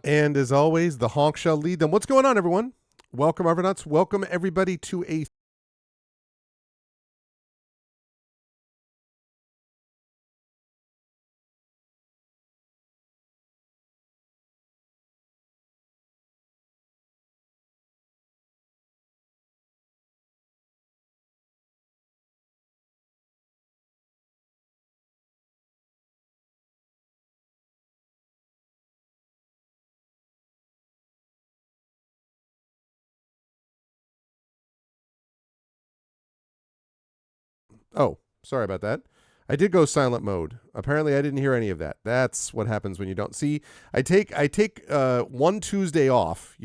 And as always, the honk shall lead them. What's going on, everyone? Welcome, Argonauts. Welcome, everybody, to a... Oh, sorry about that. I did go silent mode. Apparently, I didn't hear any of that. That's what happens when you don't see. I take one Tuesday off,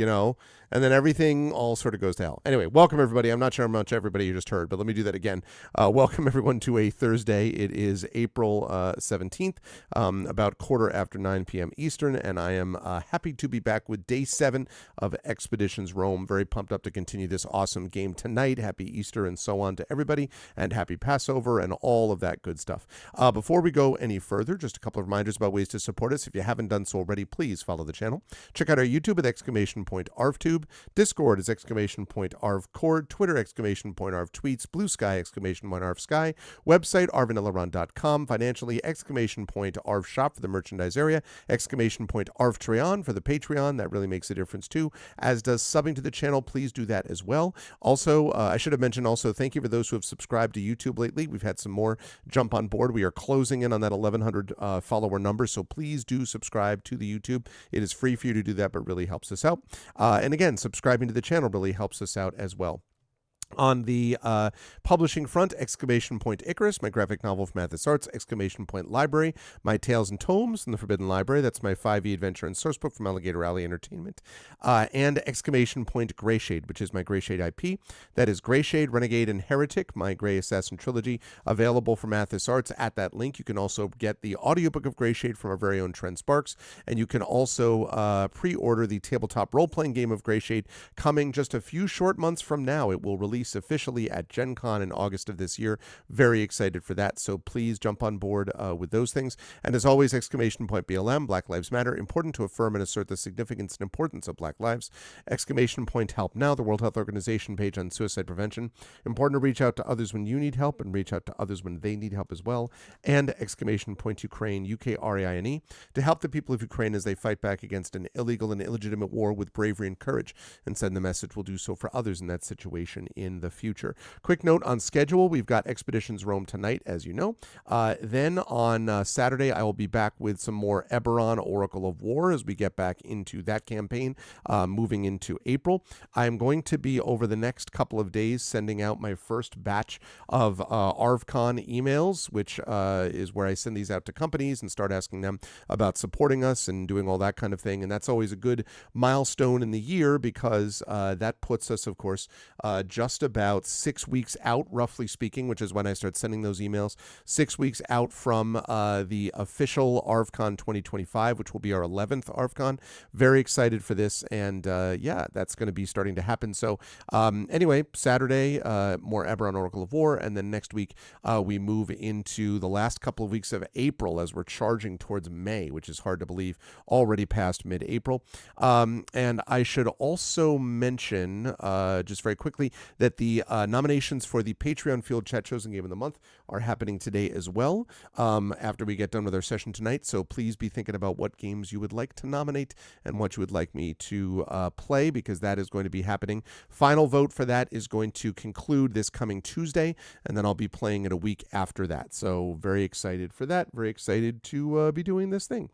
and then everything all sort of goes to hell. Anyway, welcome everybody. I'm not sure how much everybody you just heard, but let me do that again. Welcome everyone to a Thursday. It is April 17th, about 9:15 p.m. Eastern, and I am happy to be back with day 7 of Expeditions Rome. Very pumped up to continue this awesome game tonight. Happy Easter and so on to everybody, and happy Passover and all of that good stuff. Before we go any further, just a couple of reminders about ways to support us. If you haven't done so already, please follow the channel. Check out our YouTube at !ArvTube. Discord is !ArvCord. Twitter !ArvTweets. Blue Sky !ArvSky. Website arvanillaron.com. Financially !ArvShop for the merchandise area. !Arvtreon for the Patreon. That really makes a difference too, as does subbing to the channel. Please do that as well. Also, I should have mentioned also, thank you for those who have subscribed to YouTube lately. We've had some more jump on board. We are closing in on that 1,100 follower number, so please do subscribe to the YouTube. It is free for you to do that, but really helps us out. And again, subscribing to the channel really helps us out as well. On the publishing front, Icarus, my graphic novel from Athos Arts, Library, my Tales and Tomes from the Forbidden Library, that's my 5e adventure and source book from Alligator Alley Entertainment, and Greyshade, which is my Greyshade IP. That is Greyshade, Renegade, and Heretic, my Grey Assassin trilogy, available from Athos Arts at that link. You can also get the audiobook of Greyshade from our very own Trent Sparks, and you can also pre-order the tabletop role-playing game of Greyshade coming just a few short months from now. It will release officially at Gen Con in August of this year. Very excited for that, so please jump on board with those things. And as always, BLM, Black Lives Matter, important to affirm and assert the significance and importance of Black lives. Help Now, the World Health Organization page on suicide prevention. Important to reach out to others when you need help and reach out to others when they need help as well. And Ukraine, Ukraine, to help the people of Ukraine as they fight back against an illegal and illegitimate war with bravery and courage, and send the message we'll do so for others in that situation in the future. Quick note on schedule, we've got Expeditions Rome tonight, as you know. Then on Saturday, I will be back with some more Eberron, Oracle of War, as we get back into that campaign, moving into April. I'm going to be, over the next couple of days, sending out my first batch of ArvCon emails, which is where I send these out to companies and start asking them about supporting us and doing all that kind of thing. And that's always a good milestone in the year, because that puts us, of course, just about 6 weeks out, roughly speaking, which is when I start sending those emails, 6 weeks out from the official ArvCon 2025, which will be our 11th ArvCon. Very excited for this, and yeah, that's going to be starting to happen. So anyway, Saturday, more Eberron, Oracle of War, and then next week we move into the last couple of weeks of April as we're charging towards May, which is hard to believe, already past mid-April. And I should also mention, just very quickly, that the nominations for the Patreon Field Chat Chosen Game of the Month are happening today as well, after we get done with our session tonight. So please be thinking about what games you would like to nominate and what you would like me to play, because that is going to be happening. Final vote for that is going to conclude this coming Tuesday, and then I'll be playing it a week after that. So very excited for that. Very excited to be doing this thing.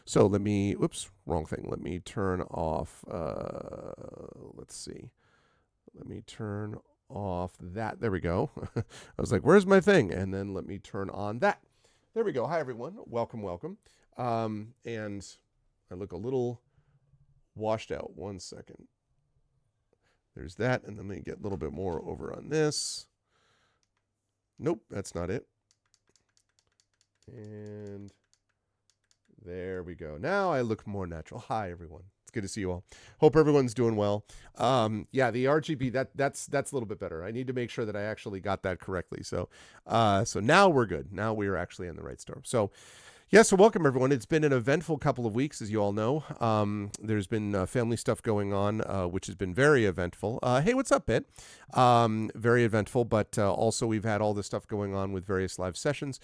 So let me, oops, wrong thing. Let me turn off, let's see. Let me turn off that. There we go. I was like, where's my thing? And then let me turn on that. There we go. Hi, everyone. Welcome, welcome. And I look a little washed out. 1 second. There's that. And then let me get a little bit more over on this. Nope, that's not it. And there we go. Now I look more natural. Hi, everyone. Good to see you all. Hope everyone's doing well. Yeah, the RGB, that's a little bit better. I need to make sure that I actually got that correctly. So now we're good. Now we are actually in the right store. So Yeah, so welcome everyone. It's been an eventful couple of weeks, as you all know. There's been family stuff going on, which has been very eventful. Hey, what's up, Bit? Very eventful, but also we've had all this stuff going on with various live sessions.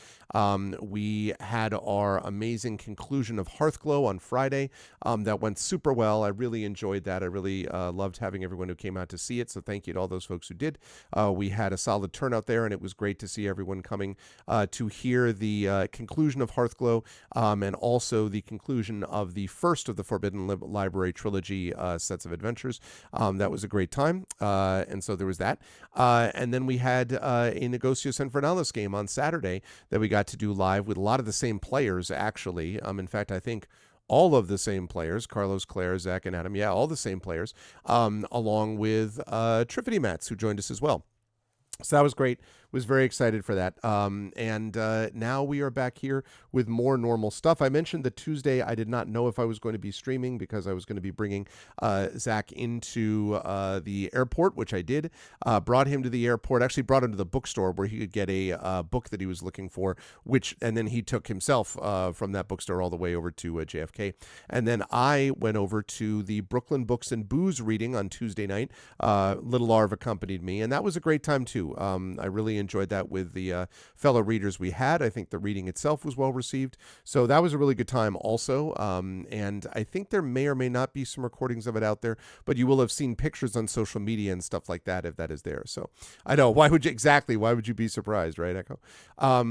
We had our amazing conclusion of Hearthglow on Friday. That went super well. I really enjoyed that. I really loved having everyone who came out to see it. So thank you to all those folks who did. We had a solid turnout there, and it was great to see everyone coming to hear the conclusion of Hearthglow. And also the conclusion of the first of the Forbidden Library trilogy sets of adventures. That was a great time. And so there was that. And then we had a Negocios Infernales game on Saturday that we got to do live with a lot of the same players, actually. In fact, I think all of the same players, Carlos, Claire, Zach, and Adam. Yeah, all the same players, along with Triffity Mats, who joined us as well. So that was great. Was very excited for that. And now we are back here with more normal stuff. I mentioned that Tuesday I did not know if I was going to be streaming because I was going to be bringing Zach into the airport, which I did. Brought him to the airport. Actually brought him to the bookstore where he could get a book that he was looking for, and then he took himself from that bookstore all the way over to JFK. And then I went over to the Brooklyn Books and Booze reading on Tuesday night. Little Arv accompanied me, and that was a great time too. I really enjoyed that with the fellow readers we had. I think the reading itself was well received. So that was a really good time also. And I think there may or may not be some recordings of it out there, but you will have seen pictures on social media and stuff like that if that is there. So I know, why would you be surprised, right, Echo?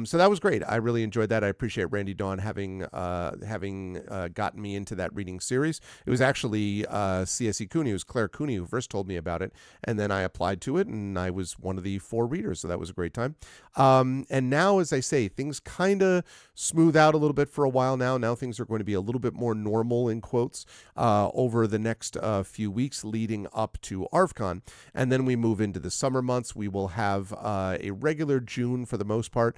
So that was great. I really enjoyed that. I appreciate Randy Dawn having gotten me into that reading series. It was actually CSE Cooney, it was Claire Cooney who first told me about it, and then I applied to it, and I was one of the 4 readers, so that was a great time. And now, as I say, things kind of smooth out a little bit for a while now. Now things are going to be a little bit more normal, in quotes, over the next few weeks leading up to ArvCon. And then we move into the summer months. We will have a regular June for the most part.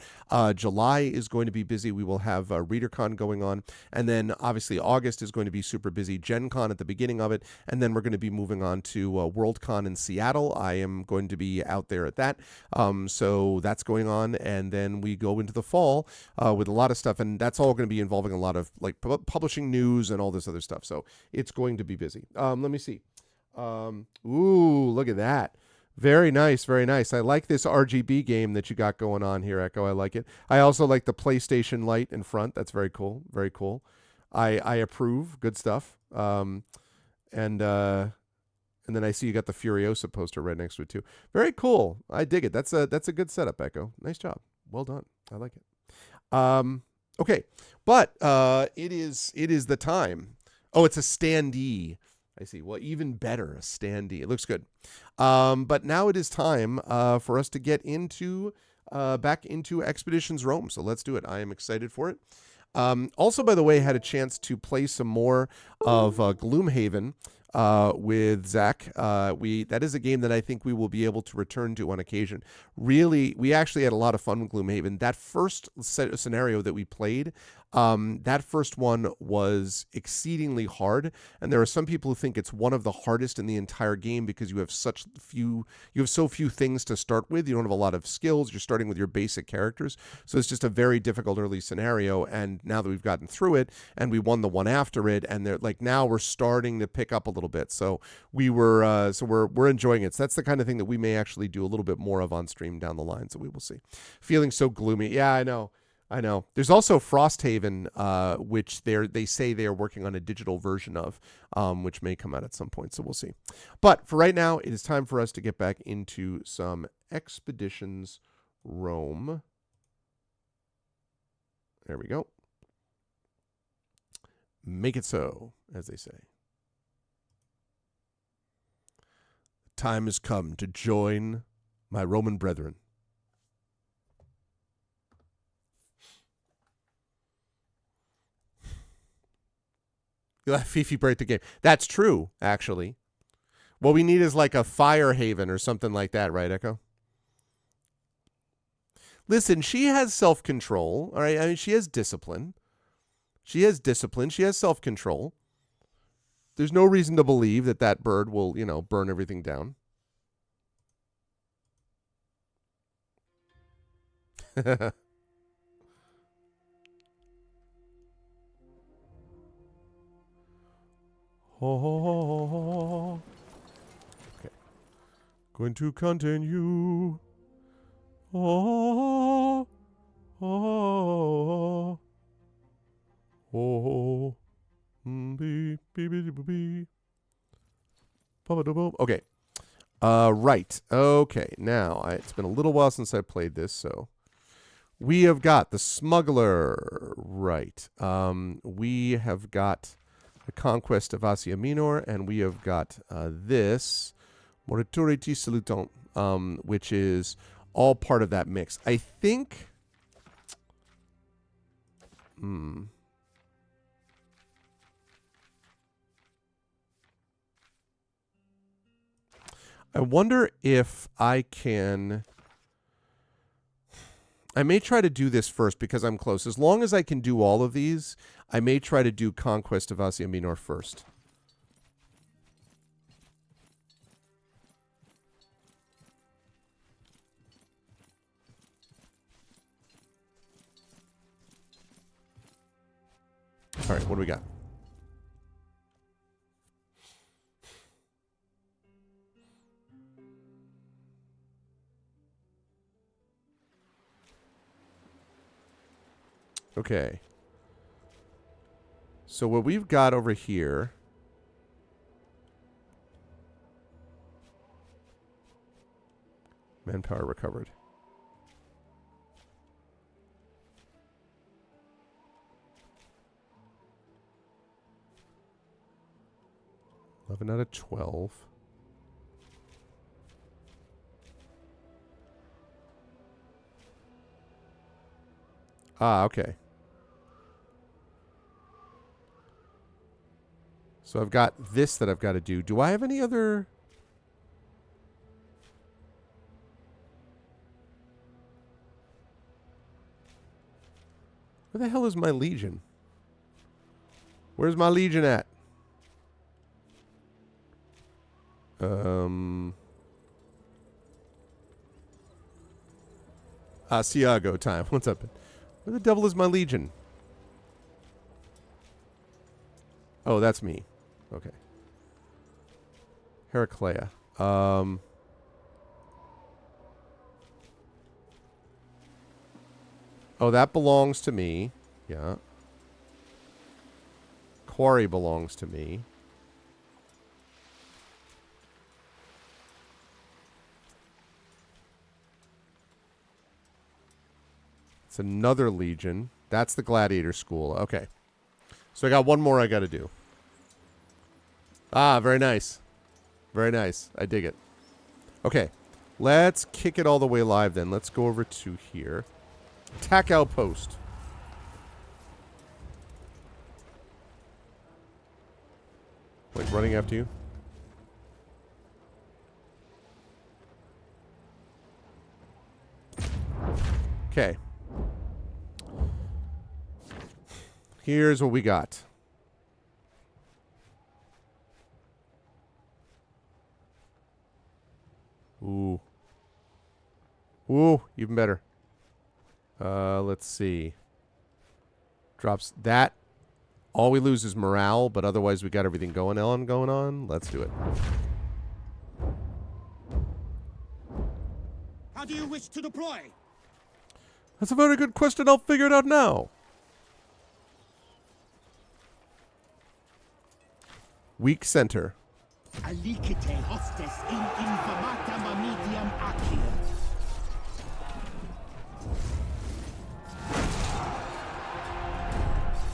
July is going to be busy. We will have ReaderCon going on. And then obviously August is going to be super busy. Gen Con at the beginning of it. And then we're going to be moving on to Worldcon in Seattle. I am going to be out there at that. So that's going on. And then we go into the fall with a lot of stuff. And that's all going to be involving a lot of like publishing news and all this other stuff. So it's going to be busy. Let me see. Ooh, look at that. Very nice, very nice. I like this RGB game that you got going on here, Echo. I like it. I also like the PlayStation light in front. That's very cool. Very cool. I approve. Good stuff. And then I see you got the Furiosa poster right next to it too. Very cool. I dig it. That's a good setup, Echo. Nice job. Well done. I like it. Okay, but it is the time. Oh, it's a standee. I see. Well, even better, a standee. It looks good. But now it is time for us to get into back into Expeditions Rome. So let's do it. I am excited for it. Also, by the way, had a chance to play some more of Gloomhaven with Zach. That is a game that I think we will be able to return to on occasion. Really, we actually had a lot of fun with Gloomhaven. That first scenario that we played, that first one was exceedingly hard, and there are some people who think it's one of the hardest in the entire game because you have so few things to start with. You don't have a lot of skills. You're starting with your basic characters, so it's just a very difficult early scenario. And now that we've gotten through it and we won the one after it, and they're like, now we're starting to pick up a little bit. So we're enjoying it. So that's the kind of thing that we may actually do a little bit more of on stream down the line. So we will see. Feeling so gloomy. Yeah, I know. There's also Frosthaven, which they say they are working on a digital version of, which may come out at some point. So we'll see. But for right now, it is time for us to get back into some Expeditions Rome. There we go. Make it so, as they say. Time has come to join my Roman brethren. You'll have Fifi break the game. That's true, actually. What we need is like a fire haven or something like that, right, Echo? Listen, she has self-control, all right? I mean, she has discipline. She has self-control. There's no reason to believe that bird will, burn everything down. Oh. Okay. Going to continue. Oh. Oh. Oh. Beep, beep, beep, beep, beep. Okay. Right. Okay. Now, it's been a little while since I played this, so we have got the Smuggler. Right. We have got the Conquest of Asia Minor, and we have got this Morituri di Saluton, which is all part of that mix. I think. I wonder if I can. I may try to do this first because I'm close. As long as I can do all of these, I may try to do Conquest of Asia Minor first. All right, what do we got? Okay. So what we've got over here. Manpower recovered. Out of 12. Ah, okay. So I've got this that I've got to do. Do I have any other? Where the hell is my Legion? Where's my Legion at? Asiago time. What's up? Where the devil is my Legion? Oh, that's me. Okay. Heraclea. Oh, that belongs to me. Yeah. Quarry belongs to me. It's another Legion. That's the Gladiator School. Okay. So I got one more I got to do. Ah, very nice. Very nice. I dig it. Okay. Let's kick it all the way live then. Let's go over to here. Attack outpost. Wait, running after you? Okay. Here's what we got. Ooh. Ooh, even better. Let's see. Drops that. All we lose is morale, but otherwise we got everything going on. Let's do it. How do you wish to deploy? That's a very good question. I'll figure it out now. Weak center. Alicite hostes in infamata mamitiam accio.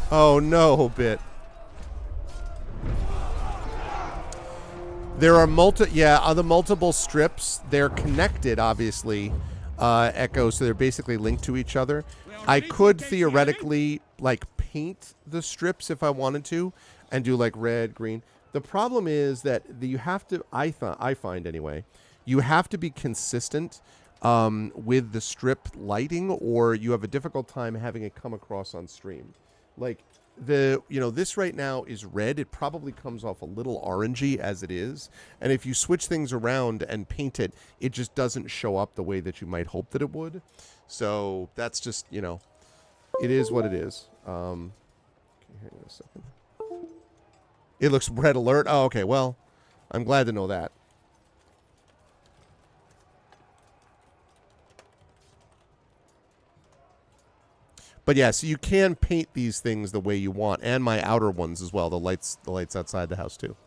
Oh no, bit. There are the multiple strips. They're connected, obviously, Echo, so they're basically linked to each other. I could theoretically, like, paint the strips if I wanted to and do, like, red, green. The problem is that you have to, I find anyway, you have to be consistent with the strip lighting, or you have a difficult time having it come across on stream. Like, this right now is red. It probably comes off a little orangey as it is. And if you switch things around and paint it, it just doesn't show up the way that you might hope that it would. So that's just, it is what it is. Okay, hang on a second. It looks red alert. Oh, okay. Well, I'm glad to know that. But yeah, so you can paint these things the way you want, and my outer ones as well. The lights outside the house too.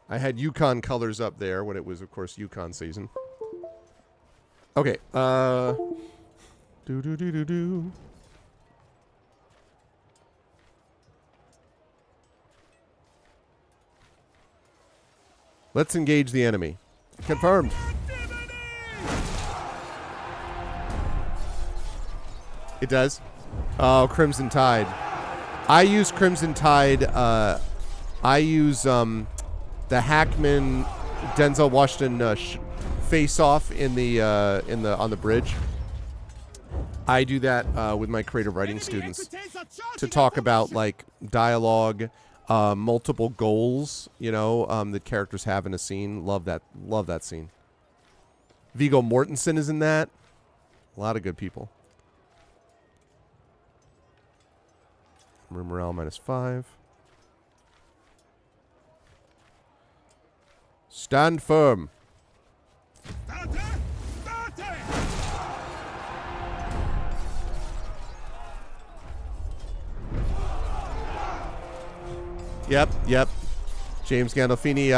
I had Yukon colors up there when it was, of course, Yukon season. Okay. Do. Let's engage the enemy. Confirmed. It does. Oh, Crimson Tide. I use Crimson Tide. I use the Hackman Denzel Washington face off on the bridge. I do that with my creative writing students to talk about like dialogue, multiple goals. That characters have in a scene. Love that scene. Viggo Mortensen is in that. A lot of good people. Morale -5. Stand firm. Yep. James Gandolfini.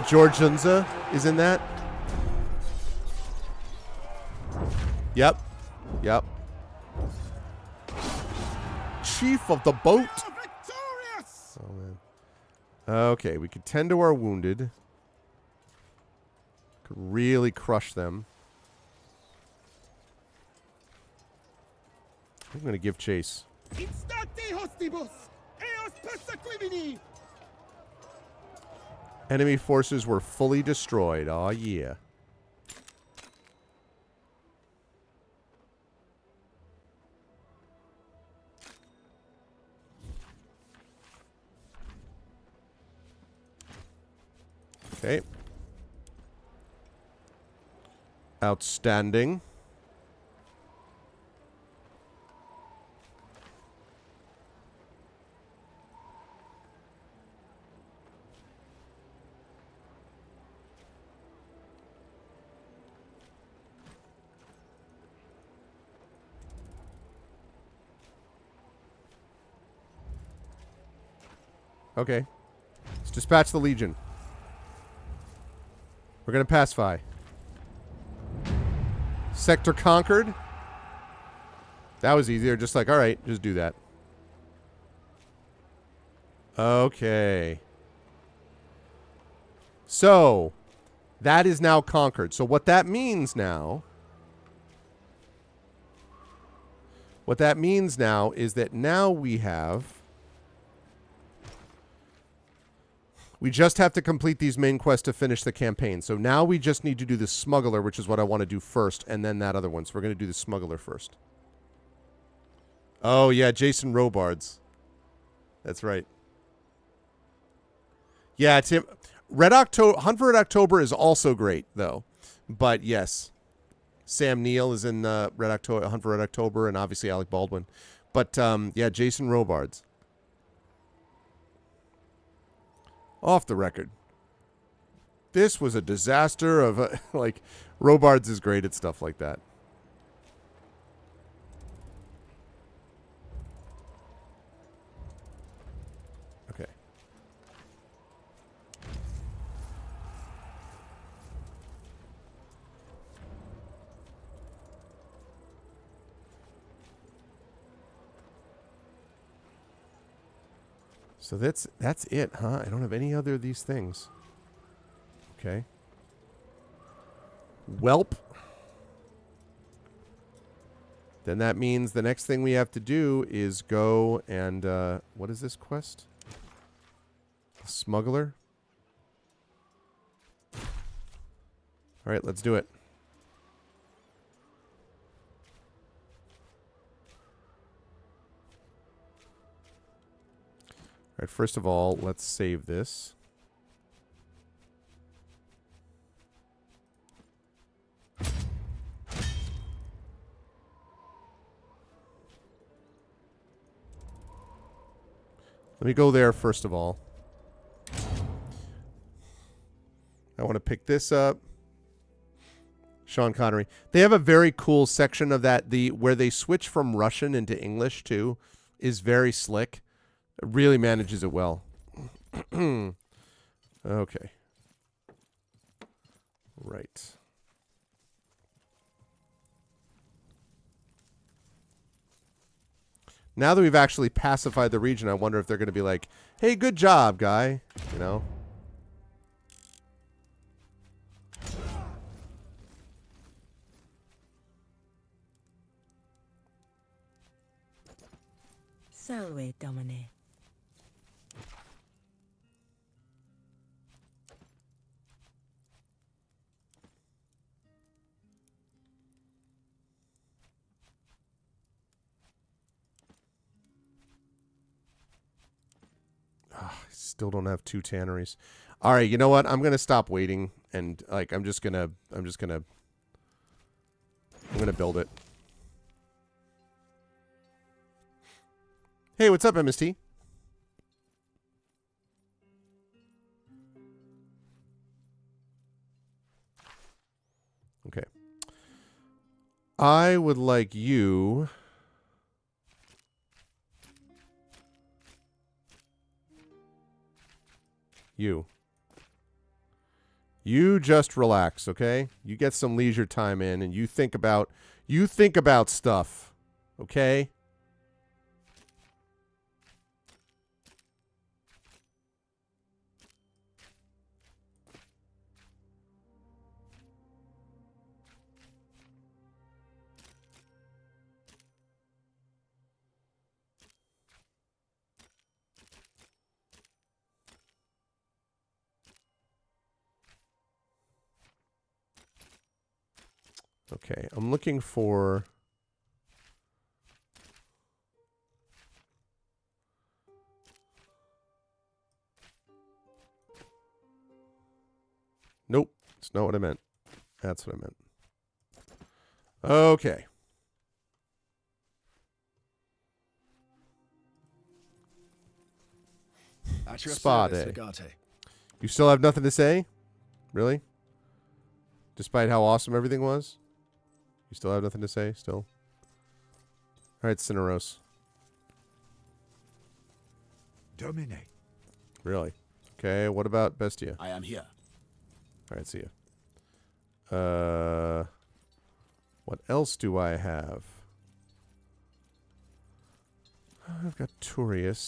George Zunza is in that. Yep. Chief of the boat. Oh, man. Okay, we could tend to our wounded. Could really crush them. I'm going to give chase. Enemy forces were fully destroyed. Aw, yeah. Okay. Outstanding. Okay. Let's dispatch the Legion. We're going to pacify. Sector conquered. That was easier. Just like, all right, just do that. Okay. So, that is now conquered. So what that means now... What that means now is that now we have... We just have to complete these main quests to finish the campaign. So now we just need to do the smuggler, which is what I want to do first, and then that other one. So we're going to do the smuggler first. Oh, yeah, Jason Robards. That's right. Yeah, Tim. Hunt for Red October is also great, though. But yes, Sam Neill is in Hunt for Red October, and obviously Alec Baldwin. But yeah, Jason Robards. Off the record. This was a disaster of, like, Robards is great at stuff like that. Okay. So that's it, huh? I don't have any other of these things. Okay. Welp. Then that means the next thing we have to do is go and, what is this quest? Smuggler? All right, let's do it. All right, first of all, let's save this. Let Let me go there first of all. I want to pick this up. Sean Connery. They have a very cool section of that. Where they switch from Russian into English too is very slick. It really manages it well. Okay. Right. Now that we've actually pacified the region, I wonder if they're going to be like, hey, good job, guy. You know? Salve, Domine. I still don't have 2 tanneries. All right, you know what? I'm gonna stop waiting and like I'm gonna build it. Hey, what's up, MST? Okay. I would like you. You just relax, okay? You get some leisure time in and you think about stuff, okay? Okay, I'm looking for... Nope, it's not what I meant. That's what I meant. Okay. At your Spa service, day. Legate. You still have nothing to say? Really? Despite how awesome everything was? You still have nothing to say? Still? Alright, Cineros. Domine. Really? Okay, what about Bestia? I am here. Alright, see ya. What else do I have? I've got Turius.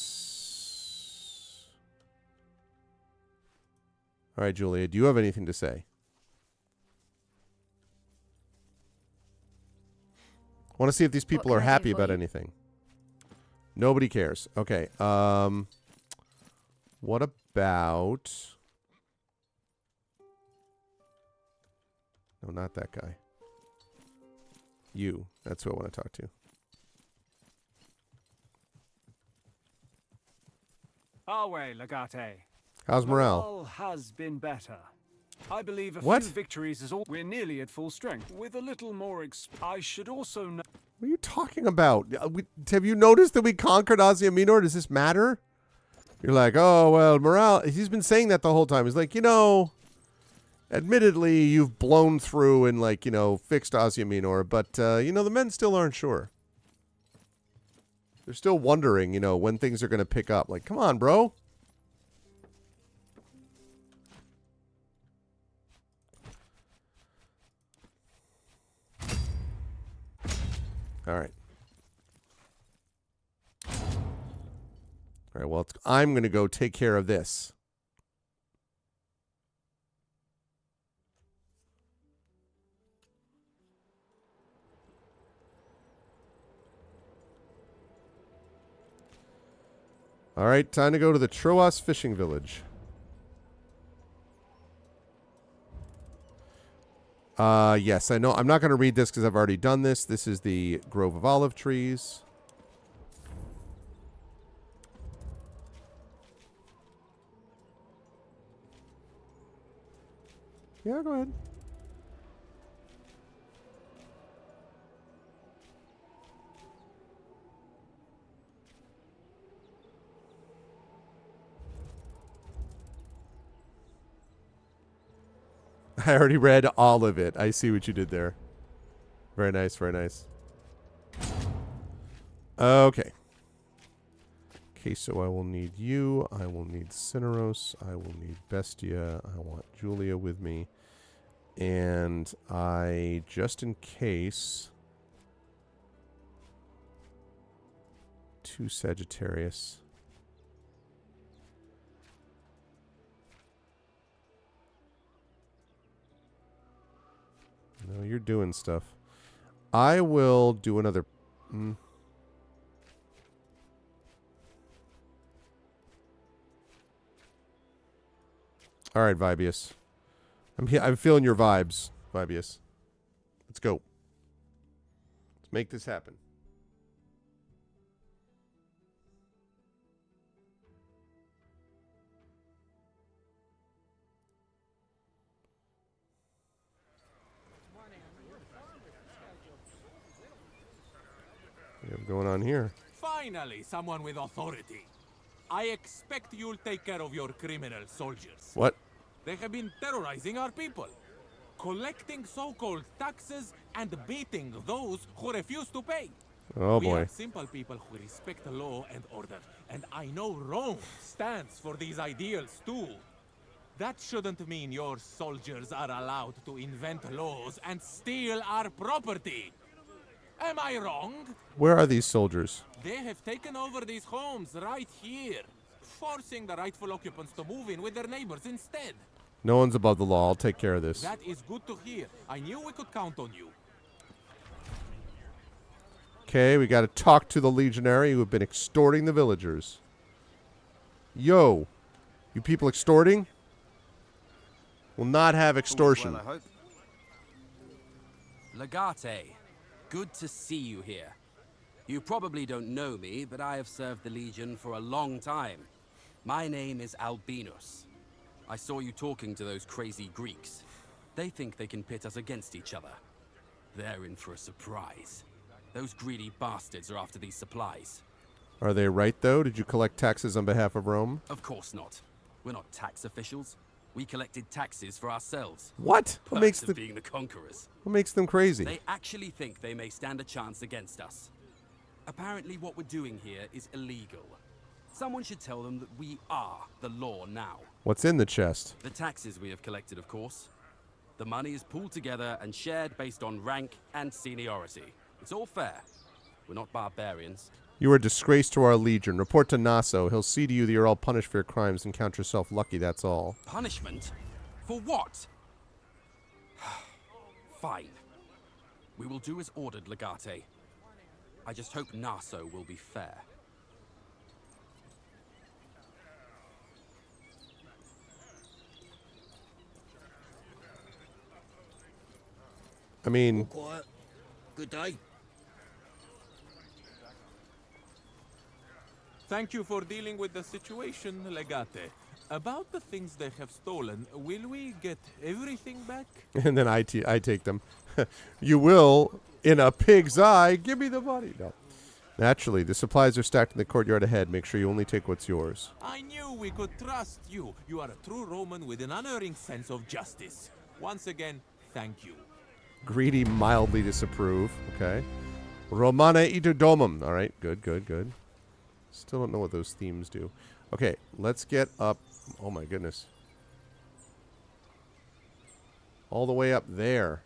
Alright, Julia, do you have anything to say? I want to see if these people What are can I do happy for about you? anything. Nobody cares. Okay. What about... No, not that guy. You. That's who I want to talk to. Our way, Legate. How's morale? Has been better. I believe a What? few victories is all. We're nearly at full strength. With a little more I should also know. What are you talking about? Have you noticed that we conquered Asia Minor? Does this matter? You're like, oh, well, morale. He's been saying that the whole time. He's like, you know, admittedly, you've blown through and, like, you know, fixed Asia Minor, but, you know, the men still aren't sure. They're still wondering, you know, when things are going to pick up. Like, come on, bro. All right. All right, well, I'm going to go take care of this. All right, time to go to the Troas fishing village. Yes, I know. I'm not going to read this because I've already done this. This is the Grove of Olive Trees. Yeah, go ahead. I already read all of it. I see what you did there. Very nice, very nice. Okay. Okay, so I will need you. I will need Cineros. I will need Bestia. I want Julia with me. And I, just in case, 2 Sagittarius. No, you're doing stuff. I will do another... All right, Vibius. I'm feeling your vibes, Vibius. Let's go. Let's make this happen. What do we have going on here? Finally, someone with authority. I expect you'll take care of your criminal soldiers. What? They have been terrorizing our people, collecting so-called taxes and beating those who refuse to pay. Oh We boy. are simple people who respect the law and order, and I know Rome stands for these ideals too. That shouldn't mean your soldiers are allowed to invent laws and steal our property. Am I wrong? Where are these soldiers? They have taken over these homes right here, forcing the rightful occupants to move in with their neighbors instead. No one's above the law. I'll take care of this. That is good to hear. I knew we could count on you. Okay, we got to talk to the legionary who have been extorting the villagers. Yo, you people extorting? Will not have extortion. Well, I hope. Legate, good to see you here. You probably don't know me, but I have served the Legion for a long time. My name is Albinus. I saw you talking to those crazy Greeks. They think they can pit us against each other. They're in for a surprise. Those greedy bastards are after these supplies. Are they right, though? Did you collect taxes on behalf of Rome? Of course not. We're not tax officials. We collected taxes for ourselves. What? What makes Perks of them, being the conquerors. what makes them crazy? They actually think they may stand a chance against us. Apparently what we're doing here is illegal. Someone should tell them that we are the law now. What's in the chest? The taxes we have collected, of course. The money is pooled together and shared based on rank and seniority. It's all fair. We're not barbarians. You are a disgrace to our legion. Report to Naso. He'll see to you that you're all punished for your crimes and count yourself lucky, that's all. Punishment? For what? Fine. We will do as ordered, Legate. I just hope Naso will be fair. I mean, Quiet. Good day. Thank you for dealing with the situation, Legate. About the things they have stolen, will we get everything back? and then I take them. You will, in a pig's eye, give me the money. No. Naturally, the supplies are stacked in the courtyard ahead. Make sure you only take what's yours. I knew we could trust you. You are a true Roman with an unerring sense of justice. Once again, thank you. Greedy mildly disapprove. Okay. Romana Itodomum. All right. Good, good, good. Still don't know what those themes do. Okay. Let's get up. Oh, my goodness. All the way up there.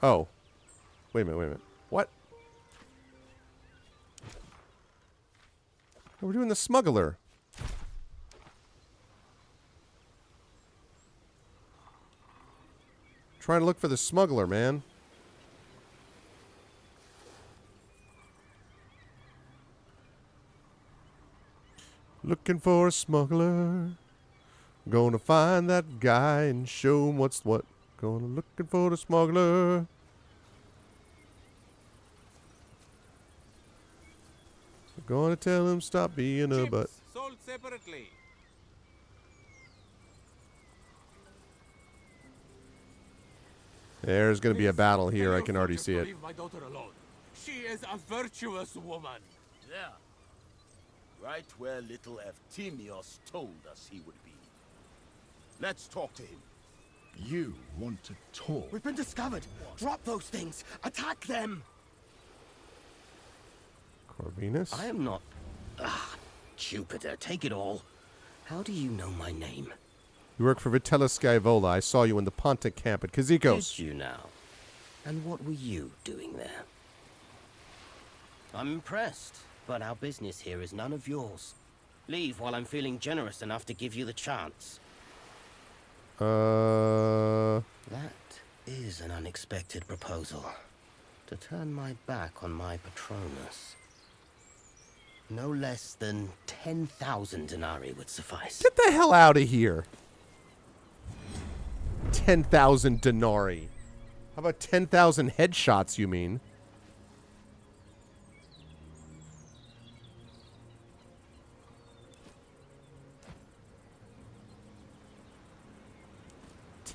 Oh. Wait a minute, wait a minute. What? We're doing the smuggler. Trying to look for the smuggler, man. Looking for a smuggler. Gonna find that guy and show him what's what. Gonna looking for the smuggler. Gonna tell him stop being a butt. Chips sold separately. There's gonna be a battle here. I can already see it. Leave my daughter alone. She is a virtuous woman. Yeah. Right where little Eftimios told us he would be. Let's talk to him. You want to talk? We've been discovered. Drop those things. Attack them. Corvinus? I am not... Ah, Jupiter, take it all. How do you know my name? You work for Vitellis Skyvola. I saw you in the Pontic camp at Kazikos. Did you now? And what were you doing there? I'm impressed, but our business here is none of yours. Leave while I'm feeling generous enough to give you the chance. That is an unexpected proposal. To turn my back on my Patronus. No less than 10,000 denarii would suffice. Get the hell out of here. 10,000 denarii. How about 10,000 headshots, you mean?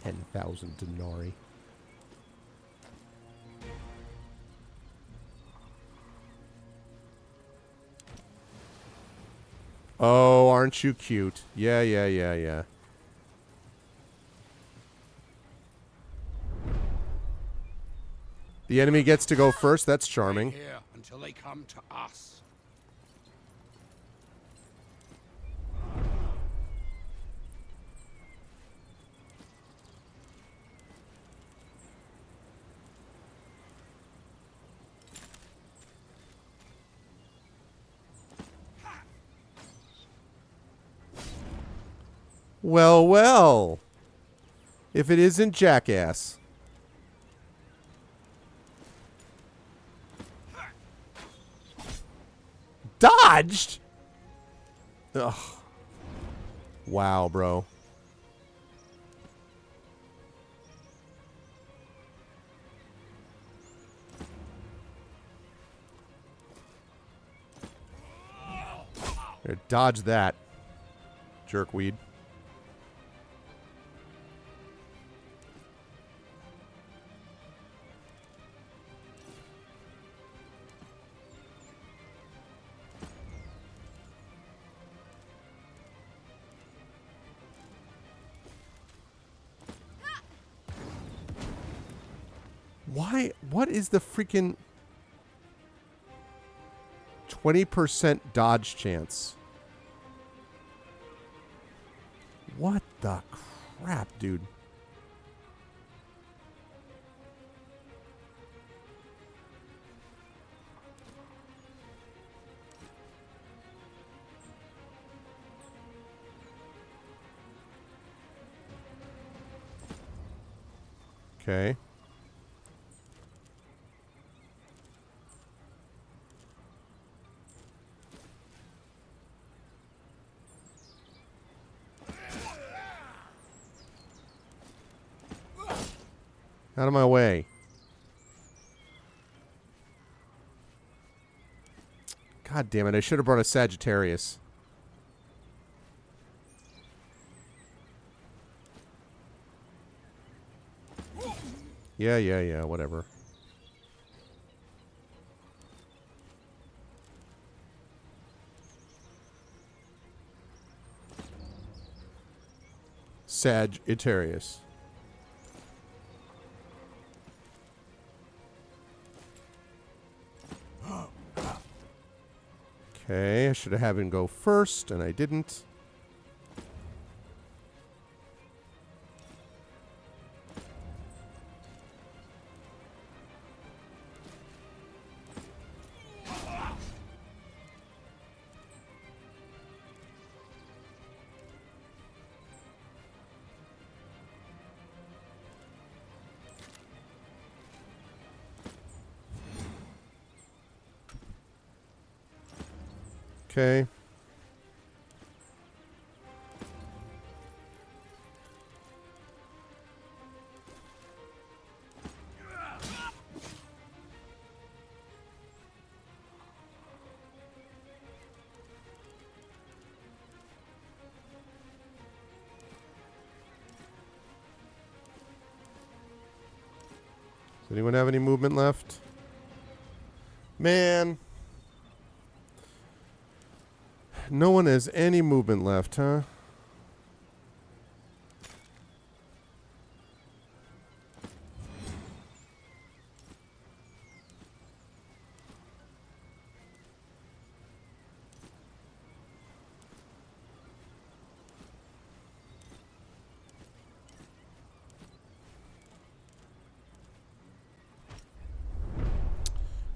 $10,000 denarii. Oh, aren't you cute? Yeah. The enemy gets to go first. That's charming. Here until they come to us. Well, well. If it isn't Jackass. Dodged? Ugh. Wow, bro. Here, dodge that. Jerkweed. Why? What is the freaking 20% dodge chance? What the crap, dude? Okay. Out of my way. God damn it, I should have brought a Sagittarius. Yeah, whatever. Sagittarius. Okay, I should have had him go first, and I didn't. Okay. Does anyone have any movement left? Man. No one has any movement left, huh?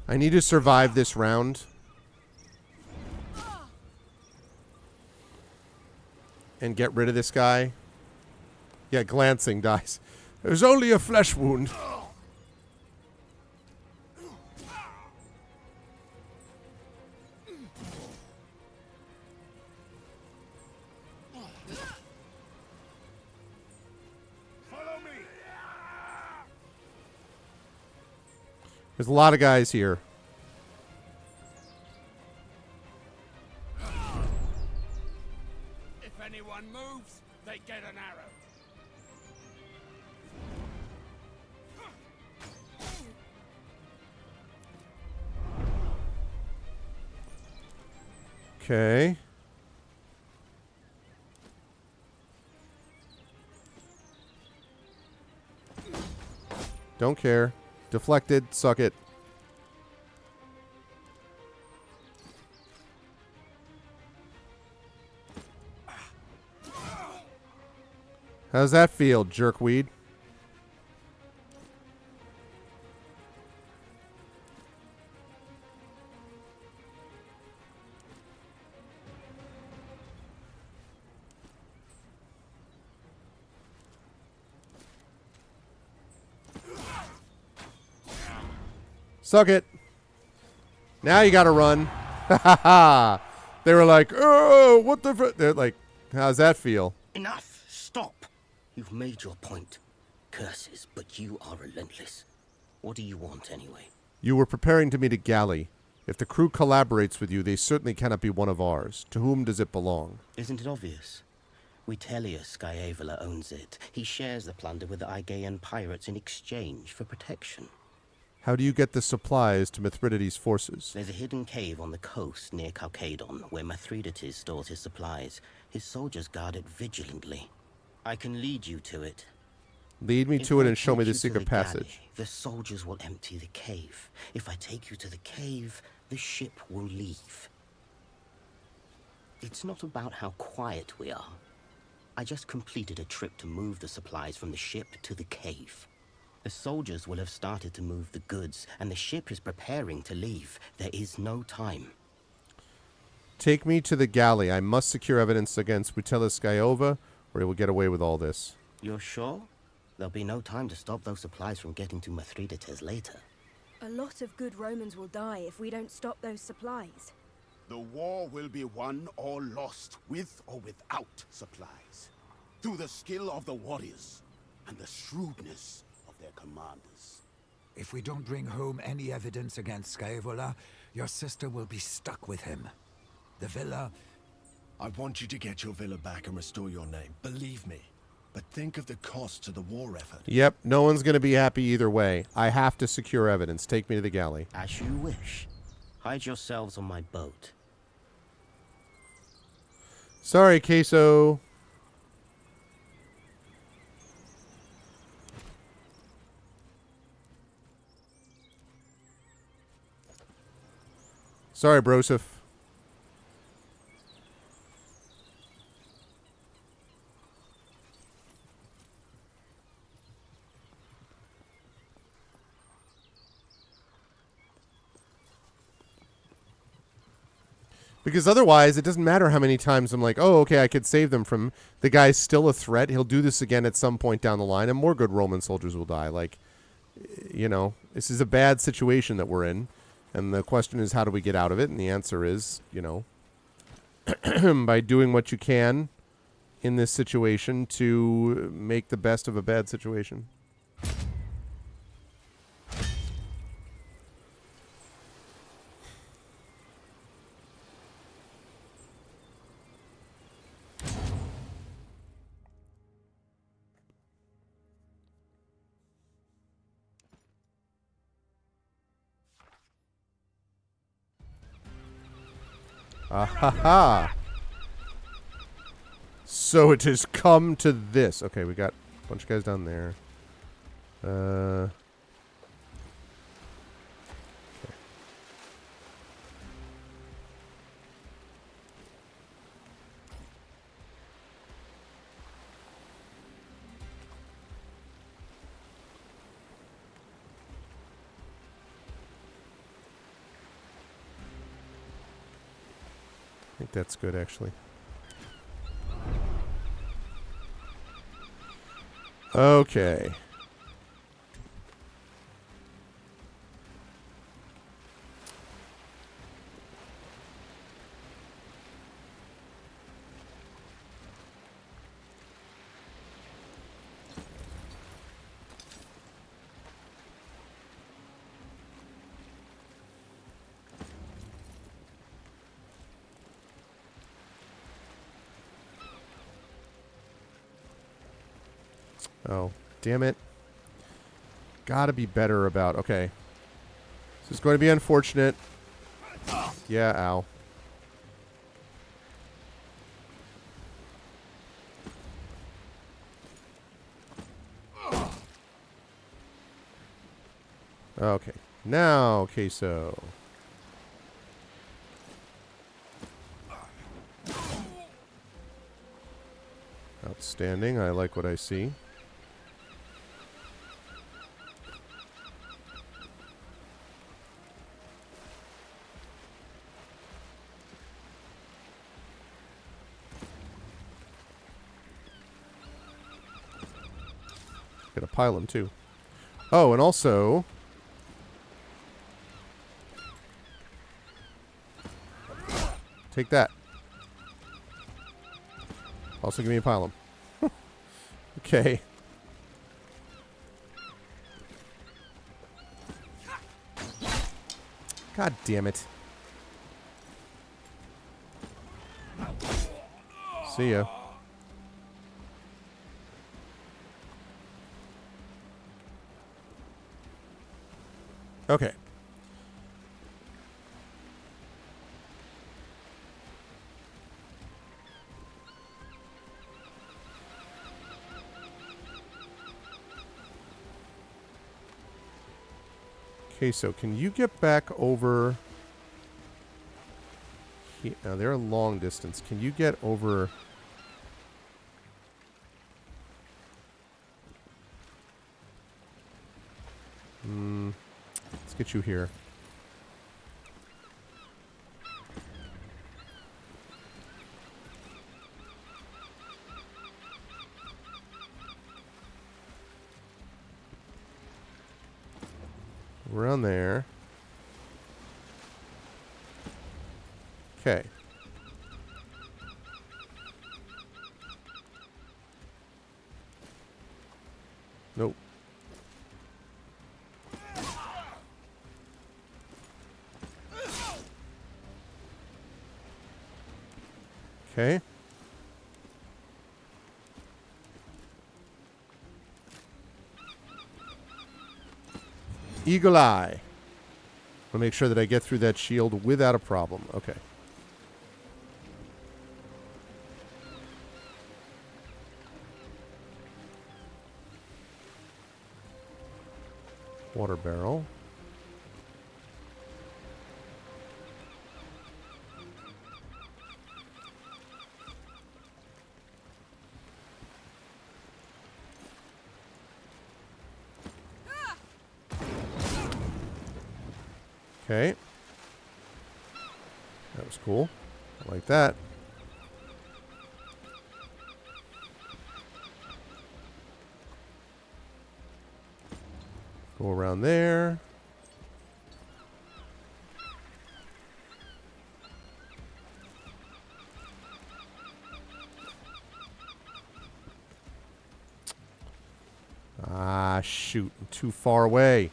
I need to survive this round. And get rid of this guy. Yeah, glancing dies. It was only a flesh wound. Follow me. There's a lot of guys here. If anyone moves, they get an arrow. Okay. Don't care. Deflected. Suck it. How's that feel, jerkweed? Suck it. Now you gotta run. Ha ha ha. They were like, oh, what the fr-? They're like, how's that feel? Enough! Stop! You've made your point. Curses, but you are relentless. What do you want, anyway? You were preparing to meet a galley. If the crew collaborates with you, they certainly cannot be one of ours. To whom does it belong? Isn't it obvious? Vitellius Scaevola owns it. He shares the plunder with the Aegean pirates in exchange for protection. How do you get the supplies to Mithridates' forces? There's a hidden cave on the coast near Chalcedon where Mithridates stores his supplies. His soldiers guard it vigilantly. I can lead you to it. Lead me If to it I and show take me you the to secret the galley, passage. the soldiers will empty the cave. If I take you to the cave, the ship will leave. It's not about how quiet we are. I just completed a trip to move the supplies from the ship to the cave. The soldiers will have started to move the goods, and the ship is preparing to leave. There is no time. Take me to the galley. I must secure evidence against Vitellius Scaevola, or he will get away with all this. You're sure? There'll be no time to stop those supplies from getting to Mithridates later. A lot of good Romans will die if we don't stop those supplies. The war will be won or lost, with or without supplies. Through the skill of the warriors and the shrewdness of their commanders. If we don't bring home any evidence against Scaevola, your sister will be stuck with him. The villa... I want you to get your villa back and restore your name. Believe me. But think of the cost to the war effort. Yep, no one's going to be happy either way. I have to secure evidence. Take me to the galley. As you wish. Hide yourselves on my boat. Sorry, Queso. Sorry, Broseph. Because otherwise, it doesn't matter how many times I'm like, oh, okay, I could save them from... The guy's still a threat. He'll do this again at some point down the line, and more good Roman soldiers will die. Like, you know, this is a bad situation that we're in. And the question is, how do we get out of it? And the answer is, you know, by doing what you can in this situation to make the best of a bad situation. Ah-ha-ha. So it has come to this. Okay, we got a bunch of guys down there. Okay. think that's good, actually. Okay. Oh, damn it. Gotta be better about... Okay. This is going to be unfortunate. Yeah, ow. Okay. Now, queso. Outstanding. I like what I see. Gotta pile them too. Oh, and also... Take that. Also give me a pile them. Okay. God damn it. See ya. Okay. Okay, so can you get back over here? Now they're a long distance. Can you get over... Let's get you here. Around there. Okay. Nope. Okay. Eagle Eye. I'll make sure that I get through that shield without a problem. Okay. Water barrel. Okay. That was cool. I like that. Go around there. Ah, shoot. I'm too far away.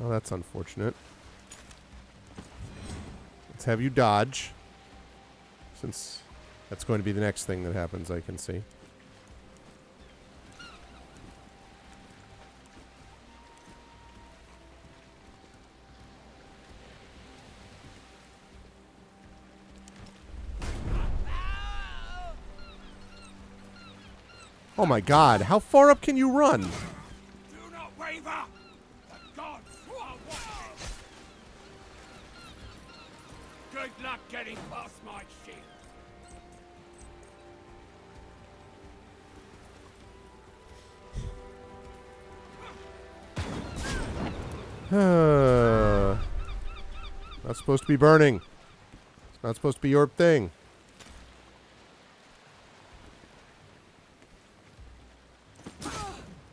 Oh, that's unfortunate. Let's have you dodge. Since that's going to be the next thing that happens, I can see. Oh my god, how far up can you run? Do not waver! The gods are watching! Good luck getting past my shield. Not supposed to be burning. Not supposed to be your thing.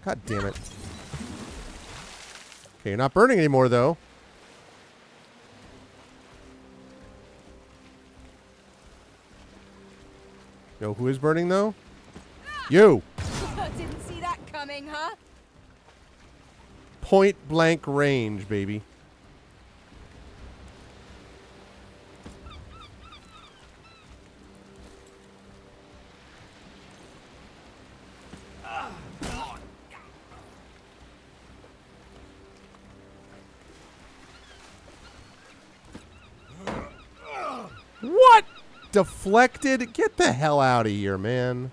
God damn it. Okay, you're not burning anymore, though. Know who is burning, though? You! Didn't see that coming, huh? Point blank range, baby. What? Deflected? Get the hell out of here, man.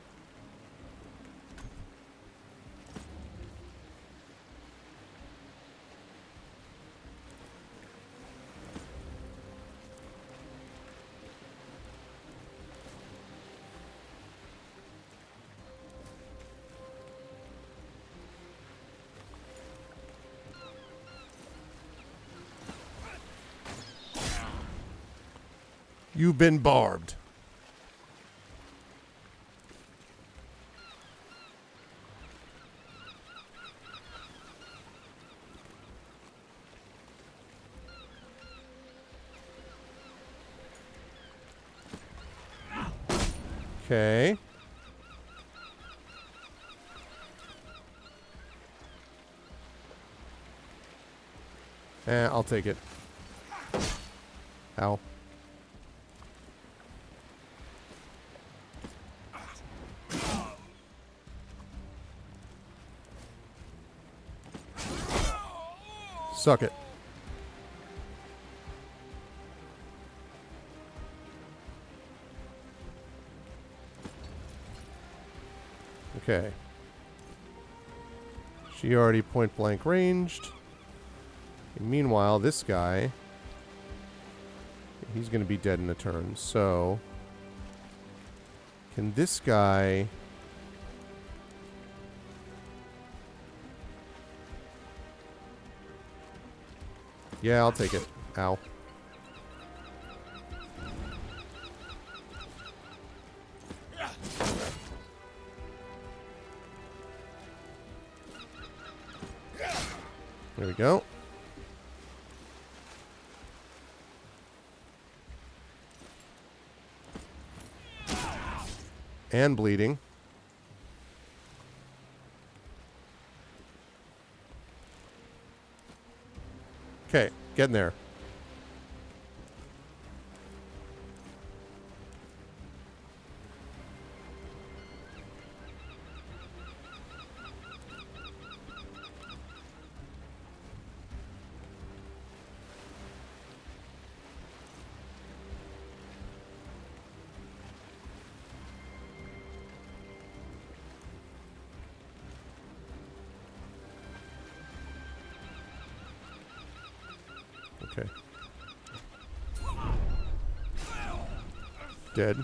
You've been barbed. Okay. I'll take it. Ow. Suck it. Okay. She already point blank ranged. And meanwhile, this guy, he's going to be dead in a turn. So, can this guy... Yeah, I'll take it. Ow. There we go. And bleeding. Okay, get in there. Okay. Dead.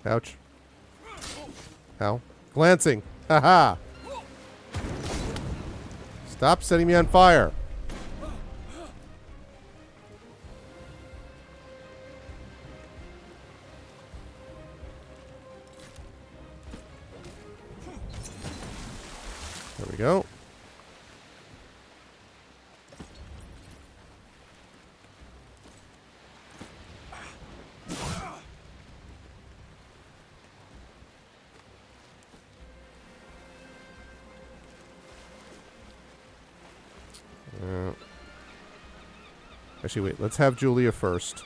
Ouch. Ow. Glancing. Haha. Stop setting me on fire. There we go. Actually, wait. Let's have Julia first.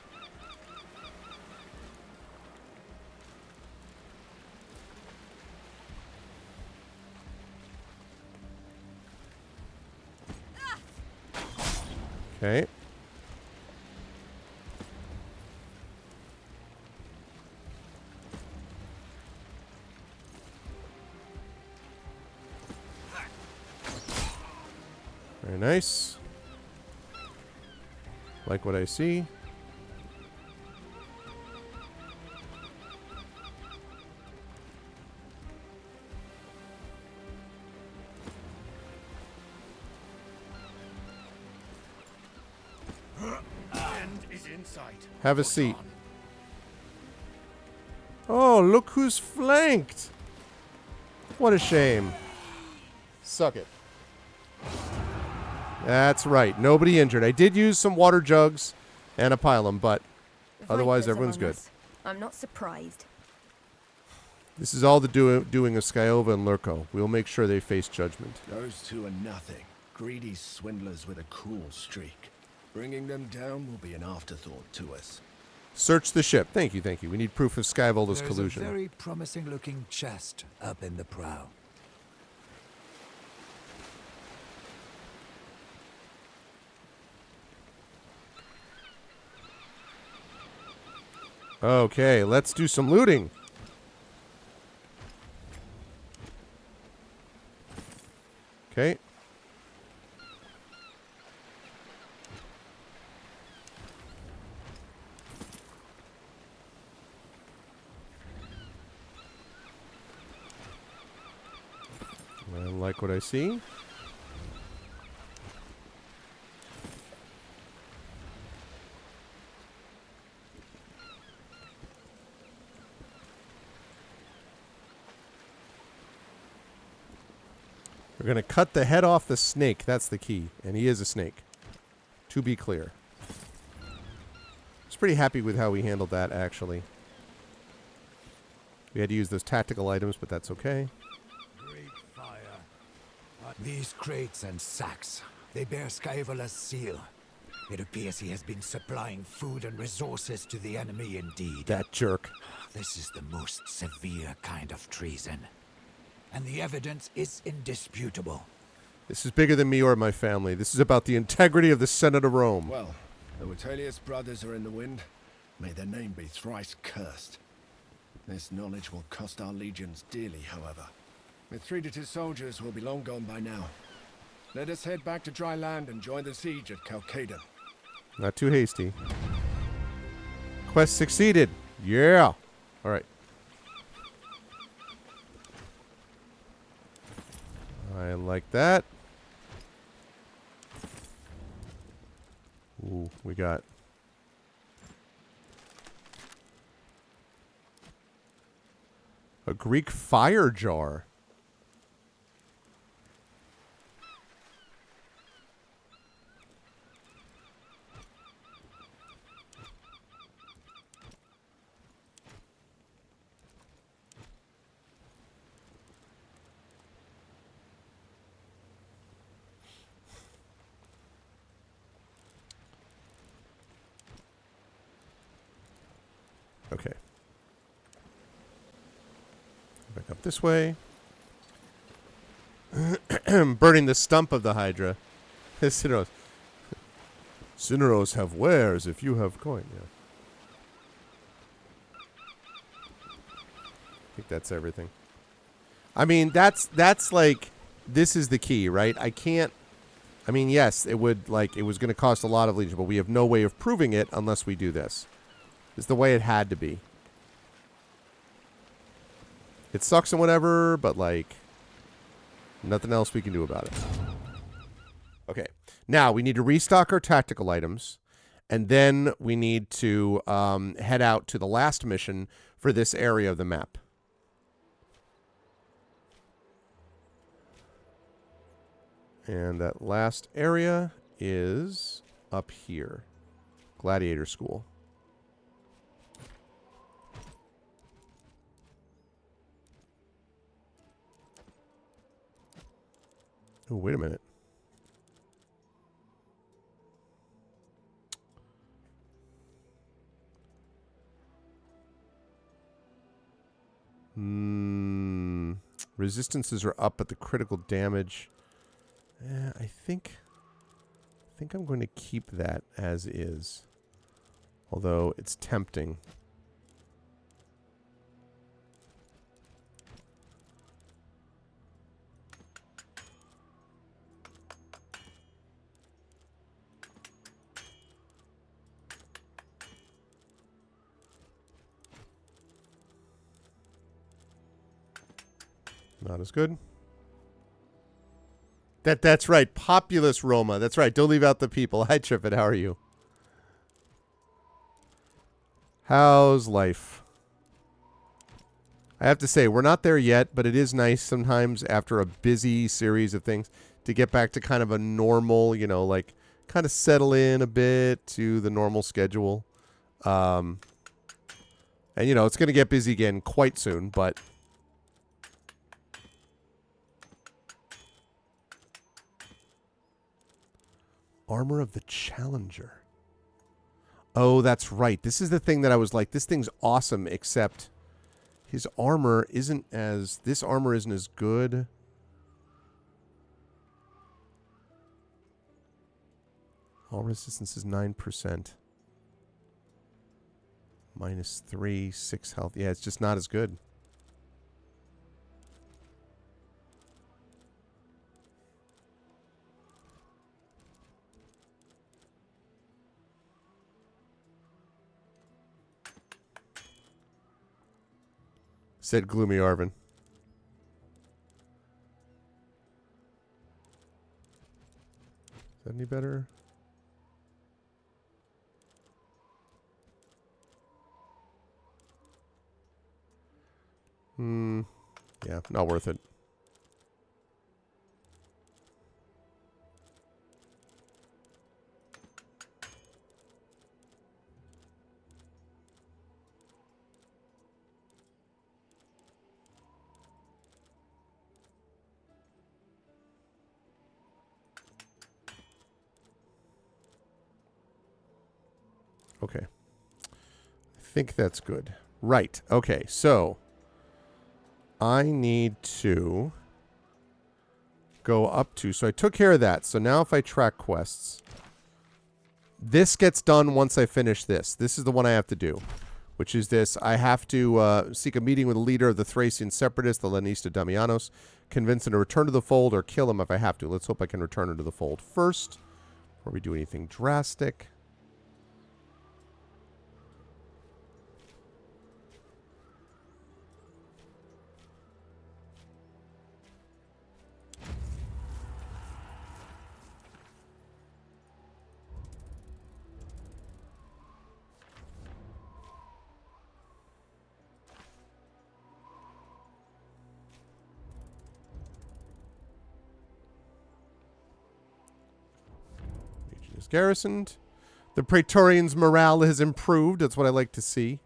Okay. Very nice. Like what I see. Have a seat. Oh, look who's flanked. What a shame. Suck it. That's right. Nobody injured. I did use some water jugs and a pylum, but otherwise Vipers everyone's among good. us. I'm not surprised. This is all the doing of Skyova and Lurko. We'll make sure they face judgment. Those two are nothing. Greedy swindlers with a cruel streak. Bringing them down will be an afterthought to us. Search the ship. Thank you, thank you. We need proof of Skyvolda's There's collusion. a very promising-looking chest up in the prow. Okay, let's do some looting. Okay. I like what I see. We're going to cut the head off the snake. That's the key. And he is a snake. To be clear. I was pretty happy with how we handled that, actually. We had to use those tactical items, but that's okay. Great fire. These crates and sacks, they bear Skyvola's seal. It appears he has been supplying food and resources to the enemy indeed. That jerk. This is the most severe kind of treason. And the evidence is indisputable. This is bigger than me or my family. This is about the integrity of the Senate of Rome. Well, the Vitellius brothers are in the wind. May their name be thrice cursed. This knowledge will cost our legions dearly, however. Mithridates' soldiers will be long gone by now. Let us head back to dry land and join the siege at Chalcedon. Not too hasty. Quest succeeded. Yeah. All right. I like that. Ooh, we got... a Greek fire jar. Okay. Back up this way. Burning the stump of the Hydra. Cineros. Cineros have wares if you have coin. Yeah. I think that's everything. I mean, that's like, this is the key, right? I can't, I mean, yes, it would, like, it was going to cost a lot of legion, but we have no way of proving it unless we do this. It's the way it had to be. It sucks and whatever, but, like, nothing else we can do about it. Okay. Now, we need to restock our tactical items, and then we need to head out to the last mission for this area of the map. And that last area is up here. Gladiator School. Oh, wait a minute. Resistances are up, but the critical damage... I think I'm going to keep that as is. Although it's tempting. Not as good. That's right. Populous Roma. That's right. Don't leave out the people. Hi, Trippet. How are you? How's life? I have to say, we're not there yet, but it is nice sometimes after a busy series of things to get back to kind of a normal, you know, like kind of settle in a bit to the normal schedule. And, you know, it's going to get busy again quite soon, but... Armor of the Challenger. Oh, that's right. This is the thing that I was like, this thing's awesome, except his armor isn't as... This armor isn't as good. All resistance is 9%. -3, 6 health. Yeah, it's just not as good. Said Gloomy Arvin. Is that any better? Yeah, not worth it. Okay. I think that's good. Right. Okay, so I need to go up to... So I took care of that. So now if I track quests, this gets done once I finish this. This is the one I have to do, which is this. I have to seek a meeting with the leader of the Thracian separatists, the Lanista Damianos, convince him to return to the fold or kill him if I have to. Let's hope I can return him to the fold first before we do anything drastic. Is garrisoned. The Praetorians' morale has improved. That's what I like to see.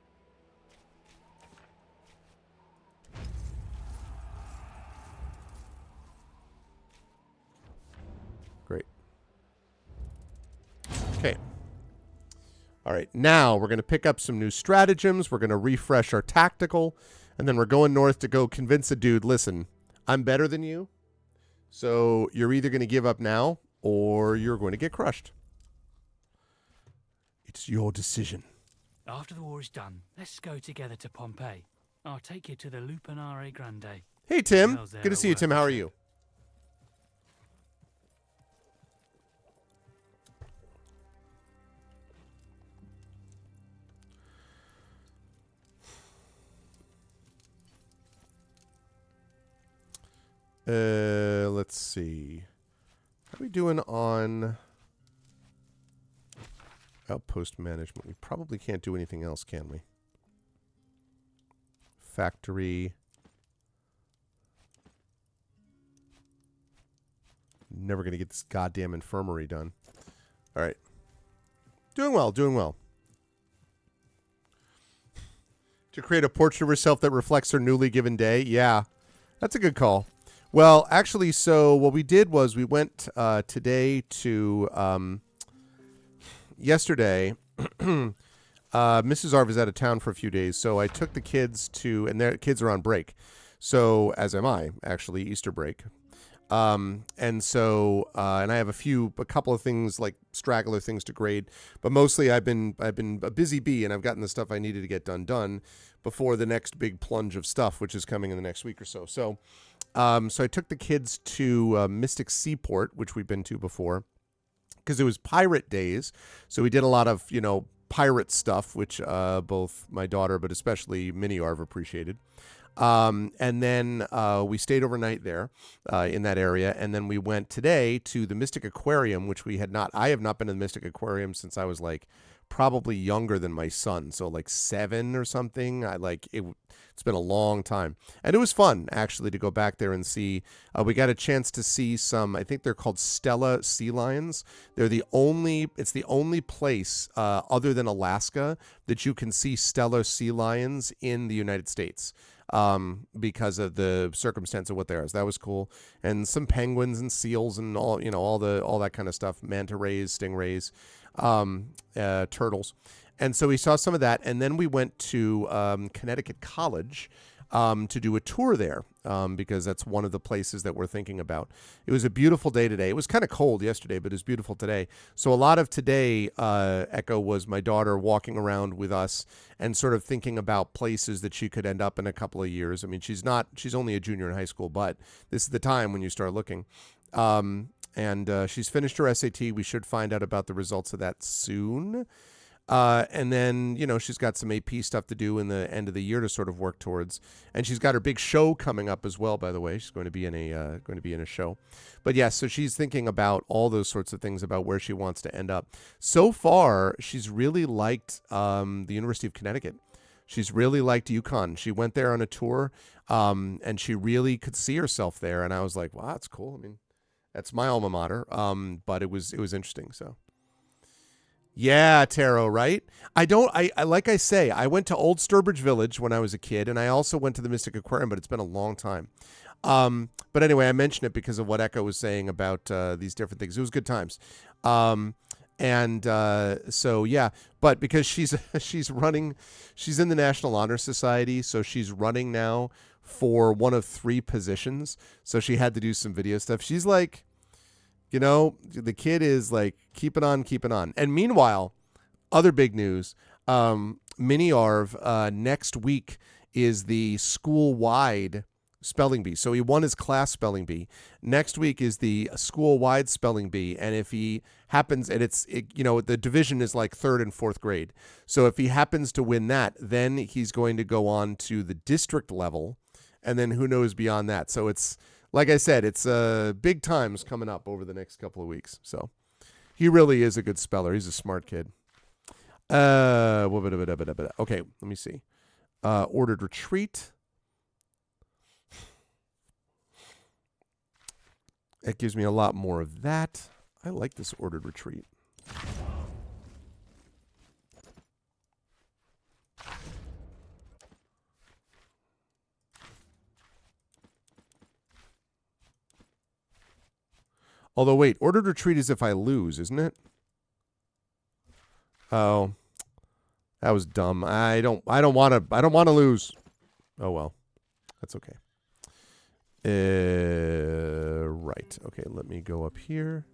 Great. Okay. All right. Now we're going to pick up some new stratagems. We're going to refresh our tactical. And then we're going north to go convince a dude, listen, I'm better than you. So you're either going to give up now or you're going to get crushed. It's your decision. After the war is done, let's go together to Pompeii. I'll take you to the Lupanare Grande. Hey, Tim. Good to see you, Tim. How are you? Let's see. How are we doing on... Outpost management. We probably can't do anything else, can we? Factory. Never going to get this goddamn infirmary done. All right. Doing well, doing well. To create a portrait of herself that reflects her newly given day. Yeah, that's a good call. Well, actually, so what we did was we went today to... Yesterday, Mrs. Arv is out of town for a few days, so I took the kids to, and their kids are on break. So, as am I, actually, Easter break. And so, and I have a couple of things, like straggler things to grade, but mostly I've been a busy bee, and I've gotten the stuff I needed to get done before the next big plunge of stuff, which is coming in the next week or so. So I took the kids to Mystic Seaport, which we've been to before, because it was pirate days. So we did a lot of, you know, pirate stuff, which both my daughter, but especially Mini Arv appreciated. And then we stayed overnight there in that area. And then we went today to the Mystic Aquarium, which I have not been to the Mystic Aquarium since I was like probably younger than my son, so like 7 or something. It's been a long time, and it was fun actually to go back there and see. We got a chance to see some. I think they're called Stella sea lions. It's the only place other than Alaska that you can see Stella sea lions in the United States. Because of the circumstance of what they are. So that was cool. And some penguins and seals and all that kind of stuff, manta rays, stingrays, turtles. And so we saw some of that. And then we went to Connecticut College to do a tour there because that's one of the places that we're thinking about. It was a beautiful day today. It was kind of cold yesterday, but it was beautiful today. So a lot of today, Echo, was my daughter walking around with us and sort of thinking about places that she could end up in a couple of years. I mean, she's only a junior in high school, but this is the time when you start looking. And she's finished her SAT. We should find out about the results of that soon. And then, she's got some AP stuff to do in the end of the year to sort of work towards. And she's got her big show coming up as well, by the way. She's going to be in a show. But yes, so she's thinking about all those sorts of things about where she wants to end up. So far, she's really liked the University of Connecticut. She's really liked UConn. She went there on a tour, and she really could see herself there. And I was like, wow, that's cool. I mean, that's my alma mater. But it was interesting, so. Yeah, Taro, right? I like I say, I went to Old Sturbridge Village when I was a kid, and I also went to the Mystic Aquarium, but it's been a long time. But anyway, I mentioned it because of what Echo was saying about these different things. It was good times. So yeah, but because she's in the National Honor Society, so she's running now for one of 3 positions. So she had to do some video stuff. She's like, the kid is like, keep it on. And meanwhile, other big news, Mini Arv, next week is the school-wide spelling bee. So he won his class spelling bee. Next week is the school-wide spelling bee. And if he happens, and the division is like 3rd and 4th grade. So if he happens to win that, then he's going to go on to the district level. And then who knows beyond that. So it's, like I said, it's big times coming up over the next couple of weeks. So he really is a good speller. He's a smart kid. Okay, let me see. Ordered retreat. It gives me a lot more of that. I like this ordered retreat. Although, wait, ordered retreat is if I lose, isn't it? Oh, that was dumb. I don't want to lose. Oh well, that's okay. Right. Okay, let me go up here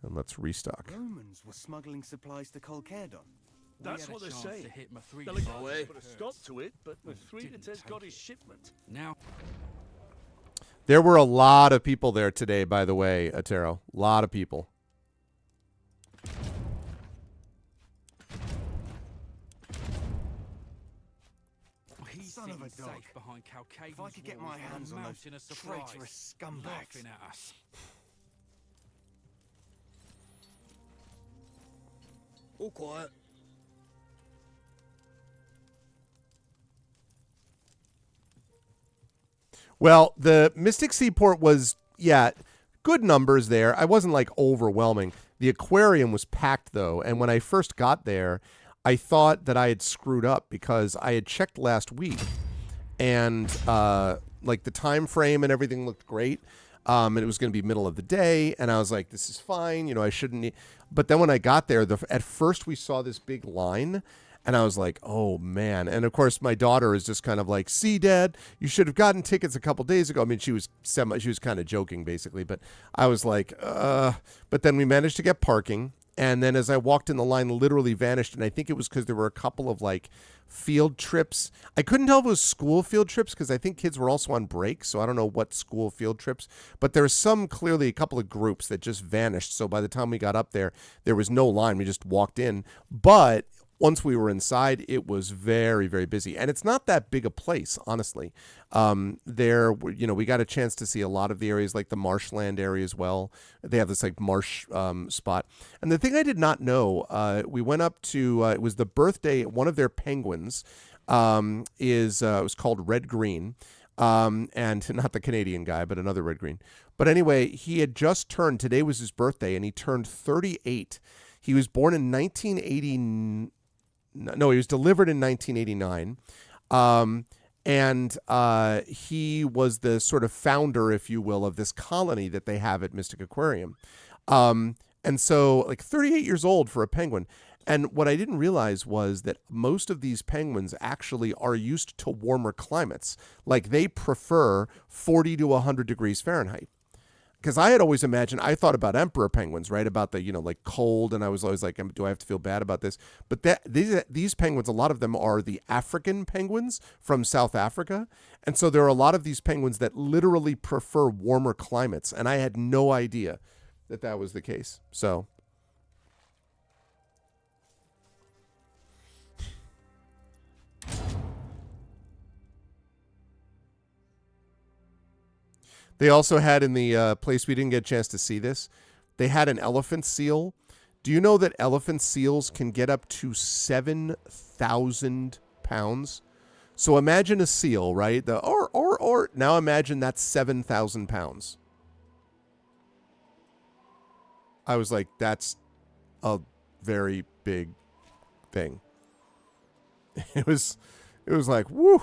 and let's restock. Romans were smuggling supplies to Colcaedon. That's what they say. The Legate put a stop to it, but Mithridates got his shipment. Now. There were a lot of people there today, by the way, Atero. A lot of people. Son of a dog. If I could get my hands on those traitorous scumbags. At us. All quiet. Well, the Mystic Seaport was, good numbers there. I wasn't like overwhelming. The aquarium was packed though, and when I first got there, I thought that I had screwed up because I had checked last week, and like the time frame and everything looked great. And it was going to be middle of the day, and I was like, this is fine, I shouldn't need. But then when I got there, at first we saw this big line, and I was like, oh, man. And, of course, my daughter is just kind of like, see, Dad, you should have gotten tickets a couple days ago. I mean, she was kind of joking, basically. But I was like, But then we managed to get parking. And then as I walked in, the line literally vanished. And I think it was because there were a couple of, field trips. I couldn't tell if it was school field trips because I think kids were also on break. So I don't know what school field trips. But there was clearly a couple of groups that just vanished. So by the time we got up there, there was no line. We just walked in. But once we were inside, it was very, very busy. And it's not that big a place, honestly. We got a chance to see a lot of the areas, like the marshland area as well. They have this like marsh spot. And the thing I did not know, we went up to, it was the birthday, one of their penguins it was called Red Green. And not the Canadian guy, but another Red Green. But anyway, he had just turned, today was his birthday, and he turned 38. He was born in 1980. No, he was delivered in 1989. He was the sort of founder, if you will, of this colony that they have at Mystic Aquarium. And so, like 38 years old for a penguin. And what I didn't realize was that most of these penguins actually are used to warmer climates. Like they prefer 40 to 100 degrees Fahrenheit. Because I had always imagined, I thought about emperor penguins, right? About the, like cold. And I was always like, do I have to feel bad about this? But these penguins, a lot of them are the African penguins from South Africa. And so there are a lot of these penguins that literally prefer warmer climates. And I had no idea that that was the case. So... They also had in the place we didn't get a chance to see this, they had an elephant seal. Do you know that elephant seals can get up to 7,000 pounds? So imagine a seal, right? Now imagine that's 7,000 pounds. I was like, that's a very big thing. It was like, woo.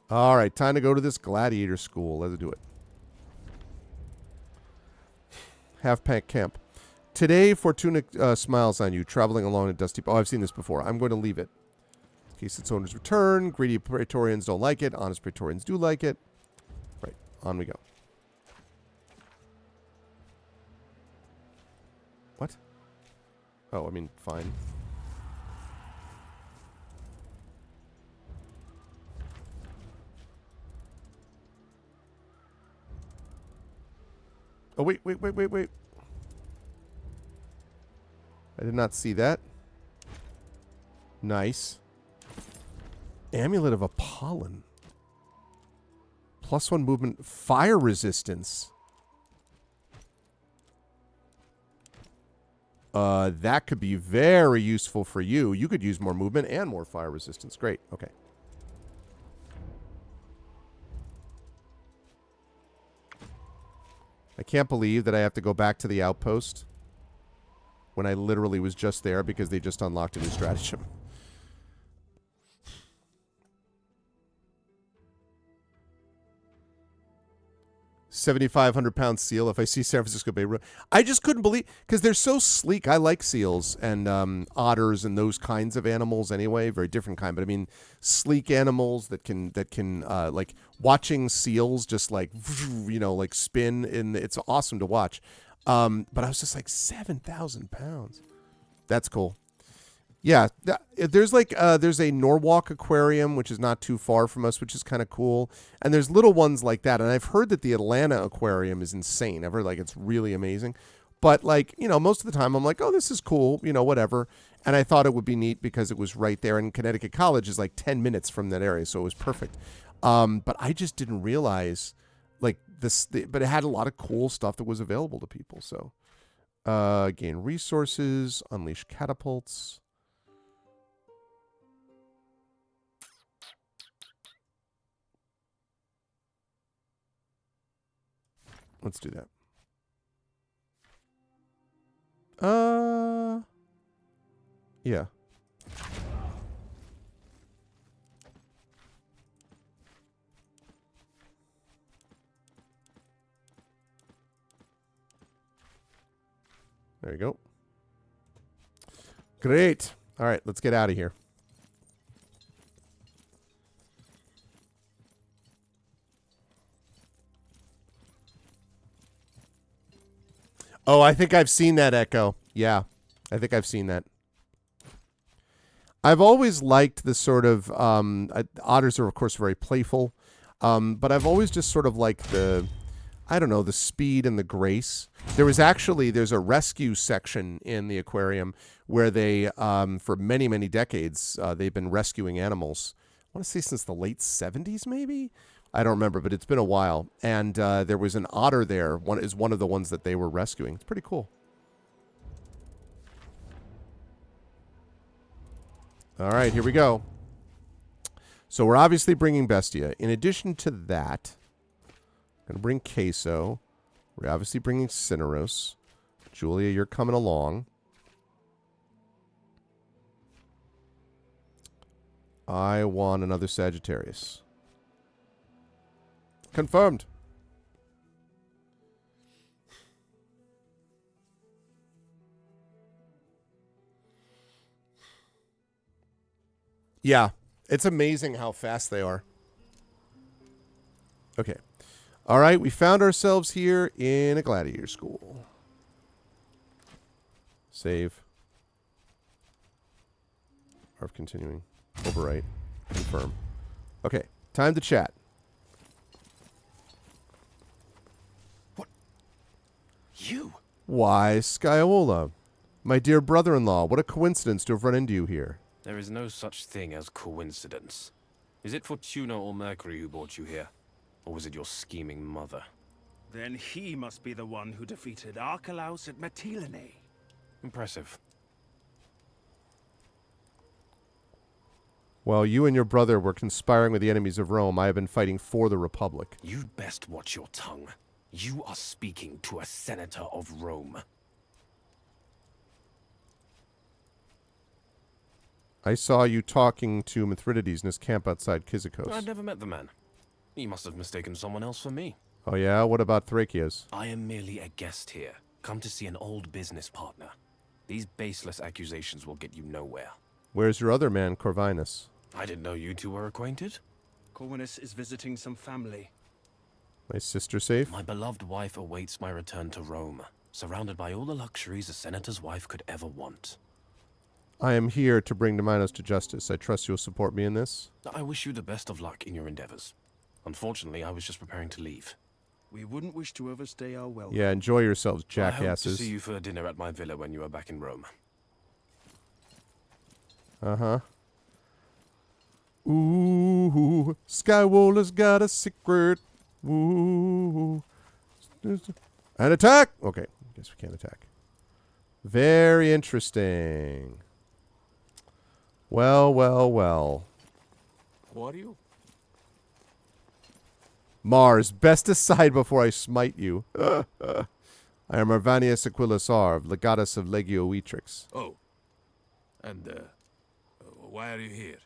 All right, time to go to this gladiator school. Let's do it. Half-pack camp. Today, Fortuna smiles on you, traveling along a dusty... Oh, I've seen this before. I'm going to leave it. In case its owners return. Greedy Praetorians don't like it. Honest Praetorians do like it. Right. On we go. What? Oh, I mean, fine. Oh, wait. I did not see that. Nice. Amulet of Apollon. +1 movement. Fire resistance. That could be very useful for you. You could use more movement and more fire resistance. Great. Okay. I can't believe that I have to go back to the outpost when I literally was just there because they just unlocked a new stratagem. 7,500-pound seal. If I see San Francisco Bay Road, I just couldn't believe, because they're so sleek. I like seals and otters and those kinds of animals anyway. Very different kind, but I mean sleek animals that can like watching seals just like like spin in. It's awesome to watch. But I was just like 7,000 pounds. That's cool. Yeah, there's there's a Norwalk Aquarium, which is not too far from us, which is kind of cool. And there's little ones like that. And I've heard that the Atlanta Aquarium is insane. I've heard it's really amazing. But most of the time I'm like, oh, this is cool, whatever. And I thought it would be neat because it was right there. And Connecticut College is like 10 minutes from that area. So it was perfect. But I just didn't realize but it had a lot of cool stuff that was available to people. So gain resources, unleash catapults. Let's do that. Yeah. There you go. Great. All right, let's get out of here. Oh, I think I've seen that, Echo. Yeah, I think I've seen that. I've always liked the sort of... otters are, of course, very playful. But I've always just sort of liked the... I don't know, the speed and the grace. There's a rescue section in the aquarium where they, for many, many decades, they've been rescuing animals. I want to say since the late 70s, maybe? I don't remember, but it's been a while. And there was an otter there. One of the ones that they were rescuing. It's pretty cool. All right, here we go. So we're obviously bringing Bestia. In addition to that, I'm going to bring Queso. We're obviously bringing Cineros. Julia, you're coming along. I want another Sagittarius. Confirmed. Yeah, it's amazing how fast they are. Okay. All right, we found ourselves here in a gladiator school. Save. Arf continuing. Overwrite. Confirm. Okay, time to chat. What? You? Why, Scaiola. My dear brother-in-law, what a coincidence to have run into you here. There is no such thing as coincidence. Is it Fortuna or Mercury who brought you here? Or was it your scheming mother? Then he must be the one who defeated Archelaus at Mytilene. Impressive. While you and your brother were conspiring with the enemies of Rome, I have been fighting for the Republic. You'd best watch your tongue. You are speaking to a senator of Rome. I saw you talking to Mithridates in his camp outside Kyzikos. I've never met the man. He must have mistaken someone else for me. Oh yeah? What about Thrakios? I am merely a guest here, come to see an old business partner. These baseless accusations will get you nowhere. Where's your other man, Corvinus? I didn't know you two were acquainted. Corvinus is visiting some family. My sister safe? My beloved wife awaits my return to Rome, surrounded by all the luxuries a senator's wife could ever want. I am here to bring Dominos to justice. I trust you'll support me in this. I wish you the best of luck in your endeavors. Unfortunately, I was just preparing to leave. We wouldn't wish to overstay our welcome. Yeah, enjoy yourselves, I hope jackasses. to see you for dinner at my villa when you are back in Rome. Uh-huh. Ooh, Skywaller's got a secret. Ooh. An attack! Okay, guess we can't attack. Very interesting. Well, well, well. Who are you? Mars, best aside before I smite you. I am Arvanius Aquilas Arv, legatus of Legio Etrix. Oh. And, why are you here?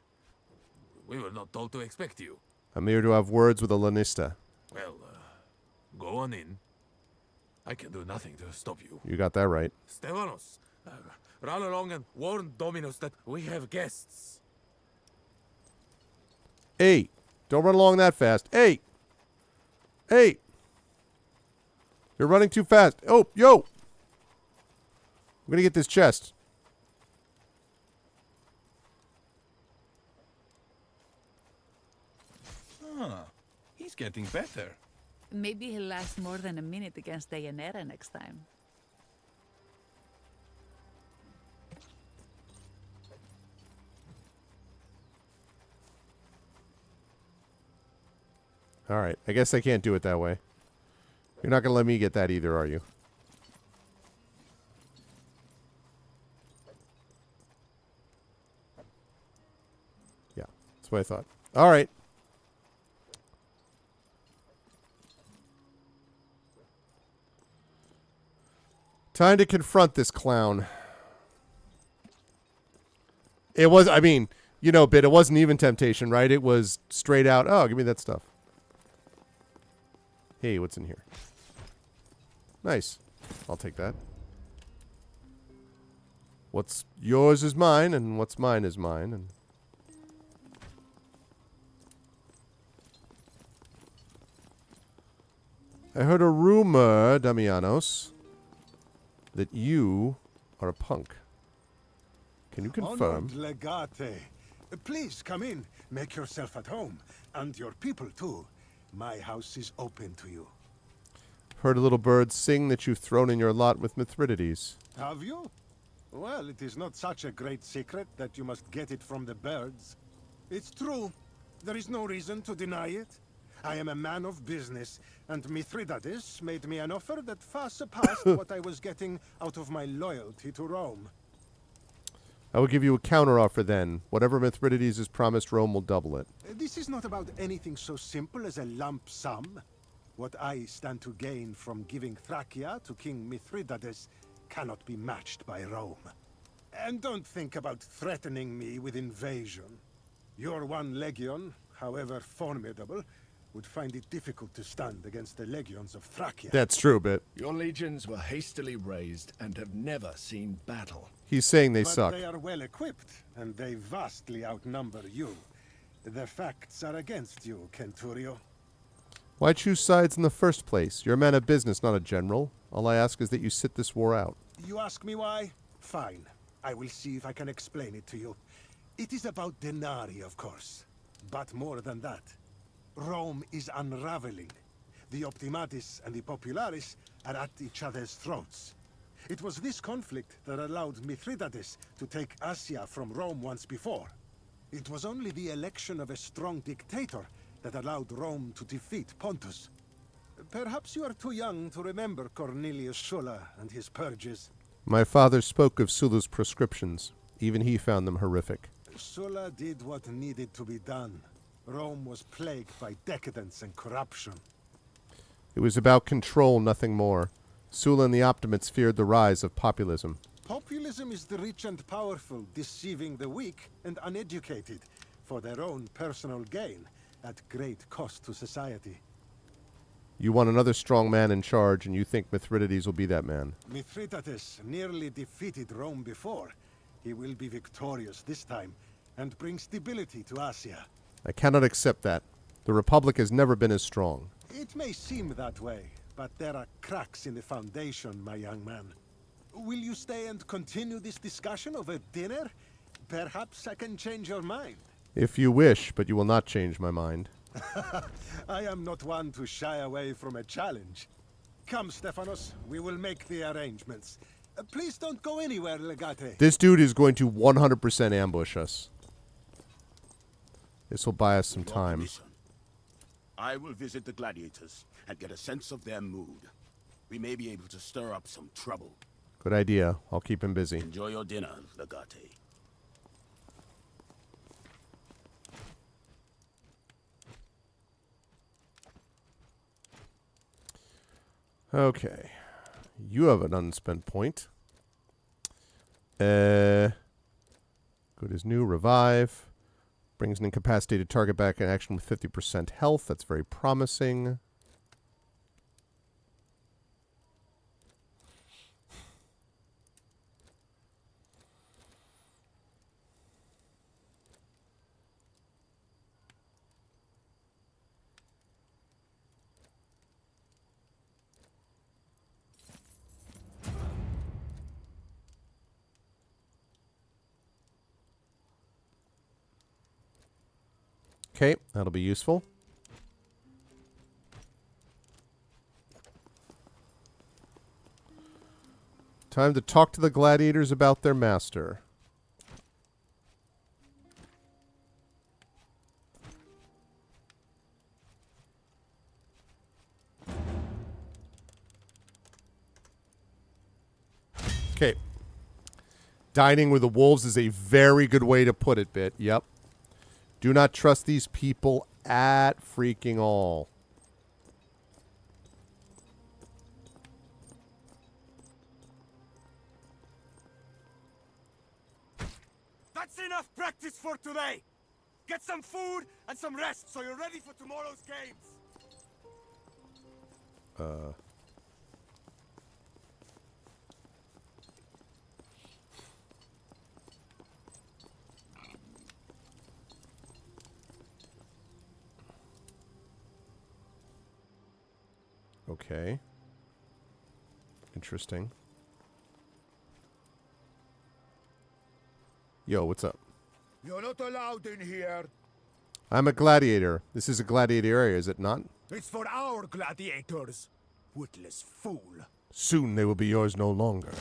We were not told to expect you. I'm here to have words with a Lanista. Well, go on in. I can do nothing to stop you. You got that right. Stefanos, run along and warn Dominus that we have guests. Hey, don't run along that fast. Hey! Hey! You're running too fast. Oh, yo! I'm gonna get this chest. He's getting better. Maybe he'll last more than a minute against Deianira next time. Alright, I guess I can't do it that way. You're not gonna let me get that either, are you? Yeah, that's what I thought. Alright. Time to confront this clown. It was, I mean, you know, Bit, it wasn't even temptation, right? It was straight out, oh, give me that stuff. Hey, what's in here? Nice. I'll take that. What's yours is mine, and what's mine is mine, and... I heard a rumor, Damianos, that you are a punk. Can you confirm? Honored Legate. Please come in. Make yourself at home. And your people too. My house is open to you. Heard a little bird sing that you've thrown in your lot with Mithridates. Have you? Well, it is not such a great secret that you must get it from the birds. It's true. There is no reason to deny it. I am a man of business, and Mithridates made me an offer that far surpassed what I was getting out of my loyalty to Rome. I will give you a counteroffer then. Whatever Mithridates has promised, Rome will double it. This is not about anything so simple as a lump sum. What I stand to gain from giving Thracia to King Mithridates cannot be matched by Rome. And don't think about threatening me with invasion. Your one legion, however formidable, would find it difficult to stand against the legions of Thracia. That's true, but Your legions were hastily raised and have never seen battle. he's saying they But suck. they are well equipped, and they vastly outnumber you. The facts are against you, Centurio. Why choose sides in the first place? You're a man of business, not a general. All I ask is that you sit this war out. You ask me why? Fine. I will see if I can explain it to you. It is about denarii, of course. But more than that. Rome is unraveling. The Optimatis and the Popularis are at each other's throats. It was this conflict that allowed Mithridates to take Asia from Rome once before. It was only the election of a strong dictator that allowed Rome to defeat Pontus. Perhaps you are too young to remember Cornelius Sulla and his purges. My father spoke of Sulla's prescriptions. Even he found them horrific. Sulla did what needed to be done. Rome was plagued by decadence and corruption. It was about control, nothing more. Sulla and the Optimates feared the rise of populism. Populism is the rich and powerful deceiving the weak and uneducated for their own personal gain at great cost to society. You want another strong man in charge, and you think Mithridates will be that man. Mithridates nearly defeated Rome before. He will be victorious this time and bring stability to Asia. I cannot accept that. The Republic has never been as strong. It may seem that way, but there are cracks in the foundation, my young man. Will you stay and continue this discussion over dinner? Perhaps I can change your mind. If you wish, but you will not change my mind. I am not one to shy away from a challenge. Come, Stephanos, we will make the arrangements. Please don't go anywhere, Legate. This dude is going to 100% ambush us. This will buy us some With your time. permission, I will visit the gladiators and get a sense of their mood. We may be able to stir up some trouble. Good idea. I'll keep him busy. Enjoy your dinner, Legate. Okay. You have an unspent point. Good as new. Revive. Brings an incapacitated target back in action with 50% health. That's very promising. Okay, that'll be useful. Time to talk to the gladiators about their master. Okay. Dining with the wolves is a very good way to put it, Bit. Yep. Do not trust these people at freaking all. That's enough practice for today! Get some food and some rest so you're ready for tomorrow's games! Okay. Interesting. Yo, what's up? You're not allowed in here. I'm a gladiator. This is a gladiator area, is it not? It's for our gladiators. witless fool. Soon they will be yours no longer.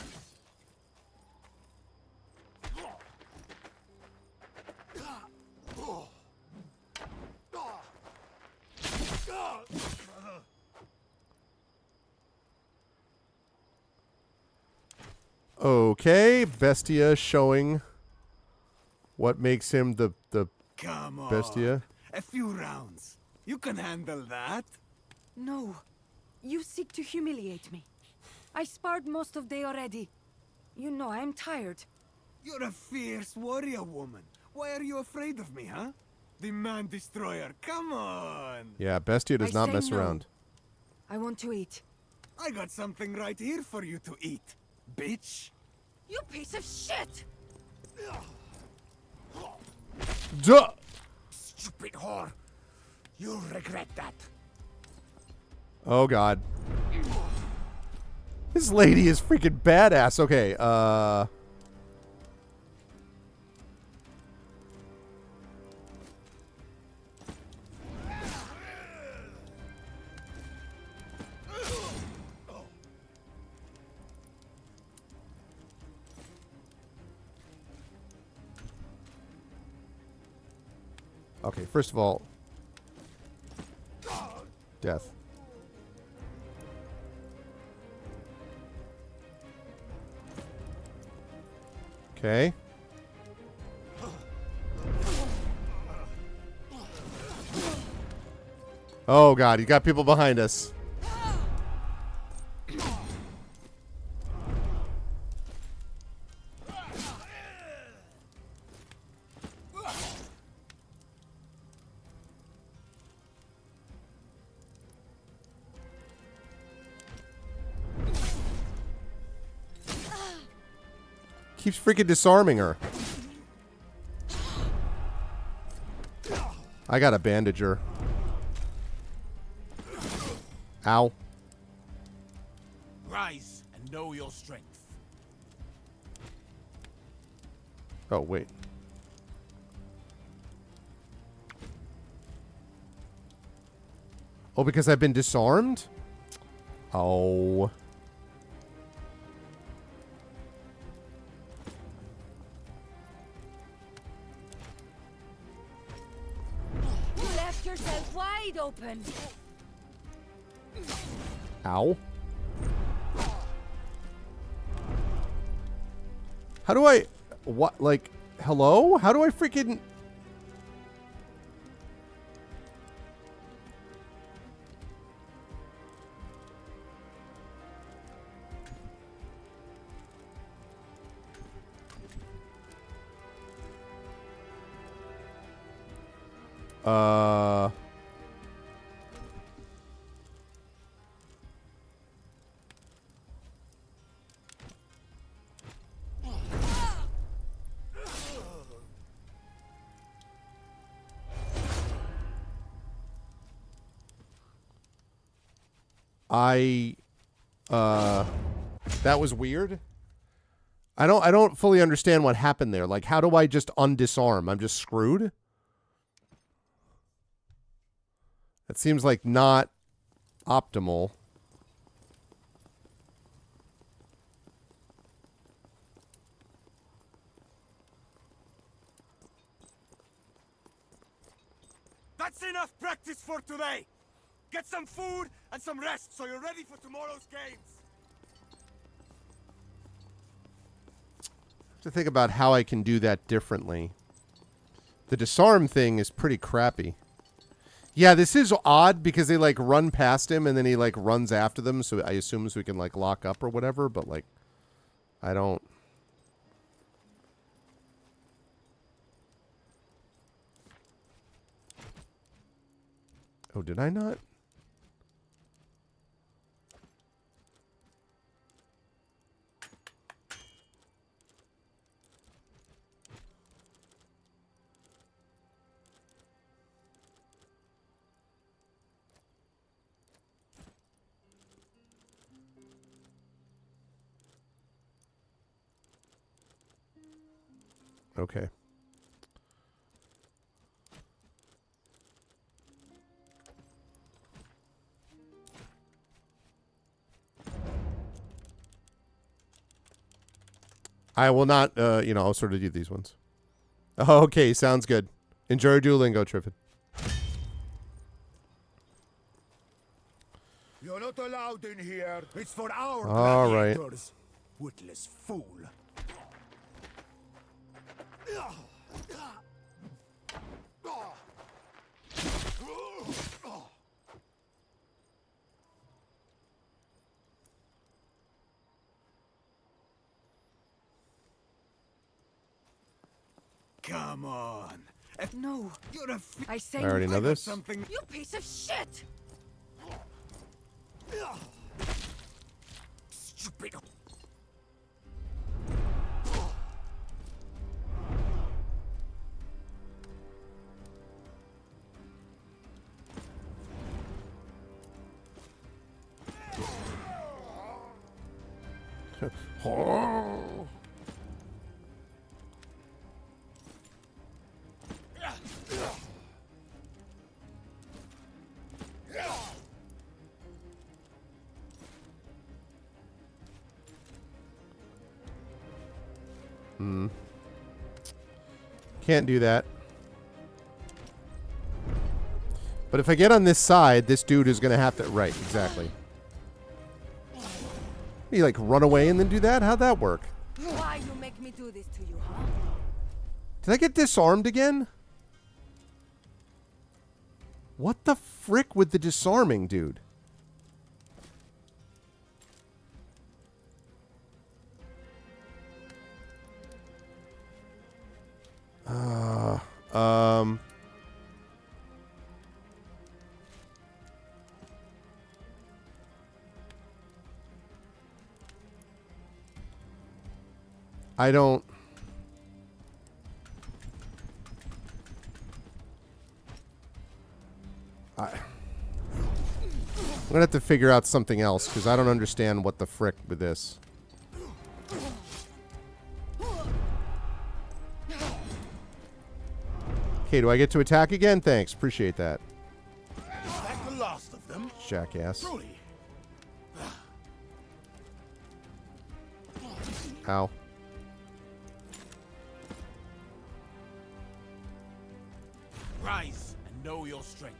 Okay, Bestia showing what makes him the Come on. Bestia. A few rounds. You can handle that. No. You seek to humiliate me. I sparred most of day already. You know I'm tired. You're a fierce warrior woman. Why are you afraid of me, huh? The man destroyer. Come on. Yeah, Bestia does I not say mess no. around. I want to eat. I got something right here for you to eat, bitch. You piece of shit! Duh! Stupid whore. You'll regret that. Oh god. This lady is freaking badass. Okay, okay, first of all, death. Okay. Oh god, you got people behind us. Keeps freaking disarming her. I got a bandager. Ow. Rise and know your strength. Oh, wait. Oh, because I've been disarmed? Oh. You left yourself wide open. Ow. How do I... What? Like, hello? How do I freaking... that was weird. I don't fully understand what happened there. Like, how do I just undisarm? I'm just screwed? That seems like not optimal. That's enough practice for today. Get some food and some rest so you're ready for tomorrow's games. I have to think about how I can do that differently. The disarm thing is pretty crappy. Yeah, this is odd because they like run past him and then he like runs after them, so I assume so we can like lock up or whatever, but like I don't. Oh, did I not? Okay. I will not, I'll sort of do these ones. Okay, sounds good. Enjoy Duolingo, Triffid. You're not allowed in here. It's for our All right. gladiators. Witless fool. Come on. No. You're a I say I already know this. something. You piece of shit! Stupid. Can't do that. But if I get on this side, this dude is going to have to... Right, exactly. You, like, run away and then do that? How'd that work? Why you make me do this to you, huh? Did I get disarmed again? What the frick with the disarming, dude? I don't... I'm gonna have to figure out something else, because I don't understand what the frick with this. Okay, do I get to attack again? Thanks, appreciate that. Is that the last of them? Jackass. Truly. Ow. Rise and know your strength.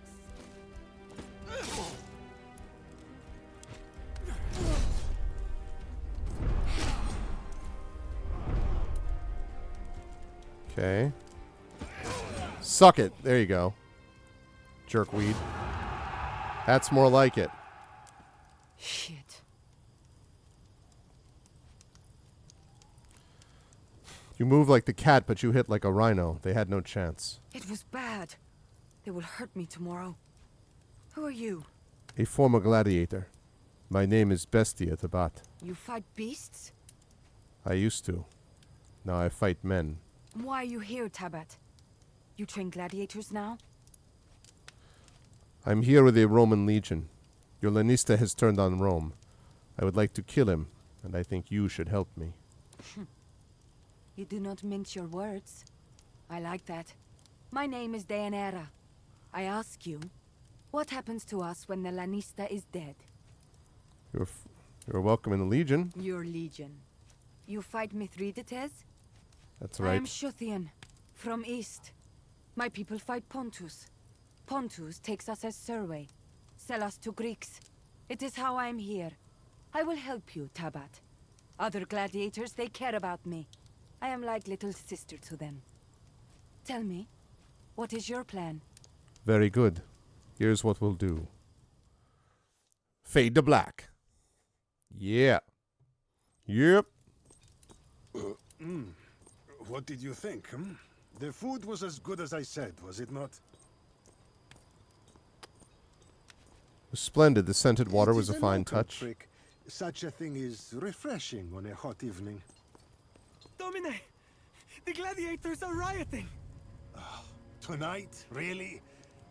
Okay. Suck it. There you go. Jerkweed. That's more like it. Shit. You move like the cat, but you hit like a rhino. They had no chance. It was bad. They will hurt me tomorrow. Who are you? A former gladiator. My name is Bestia Tabat. You fight beasts? I used to. Now I fight men. Why are you here, Tabat? You train gladiators now? I'm here with a Roman legion. Your Lanista has turned on Rome. I would like to kill him, and I think you should help me. You do not mince your words. I like that. My name is Deianira. I ask you, what happens to us when the Lanista is dead? You're welcome in the Legion. Your legion. You fight Mithridates? That's I right. am Shuthian, from East. My people fight Pontus. Pontus takes us as survey. Sell us to Greeks. It is how I am here. I will help you, Tabat. Other gladiators, they care about me. I am like little sister to them. Tell me, what is your plan? Very good. Here's what we'll do. Fade to black. Yeah. Yep. What did you think? The food was as good as I said, was it not? It was splendid. The scented water It was is a an fine local touch. trick. Such a thing is refreshing on a hot evening. Domine! The gladiators are rioting! Tonight? Really?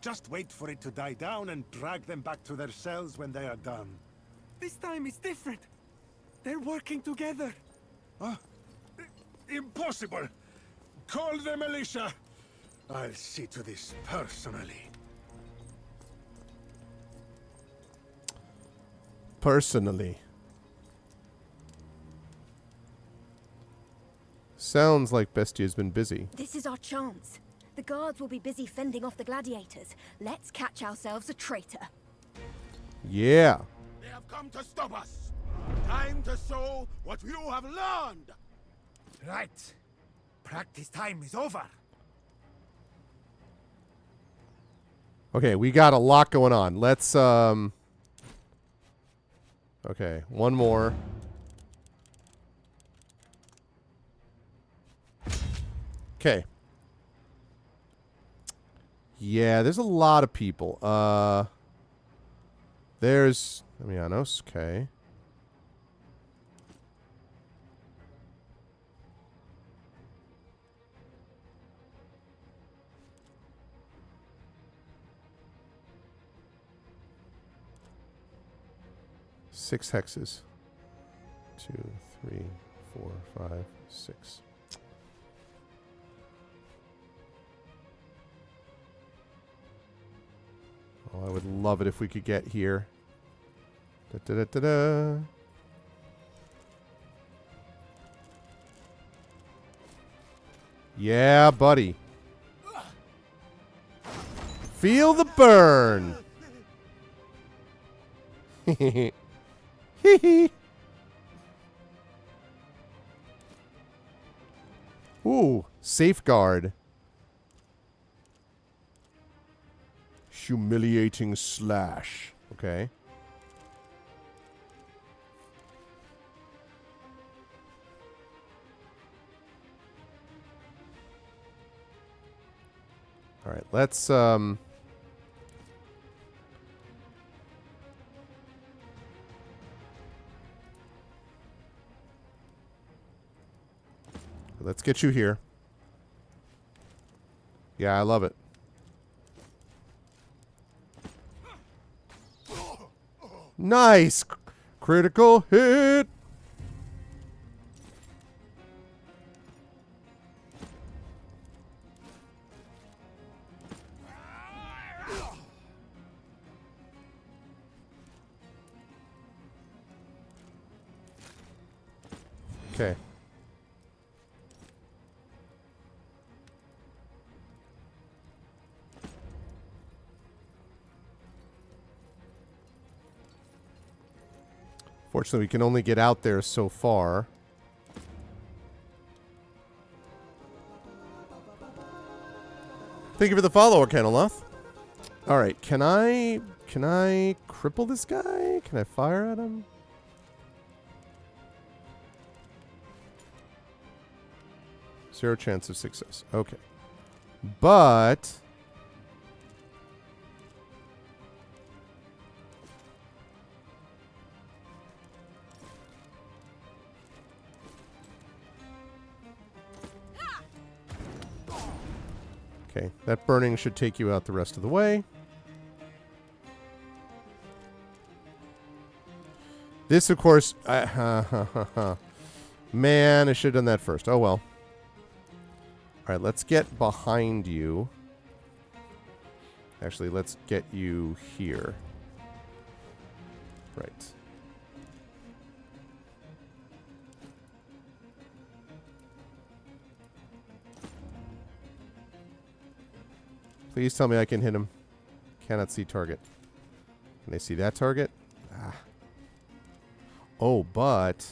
Just wait for it to die down and drag them back to their cells when they are done. This time is different. They're working together. Impossible! Call the militia! I'll see to this personally. Personally. Sounds like Bestia's been busy. This is our chance. The guards will be busy fending off the gladiators. Let's catch ourselves a traitor. Yeah. They have come to stop us. Time to show what you have learned. Right. Practice time is over. Okay, we got a lot going on. Let's, okay, one more. Okay. Yeah, there's a lot of people. There's Damianos, okay. Six hexes. 2, 3, 4, 5, 6. Oh, I would love it if we could get here. Da, da, da, da, da. Yeah, buddy. Feel the burn. Hee hee. Ooh, safeguard. Humiliating slash. Okay. All right, let's let's get you here. Yeah, I love it. Nice! Critical hit! Okay. Fortunately, we can only get out there so far. Thank you for the follow, Arcanoloth. All right, can I cripple this guy? Can I fire at him? Zero chance of success. Okay. But okay, that burning should take you out the rest of the way. This, of course, man, I should have done that first. Oh, well. All right, let's get behind you. Actually, let's get you here. Right. Please tell me I can hit him. Cannot see target. Can I see that target? Ah. Oh, but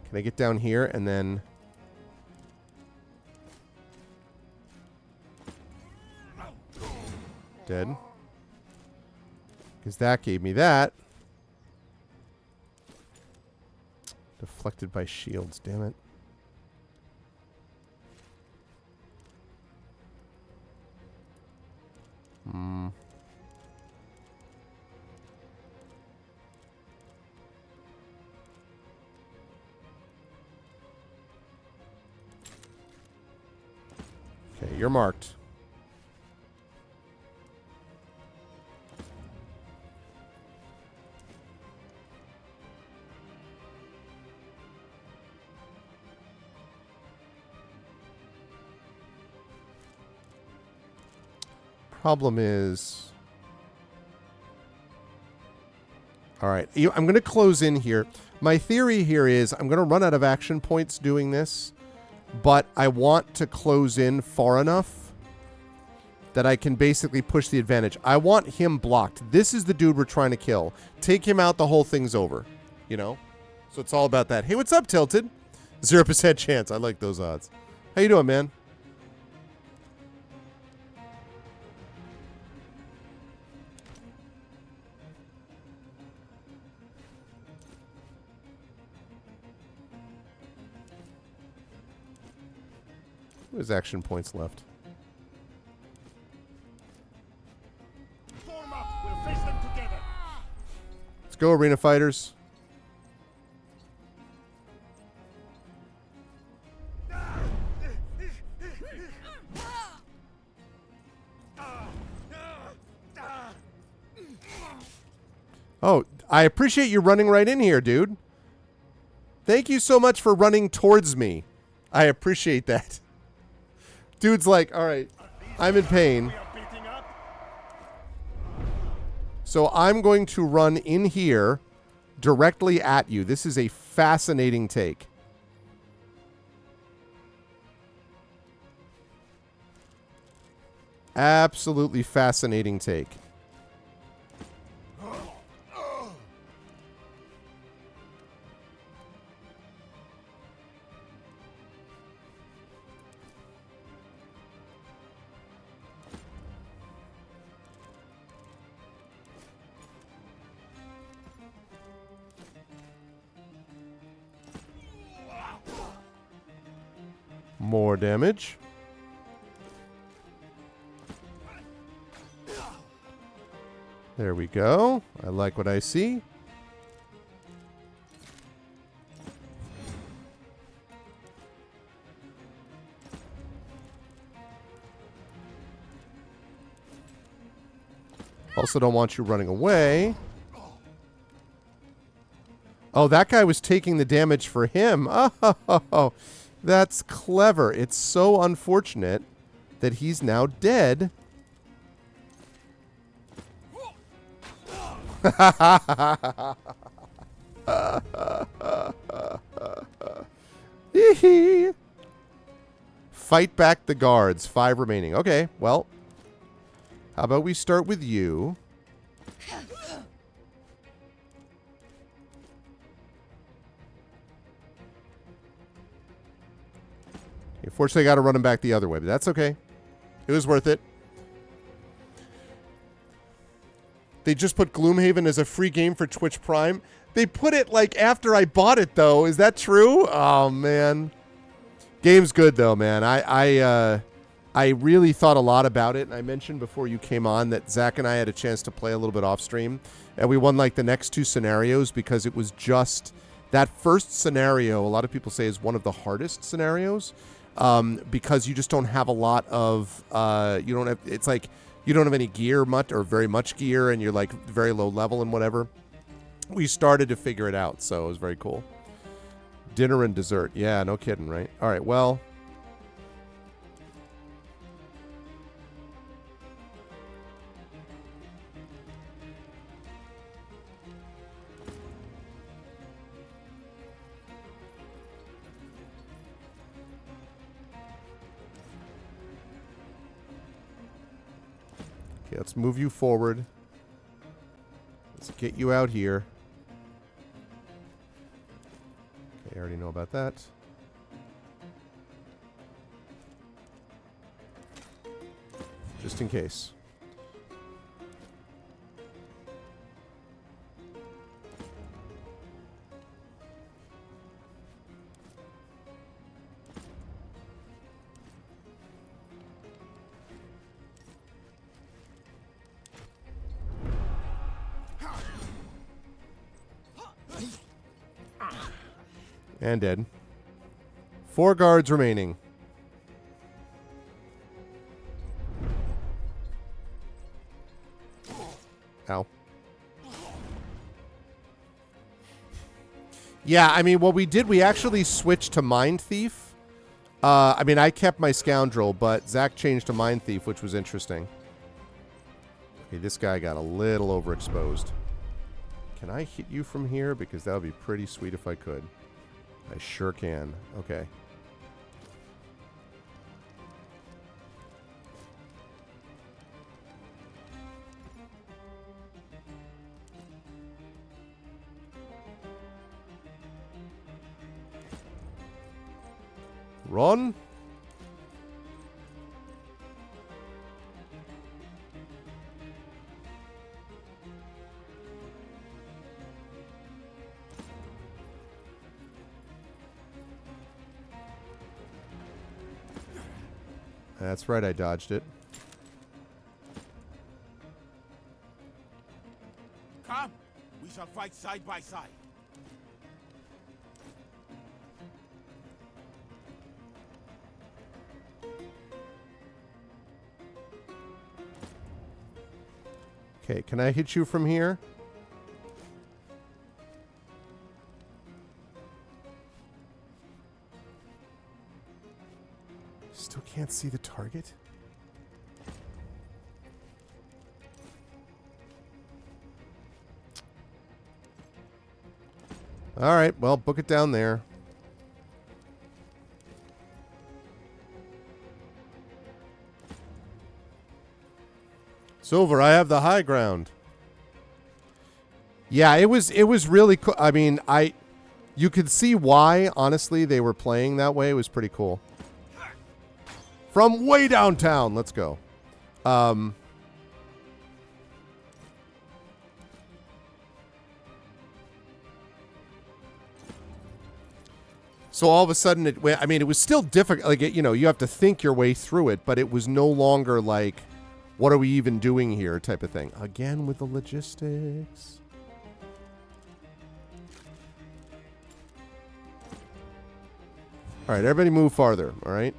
can I get down here and then dead? Because that gave me that. Deflected by shields, damn it. Hmm. Okay, you're marked. Problem is All right. I'm going to close in here. My theory here is I'm going to run out of action points doing this, but I want to close in far enough that I can basically push the advantage. I want him blocked. This is the dude we're trying to kill. Take him out, the whole thing's over. You know? So it's all about that. Hey, what's up, Tilted? 0% chance. I like those odds. How you doing, man? There's action points left. Form up. We'll face them together. Let's go, Arena Fighters. Oh, I appreciate you running right in here, dude. Thank you so much for running towards me. I appreciate that. Dude's like, all right, I'm in pain. So I'm going to run in here directly at you. This is a fascinating take. Absolutely fascinating take. More damage. There we go. I like what I see. Also don't want you running away. Oh, that guy was taking the damage for him. Oh, that's clever. It's so unfortunate that he's now dead. Fight back the guards. 5 remaining. Okay, well. How about we start with you? Unfortunately, I got to run him back the other way, but that's okay. It was worth it. They just put Gloomhaven as a free game for Twitch Prime. They put it like after I bought it, though. Is that true? Oh, man. Game's good, though, man. I really thought a lot about it. And I mentioned before you came on that Zach and I had a chance to play a little bit off stream. And we won like the next 2 scenarios because it was just that first scenario. A lot of people say is one of the hardest scenarios. Because you just don't have a lot of, you don't have, it's like, you don't have any gear much or very much gear and you're like very low level and whatever. We started to figure it out, so it was very cool. Dinner and dessert. Yeah, no kidding, right? All right, well. Okay, let's move you forward. Let's get you out here. Okay, I already know about that. Just in case. And dead. 4 guards remaining. Ow. Yeah, I mean, what we did, we actually switched to Mind Thief. I mean, I kept my Scoundrel, but Zach changed to Mind Thief, which was interesting. Okay, this guy got a little overexposed. Can I hit you from here? Because that would be pretty sweet if I could. I sure can. Okay. Run. That's right, I dodged it. Come, we shall fight side by side. Okay, can I hit you from here? Still can't see the target? All right, well, book it down there. Silver, I have the high ground. Yeah, it was really cool. I mean, you could see why, honestly, they were playing that way. It was pretty cool. From way downtown, let's go. So all of a sudden, it was still difficult. Like, you have to think your way through it, but it was no longer like, what are we even doing here type of thing. Again with the logistics. All right, everybody move farther, all right?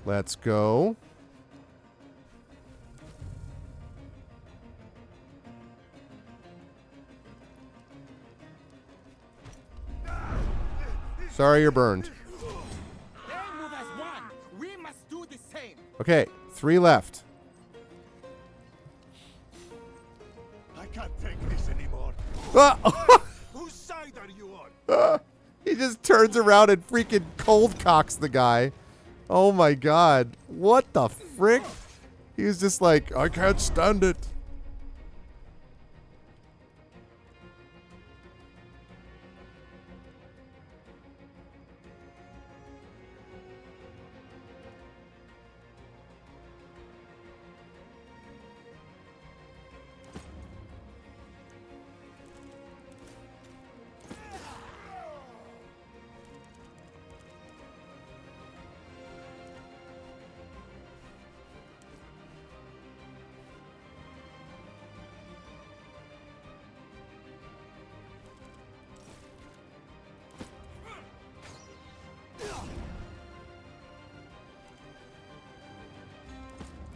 Let's go. Sorry, you're burned. We must do the same. Okay, 3 left. I can't take this anymore. Whose side are you on? He just turns around and freaking cold cocks the guy. Oh my god. What the frick? He was just like, I can't stand it.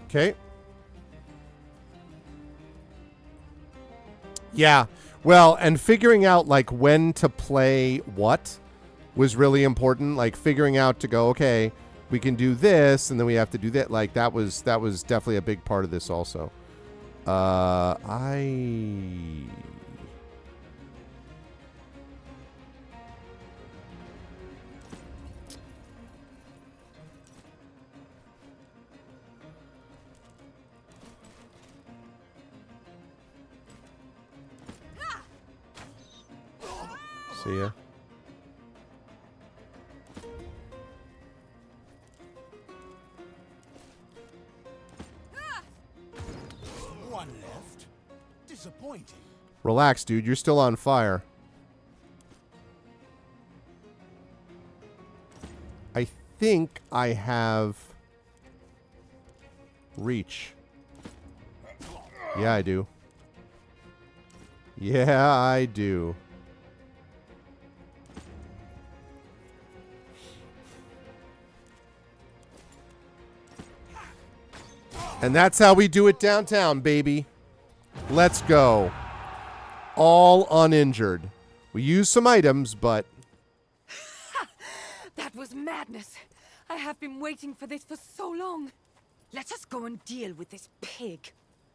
Okay. Yeah. Well, and figuring out like when to play what was really important. Like figuring out to go, okay, we can do this and then we have to do that. Like that was definitely a big part of this also. See ya. One left. Disappointing. Relax, dude. You're still on fire. I think I have reach. Yeah, I do. Yeah, I do. And that's how we do it downtown, baby. Let's go. all uninjured. We used some items, but... That was madness. I have been waiting for this for so long. Let us go and deal with this pig.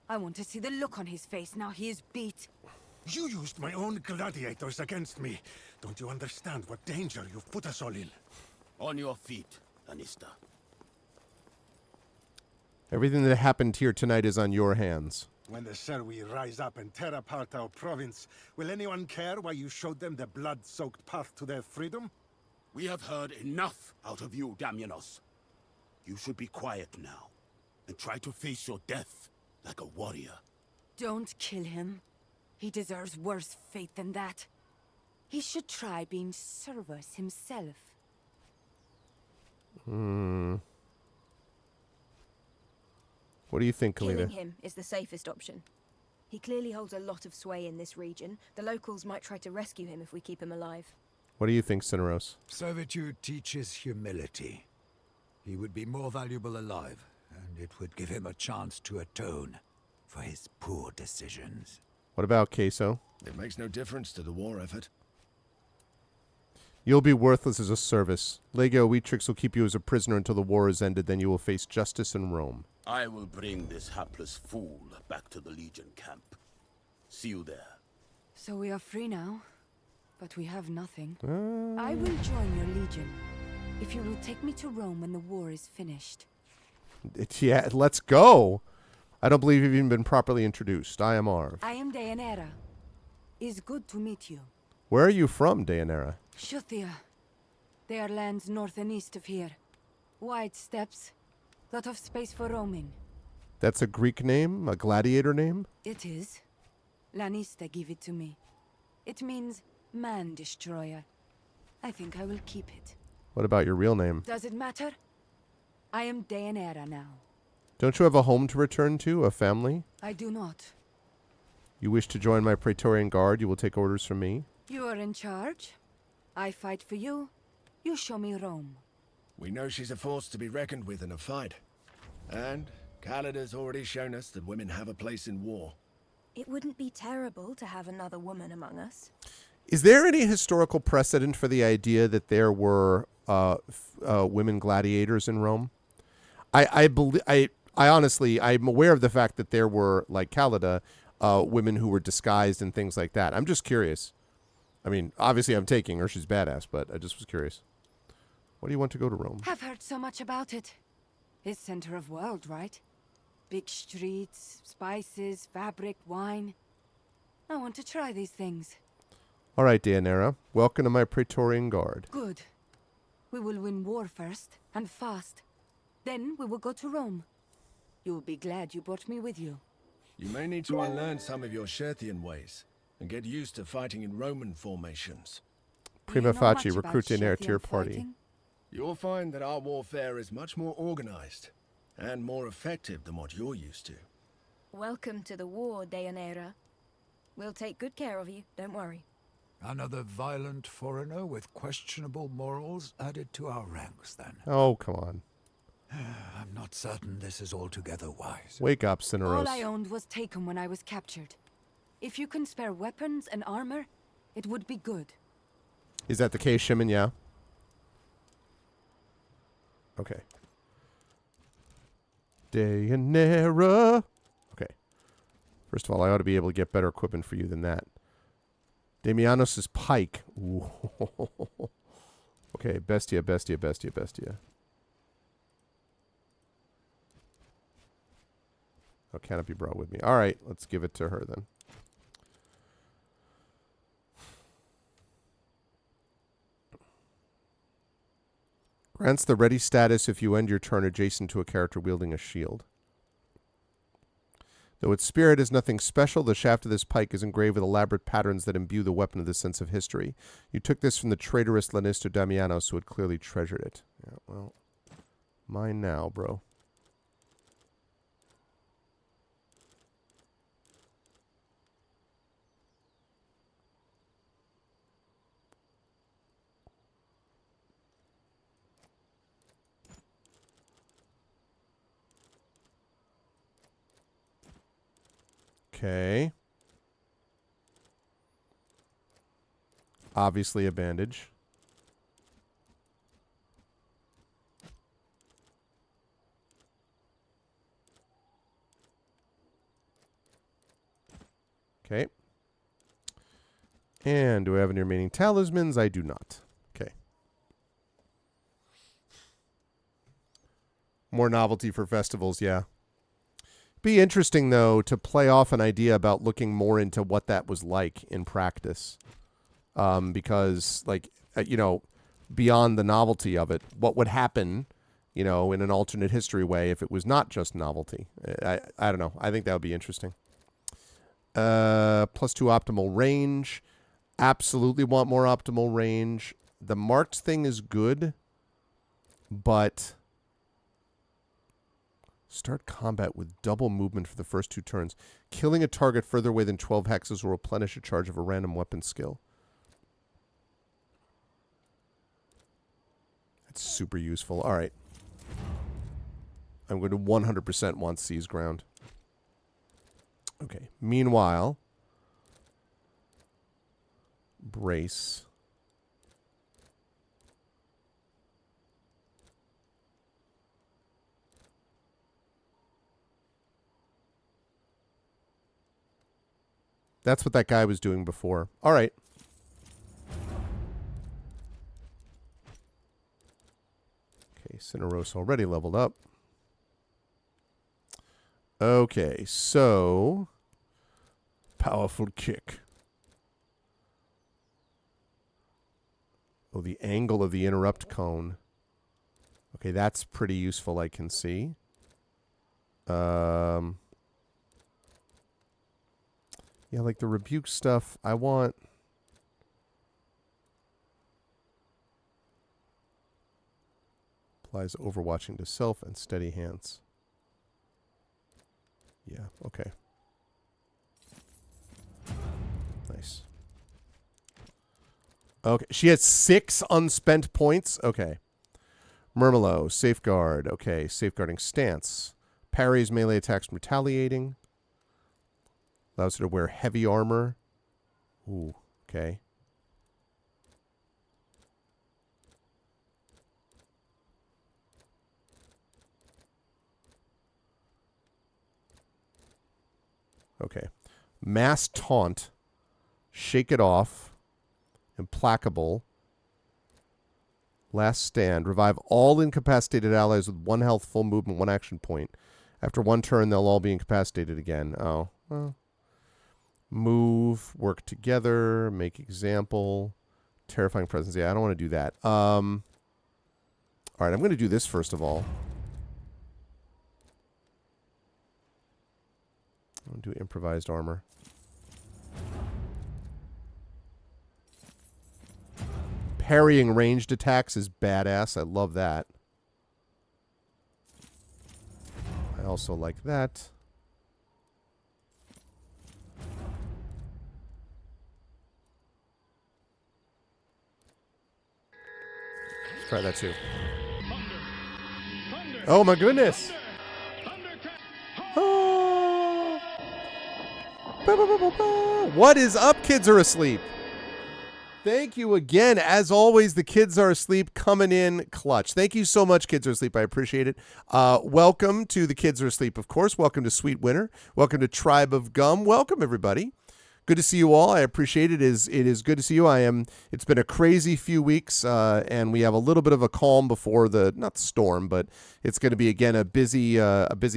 I want to see the look on his face now he is beat. You used my own gladiators against me. Don't you understand what danger you've put us all in? On your feet, Lannister. Everything that happened here tonight is on your hands. When the Serwi rise up and tear apart our province, will anyone care why you showed them the blood-soaked path to their freedom? We have heard enough out of you, Damianos. You should be quiet now, and try to face your death like a warrior. Don't kill him. He deserves worse fate than that. He should try being Servus himself. What do you think, Kalina? Killing him is the safest option. He clearly holds a lot of sway in this region. The locals might try to rescue him if we keep him alive. What do you think, Cineros? Servitude teaches humility. He would be more valuable alive, and it would give him a chance to atone for his poor decisions. What about Queso? It makes no difference to the war effort. You'll be worthless as a service. Legio Weetrix will keep you as a prisoner until the war is ended, then you will face justice in Rome. I will bring this hapless fool back to the Legion camp. See you there. So we are free now, but we have nothing. I will join your Legion, if you will take me to Rome when the war is finished. Yeah, let's go. I don't believe you've even been properly introduced. I am Arv. I am Deianira. It's good to meet you. Where are you from, Deianira? Shuthia. They are lands north and east of here. Wide steppes. Lot of space for roaming. That's a Greek name? A gladiator name? It is. Lannister gave it to me. It means man destroyer. I think I will keep it. What about your real name? Does it matter? I am Deianira now. Don't you have a home to return to? A family? I do not. You wish to join my Praetorian Guard? You will take orders from me? You are in charge. I fight for you. You show me Rome. We know she's a force to be reckoned with in a fight. And Calida's already shown us that women have a place in war. It wouldn't be terrible to have another woman among us. Is there any historical precedent for the idea that there were women gladiators in Rome? I honestly, I'm aware of the fact that there were, like Calida, women who were disguised and things like that. I'm just curious. I mean, obviously I'm taking her. She's badass, but I just was curious. Why do you want to go to Rome? I've heard so much about it. It's center of world, right? Big streets, spices, fabric, wine. I want to try these things. All right, Deianira. Welcome to my Praetorian Guard. Good. We will win war first, and fast. Then we will go to Rome. You will be glad you brought me with you. You may need to unlearn some of your Sherthian ways, and get used to fighting in Roman formations. Prima facie, recruit an heir to your party. Fighting? You'll find that our warfare is much more organized, and more effective than what you're used to. Welcome to the war, Deianira. We'll take good care of you, don't worry. Another violent foreigner with questionable morals added to our ranks, then. Oh, come on. I'm not certain this is altogether wise. Wake up, Cineros. All I owned was taken when I was captured. If you can spare weapons and armor, it would be good. Is that the case, Shimon? Yeah? Okay. Deianira. Okay. First of all, I ought to be able to get better equipment for you than that. Damianos' pike. Ooh. Okay, Bestia, Bestia, Bestia, Bestia. Oh, can't be brought with me. All right, let's give it to her then. Grants the ready status if you end your turn adjacent to a character wielding a shield. Though its spirit is nothing special, the shaft of this pike is engraved with elaborate patterns that imbue the weapon with a sense of history. You took this from the traitorous Lannister Damianos, who had clearly treasured it. Yeah, well, mine now, bro. Okay. Obviously a bandage. Okay. And do I have any remaining talismans? I do not. Okay. More novelty for festivals, yeah. Be interesting, though, to play off an idea about looking more into what that was like in practice. Because, like, you know, beyond the novelty of it, what would happen, you know, in an alternate history way if it was not just novelty? I don't know. I think that would be interesting. +2 optimal range. Absolutely want more optimal range. The marked thing is good, but start combat with double movement for the first 2 turns. Killing a target further away than 12 hexes will replenish a charge of a random weapon skill. That's super useful. All right. I'm going to 100% want Seize Ground. Okay. Meanwhile, Brace. That's what that guy was doing before. All right. Okay, Cineros already leveled up. Okay, so powerful kick. Oh, the angle of the interrupt cone. Okay, that's pretty useful, I can see. Yeah, like the rebuke stuff, I want... Applies overwatching to self and steady hands. Yeah, okay. Nice. Okay, she has 6 unspent points. Okay. Murmillo, Safeguard. Okay, Safeguarding Stance. Parries melee attacks from retaliating. Allows her to wear heavy armor. Ooh, okay. Okay. Mass Taunt. Shake It Off. Implacable. Last Stand. Revive all incapacitated allies with 1 health, full movement, 1 action point. After 1 turn, they'll all be incapacitated again. Oh, well. Move. Work together. Make example. Terrifying presence. Yeah, I don't want to do that. All right, I'm going to do this first of all. I'm going to do improvised armor. Parrying ranged attacks is badass. I love that. I also like that. Let's try that too. Oh my goodness! Oh. Ba, ba, ba, ba, ba. What is up, kids are asleep? Thank you again. As always, the kids are asleep coming in clutch. Thank you so much, Kids Are Asleep. I appreciate it. Welcome to the Kids Are Asleep, of course. Welcome to Sweet Winter. Welcome to Tribe of Gum. Welcome, everybody. Good to see you all. I appreciate it. It is good to see you. It's been a crazy few weeks, and we have a little bit of a calm before not the storm, but it's going to be again a busy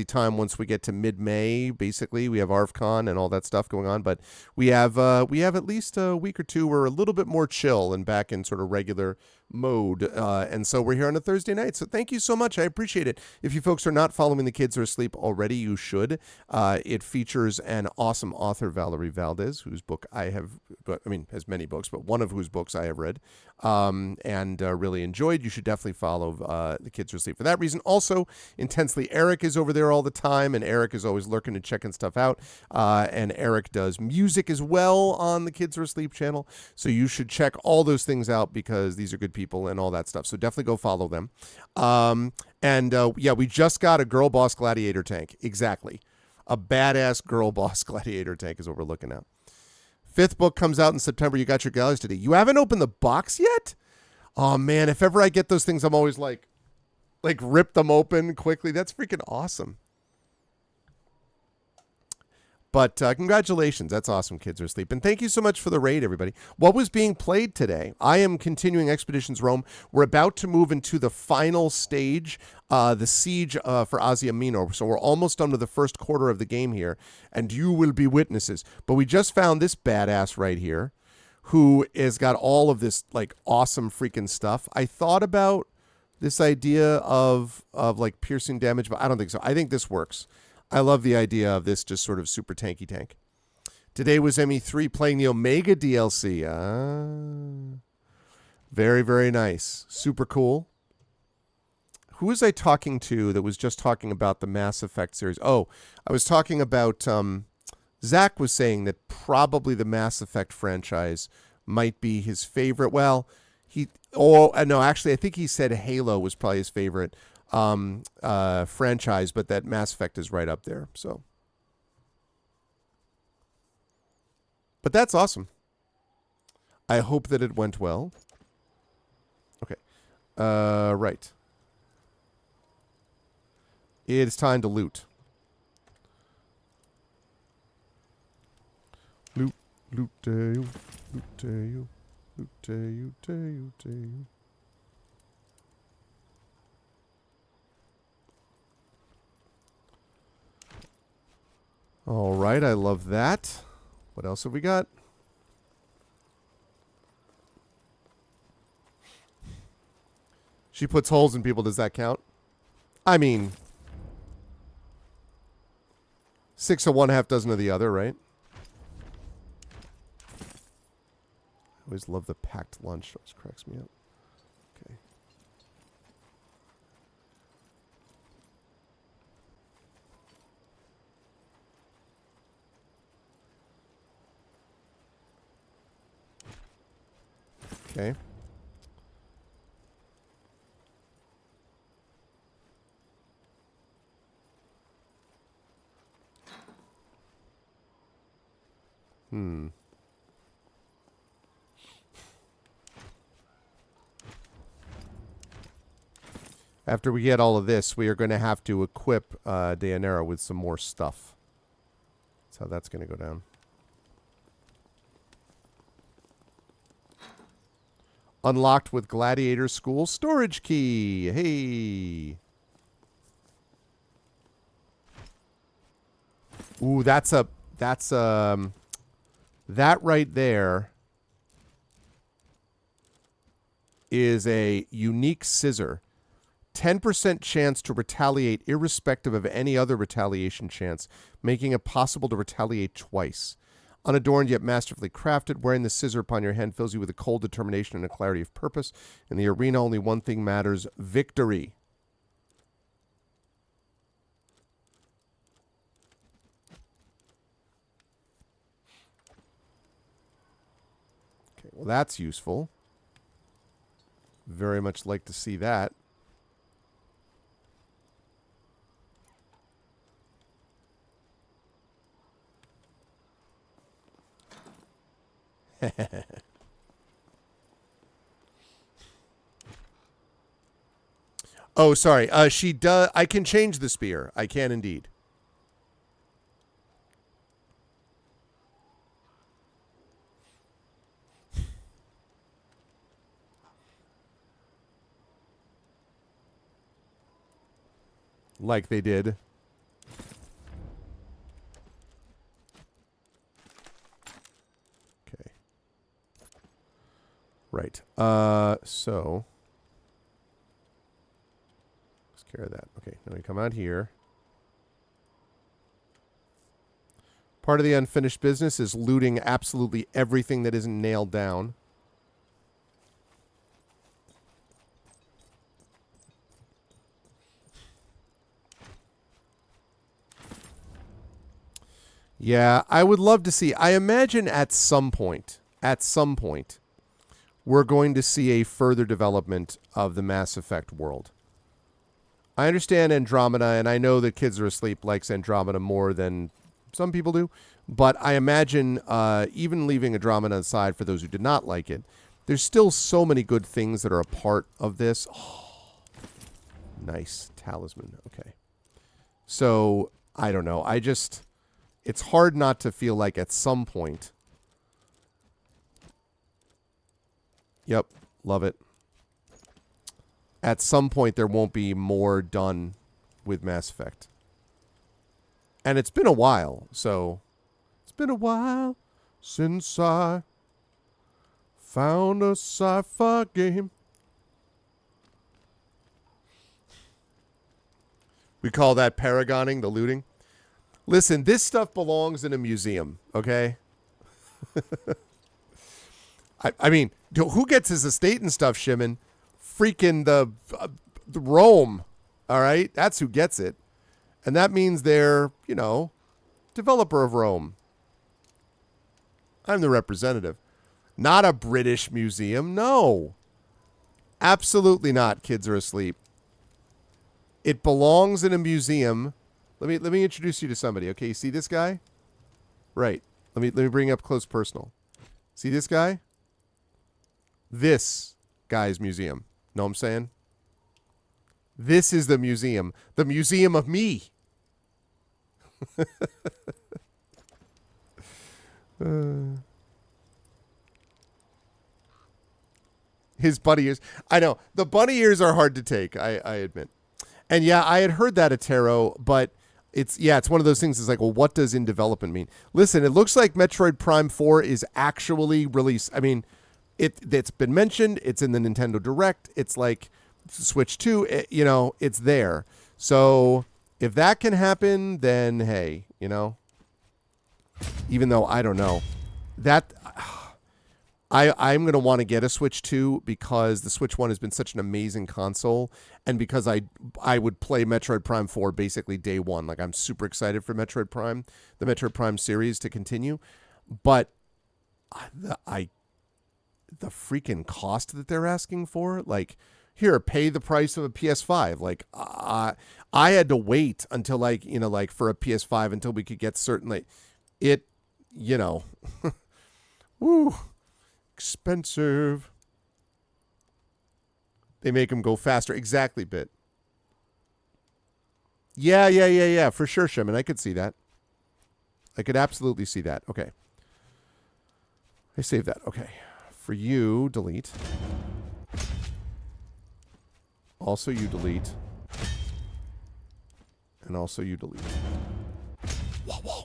time once we get to mid-May. Basically, we have ArvCon and all that stuff going on, but we have at least a week or two where we're a little bit more chill and back in sort of regular mode, and so we're here on a Thursday night. So thank you so much. I appreciate it. If you folks are not following The Kids Are Asleep already, you should. It features an awesome author, Valerie Valdez, whose book has many books, but one of whose books I have read and really enjoyed. You should definitely follow The Kids Are Asleep for that reason. Also, Intensely Eric is over there all the time, and Eric is always lurking and checking stuff out. And Eric does music as well on the Kids Are Asleep channel. So you should check all those things out because these are good people and all that stuff. So definitely go follow them. Yeah, we just got a Girl Boss Gladiator tank. Exactly. A badass Girl Boss Gladiator tank is what we're looking at. 5th book comes out in September. You got your galleys today. You haven't opened the box yet? Oh, man. If ever I get those things, I'm always like rip them open quickly. That's freaking awesome. But congratulations. That's awesome. Kids are asleep. And thank you so much for the raid, everybody. What was being played today? I am continuing Expeditions Rome. We're about to move into the final stage, the siege for Asia Minor. So we're almost done with the first quarter of the game here, and you will be witnesses. But we just found this badass right here who has got all of this like awesome freaking stuff. I thought about this idea of like piercing damage, but I don't think so. I think this works. I love the idea of this just sort of super tanky tank. Today was ME3 playing the Omega DLC. Very, very nice. Super cool. Who was I talking to that was just talking about the Mass Effect series? Oh, I was talking about... Zach was saying that probably the Mass Effect franchise might be his favorite. Well, no, actually, I think he said Halo was probably his favorite franchise, but that Mass Effect is right up there. So, but that's awesome. I hope that it went well. Okay. Right. It's time to loot. Loot, loot, you, loot, you, loot, you, loot, you. All right, I love that. What else have we got? She puts holes in people. Does that count? I mean, 6 of one, half dozen of the other, right? I always love the packed lunch. It always cracks me up. Okay. Okay. After we get all of this, we are going to have to equip Daenerys with some more stuff. That's how that's going to go down. Unlocked with Gladiator School storage key. Hey. Ooh, that right there is a unique scissor. 10% chance to retaliate irrespective of any other retaliation chance, making it possible to retaliate twice. Unadorned yet masterfully crafted, wearing the scissor upon your hand fills you with a cold determination and a clarity of purpose. In the arena, only one thing matters: victory. Okay, well, that's useful. Very much like to see that. Oh, sorry. She does. I can change the spear. I can indeed. Like they did. Okay. Right. So let's care of that. Okay, now we come out here. Part of the unfinished business is looting absolutely everything that isn't nailed down. Yeah, I would love to see. I imagine at some point, we're going to see a further development of the Mass Effect world. I understand Andromeda, and I know that Kids Are Asleep likes Andromeda more than some people do, But I imagine, even leaving Andromeda aside for those who did not like it, there's still so many good things that are a part of this. Oh, nice talisman. Okay. So, I don't know. It's hard not to feel like at some point. Yep. Love it. At some point, there won't be more done with Mass Effect. And it's been a while, so... It's been a while since I found a sci-fi game. We call that paragoning, the looting. Listen, this stuff belongs in a museum, okay? I mean, who gets his estate and stuff, Shimon? Freaking the Rome, all right? That's who gets it. And that means they're, you know, developer of Rome. I'm the representative. Not a British museum, no. Absolutely not, kids are asleep. It belongs in a museum. Let me introduce you to somebody. Okay, you see this guy? Right. Let me bring up close personal. See this guy? This guy's museum. Know what I'm saying? This is the museum. The museum of me. His bunny ears. I know. The bunny ears are hard to take, I admit. And yeah, I had heard that at Tarot, but it's one of those things. It's like, well, what does in development mean? Listen, it looks like Metroid Prime 4 is actually released. I mean, it's been mentioned. It's in the Nintendo Direct. It's like Switch 2, you know, it's there. So if that can happen, then hey, you know, even though I don't know that I'm going to want to get a Switch 2 because the Switch 1 has been such an amazing console. And because I would play Metroid Prime 4 basically day one. Like I'm super excited for Metroid Prime, the Metroid Prime series to continue. But the freaking cost that they're asking for, like, here, pay the price of a PS5. Like, I had to wait until, like, you know, like for a PS5 until we could get certain, like, it, you know, woo, expensive. They make them go faster. Exactly, Bit. Yeah, for sure, Shimon. I could see that. I could absolutely see that. Okay. I saved that. Okay. For you, delete. Also you delete. And also you delete. Whoa, whoa.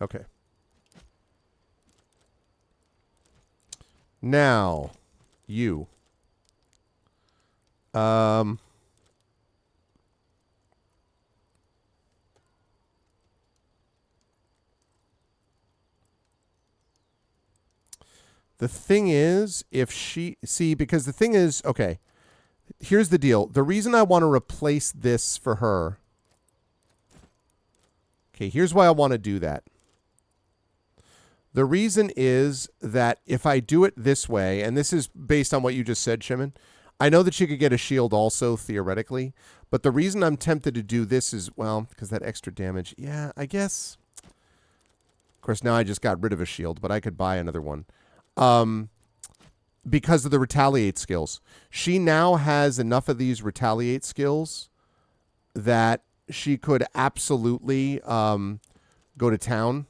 Okay. Now, you. The thing is, if she... See, because the thing is... Okay. Here's the deal. The reason I want to replace this for her... Okay, here's why I want to do that. The reason is that if I do it this way, and this is based on what you just said, Shimon, I know that she could get a shield also, theoretically, but the reason I'm tempted to do this is, well, because that extra damage, yeah, I guess. Of course, now I just got rid of a shield, but I could buy another one. Because of the retaliate skills. She now has enough of these retaliate skills that she could absolutely go to town.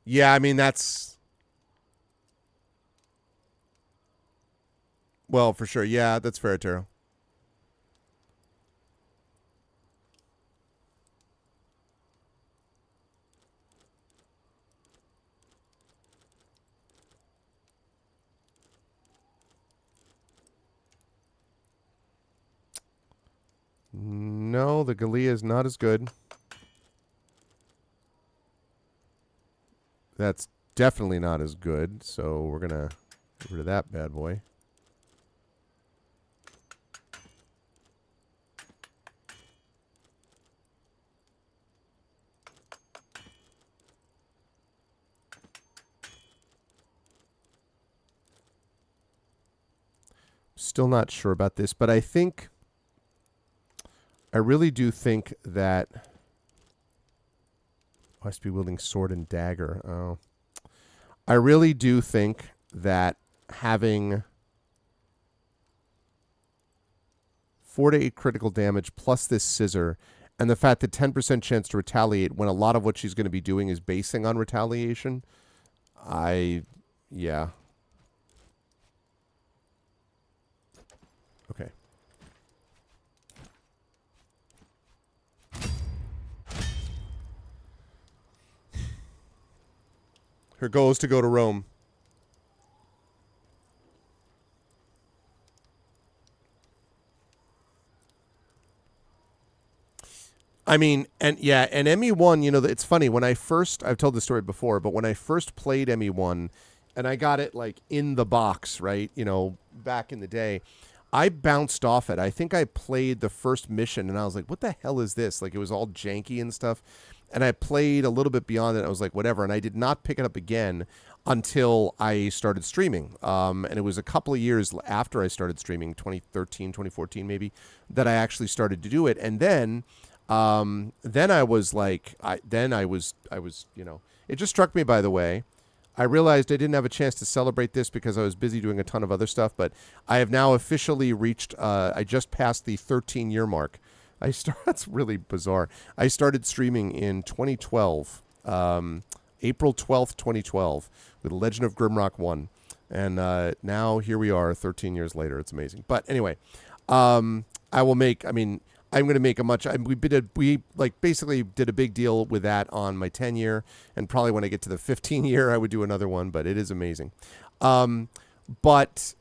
Yeah, I mean, that's... Well, for sure. Yeah, that's fair, Taro. No, the Gallia is not as good. That's definitely not as good, so we're going to get rid of that bad boy. Still not sure about this, but I really do think that must be wielding sword and dagger. Oh, I really do think that having 4 to 8 critical damage plus this scissor, and the fact that 10% chance to retaliate when a lot of what she's going to be doing is basing on retaliation, yeah. Okay. Her goal is to go to Rome. I mean, and yeah, and ME1, you know, it's funny. When I've told the story before, but when I first played ME1, and I got it like in the box, right, you know, back in the day, I bounced off it. I think I played the first mission, and I was like, what the hell is this? Like, it was all janky and stuff. And I played a little bit beyond it. I was like, whatever. And I did not pick it up again until I started streaming. And it was a couple of years after I started streaming, 2013, 2014 maybe, that I actually started to do it. And then I was like, I was, you know, it just struck me, by the way. I realized I didn't have a chance to celebrate this because I was busy doing a ton of other stuff, but I have now officially reached, I just passed the 13-year mark. That's really bizarre. I started streaming in 2012, April 12th, 2012, with Legend of Grimrock 1. And now here we are 13 years later. It's amazing. But anyway, I'm going to make a much. We basically did a big deal with that on my 10-year, and probably when I get to the 15-year, I would do another one. But it is amazing. Yeah,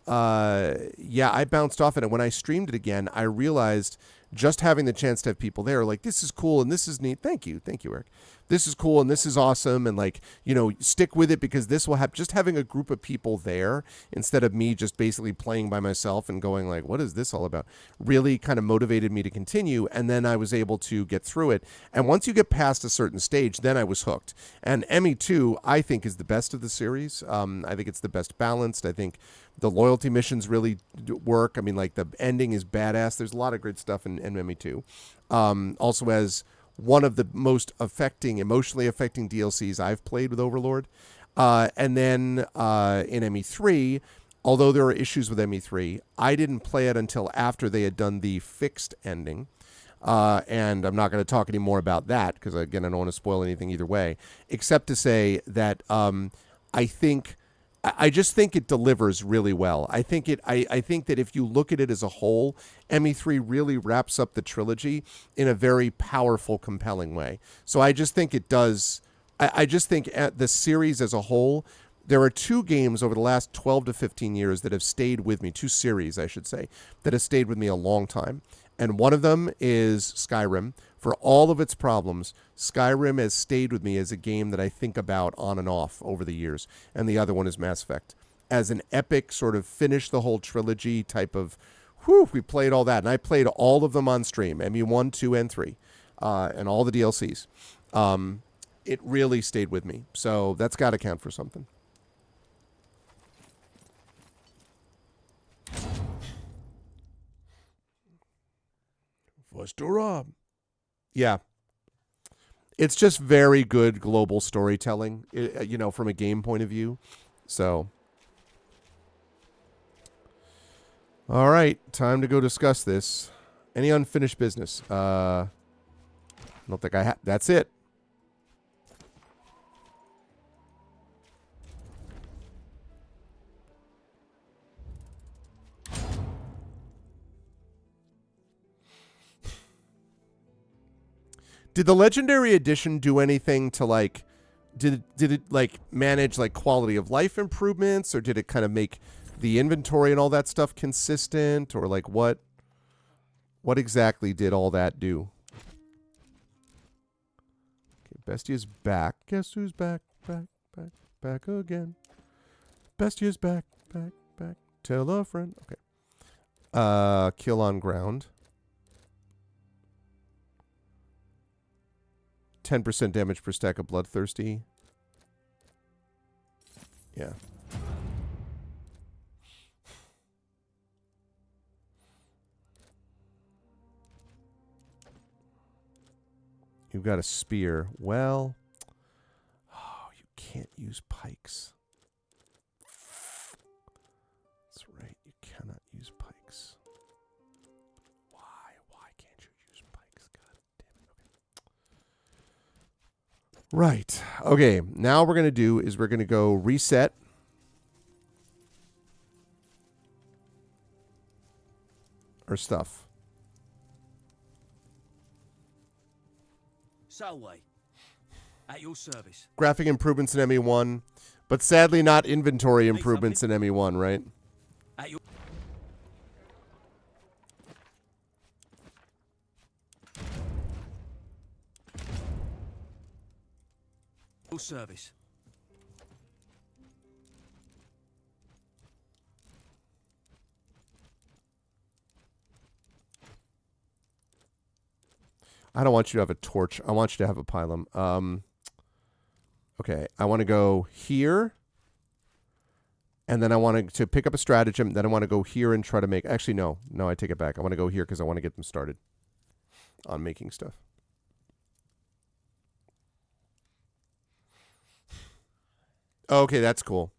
I bounced off it, and when I streamed it again, I realized just having the chance to have people there, like, this is cool and this is neat. Thank you, Eric. This is cool and this is awesome, and, like, you know, stick with it because this will have just having a group of people there instead of me just basically playing by myself and going like, what is this all about? Really kind of motivated me to continue, and then I was able to get through it. And once you get past a certain stage, then I was hooked. And ME2, I think, is the best of the series. I think it's the best balanced. I think the loyalty missions really work. I mean, like, the ending is badass. There's a lot of great stuff in ME2. Also has one of the most emotionally affecting DLCs I've played with Overlord. And then in ME3, although there are issues with ME3, I didn't play it until after they had done the fixed ending. And I'm not going to talk any more about that because, again, I don't want to spoil anything either way, except to say that I just think it delivers really well. I think that if you look at it as a whole, ME3 really wraps up the trilogy in a very powerful, compelling way. So I just think it does. I just think at the series as a whole, there are 2 games over the last 12 to 15 years that have stayed with me, 2 series, I should say, that have stayed with me a long time. And one of them is Skyrim. For all of its problems, Skyrim has stayed with me as a game that I think about on and off over the years. And the other one is Mass Effect. As an epic sort of finish the whole trilogy type of, we played all that. And I played all of them on stream, ME1, 2, and 3, and all the DLCs. It really stayed with me. So that's got to count for something. Foster Rob. Yeah. It's just very good global storytelling, you know, from a game point of view. So. All right. Time to go discuss this. Any unfinished business? I don't think I have. That's it. Did the Legendary Edition do anything to, like, did it like manage like quality of life improvements, or did it kind of make the inventory and all that stuff consistent, or like what exactly did all that do? Bestia's back. Guess who's back? Back again. Bestia's back. Tell a friend. Okay. Kill on ground. 10% damage per stack of Bloodthirsty. Yeah. You've got a spear. Well, you can't use pikes. That's right. You cannot use pikes. Why? Why can't you use pikes? God damn it. Okay. Right. Okay. Now what we're going to do is we're going to go reset. Our stuff. Salway, at your service. Graphic improvements in ME1, but sadly not inventory improvements in ME1, right? At your service. I don't want you to have a torch. I want you to have a pylum. Okay, I want to go here. And then I want to pick up a stratagem. Then I want to go here and try to make... Actually, no. No, I take it back. I want to go here because I want to get them started on making stuff. Okay, that's cool.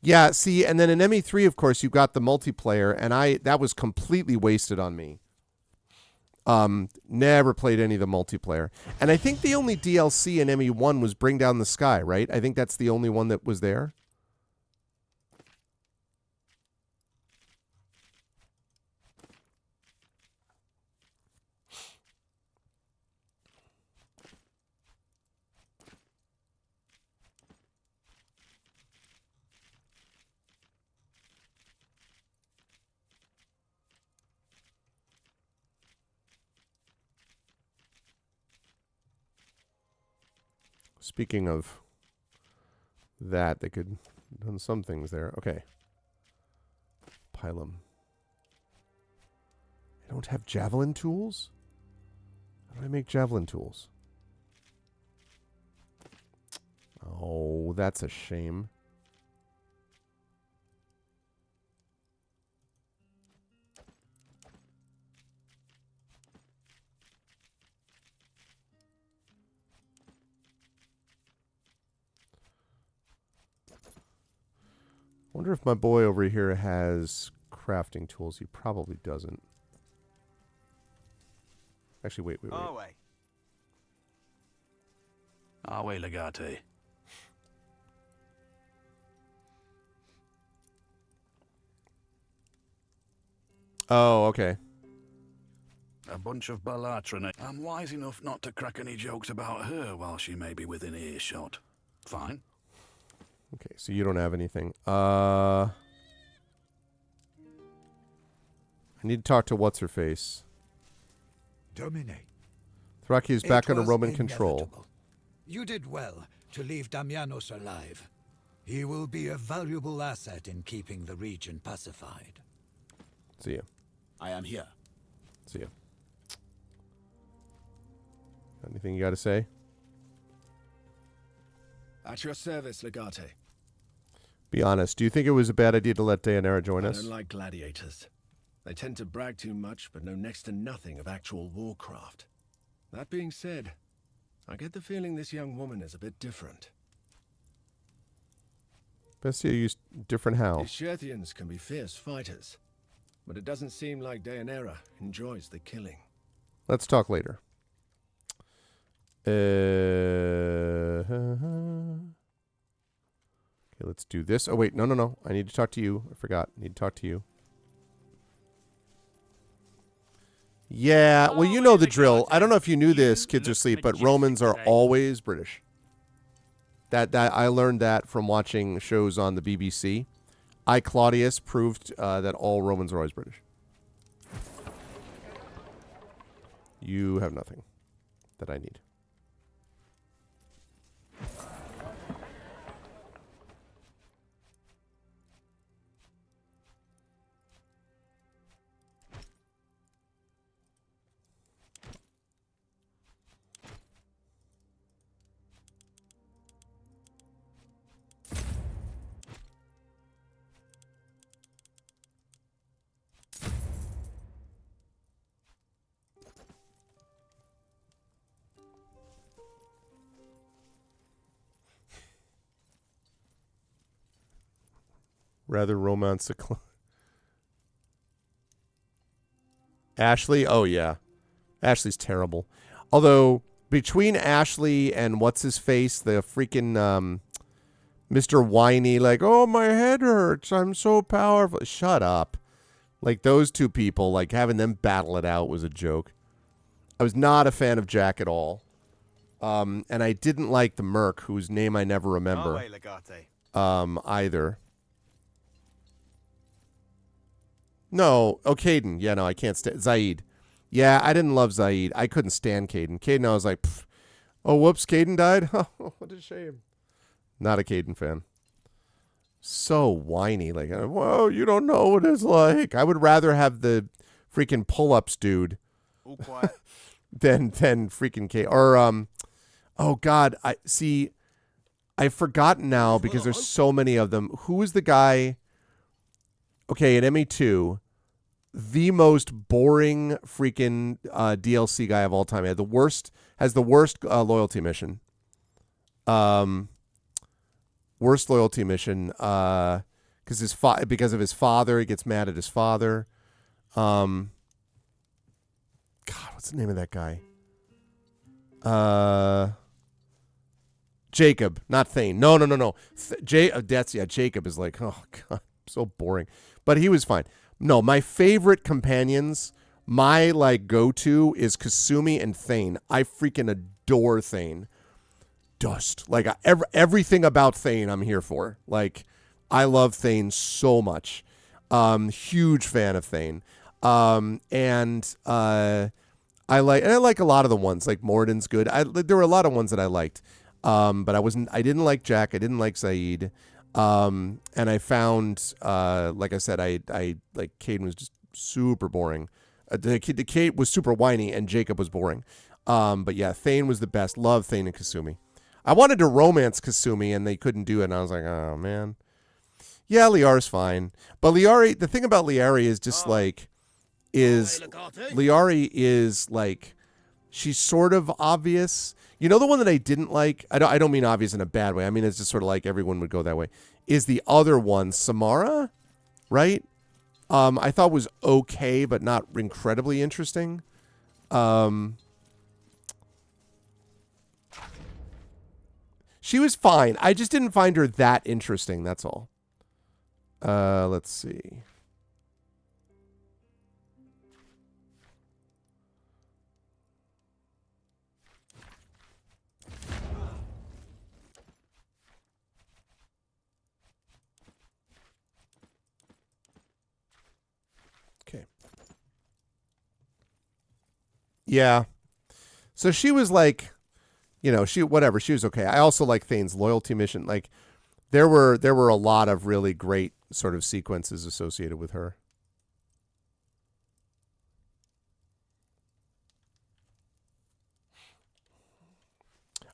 Yeah, see, and then in ME3, of course, you've got the multiplayer, and that was completely wasted on me. Never played any of the multiplayer. And I think the only DLC in ME1 was Bring Down the Sky, right? I think that's the only one that was there. Speaking of that, they could have done some things there. Okay. Pylum. I don't have javelin tools? How do I make javelin tools? Oh, that's a shame. I wonder if my boy over here has crafting tools. He probably doesn't. Actually, wait. Awe Legate. Oh, okay. A bunch of Balatron. I'm wise enough not to crack any jokes about her while she may be within earshot. Fine. Okay, so you don't have anything. I need to talk to what's-her-face. Domine. Thraki is back It under was Roman control. inevitable. You did well to leave Damianos alive. He will be a valuable asset in keeping the region pacified. See ya. I am here. See ya. Anything you got to say? At your service, Legate. Be honest. Do you think it was a bad idea to let Daenerys join I us? don't like gladiators. They tend to brag too much, but know next to nothing of actual warcraft. That being said, I get the feeling this young woman is a bit different. Bestia used different how? The Shethians can be fierce fighters, but it doesn't seem like Daenerys enjoys the killing. Let's talk later. Okay, let's do this. Oh, wait. No. I need to talk to you. I forgot. I need to talk to you. Yeah, well, you know the drill. I don't know if you knew this, Kids Are Asleep, but Romans are always British. That I learned that from watching shows on the BBC. Claudius proved that all Romans are always British. You have nothing that I need. Rather romance a Ashley? Oh, yeah. Ashley's terrible. Although, between Ashley and what's-his-face, the freaking Mr. Whiny, like, oh, my head hurts. I'm so powerful. Shut up. Like, those two people, like, having them battle it out was a joke. I was not a fan of Jack at all. And I didn't like the Merc, whose name I never remember. Either. No. Oh, Caden. Yeah, no, I can't stand... Zaid. Yeah, I didn't love Zaid. I couldn't stand Caden. Caden, I was like, pfft. Oh, whoops, Caden died? Oh, what a shame. Not a Caden fan. So whiny. Like, whoa, you don't know what it's like. I would rather have the freaking pull-ups dude than freaking Caden. Or, oh, God. I've forgotten now because there's so many of them. Who is the guy... Okay, in ME2, the most boring freaking DLC guy of all time. He had the worst loyalty mission. Worst loyalty mission because of his father. He gets mad at his father. God, what's the name of that guy? Jacob, not Thane. No. Jacob is like, oh, God, so boring. But he was fine. No, my favorite companions, my like go-to is Kasumi and Thane. I freaking adore Thane. Dust. Like everything about Thane I'm here for. Like I love Thane so much. Huge fan of Thane. And I like a lot of the ones. Like Morden's good. There were a lot of ones that I liked. But I didn't like Jack. I didn't like Zaid. And I found, like I said, I like Caden was just super boring. The Kate was super whiny and Jacob was boring. But yeah, Thane was the best. Love Thane and Kasumi. I wanted to romance Kasumi and they couldn't do it. And I was like, oh man. Yeah, Liara's fine. But Liari, the thing about Liari is just Liari is like, she's sort of obvious. You know the one that I didn't like? I don't mean obvious in a bad way. I mean it's just sort of like everyone would go that way. Is the other one Samara, right? I thought was okay, but not incredibly interesting. She was fine. I just didn't find her that interesting. That's all. Let's see. Yeah. So she was like, she was okay. I also like Thane's loyalty mission. Like there were a lot of really great sort of sequences associated with her.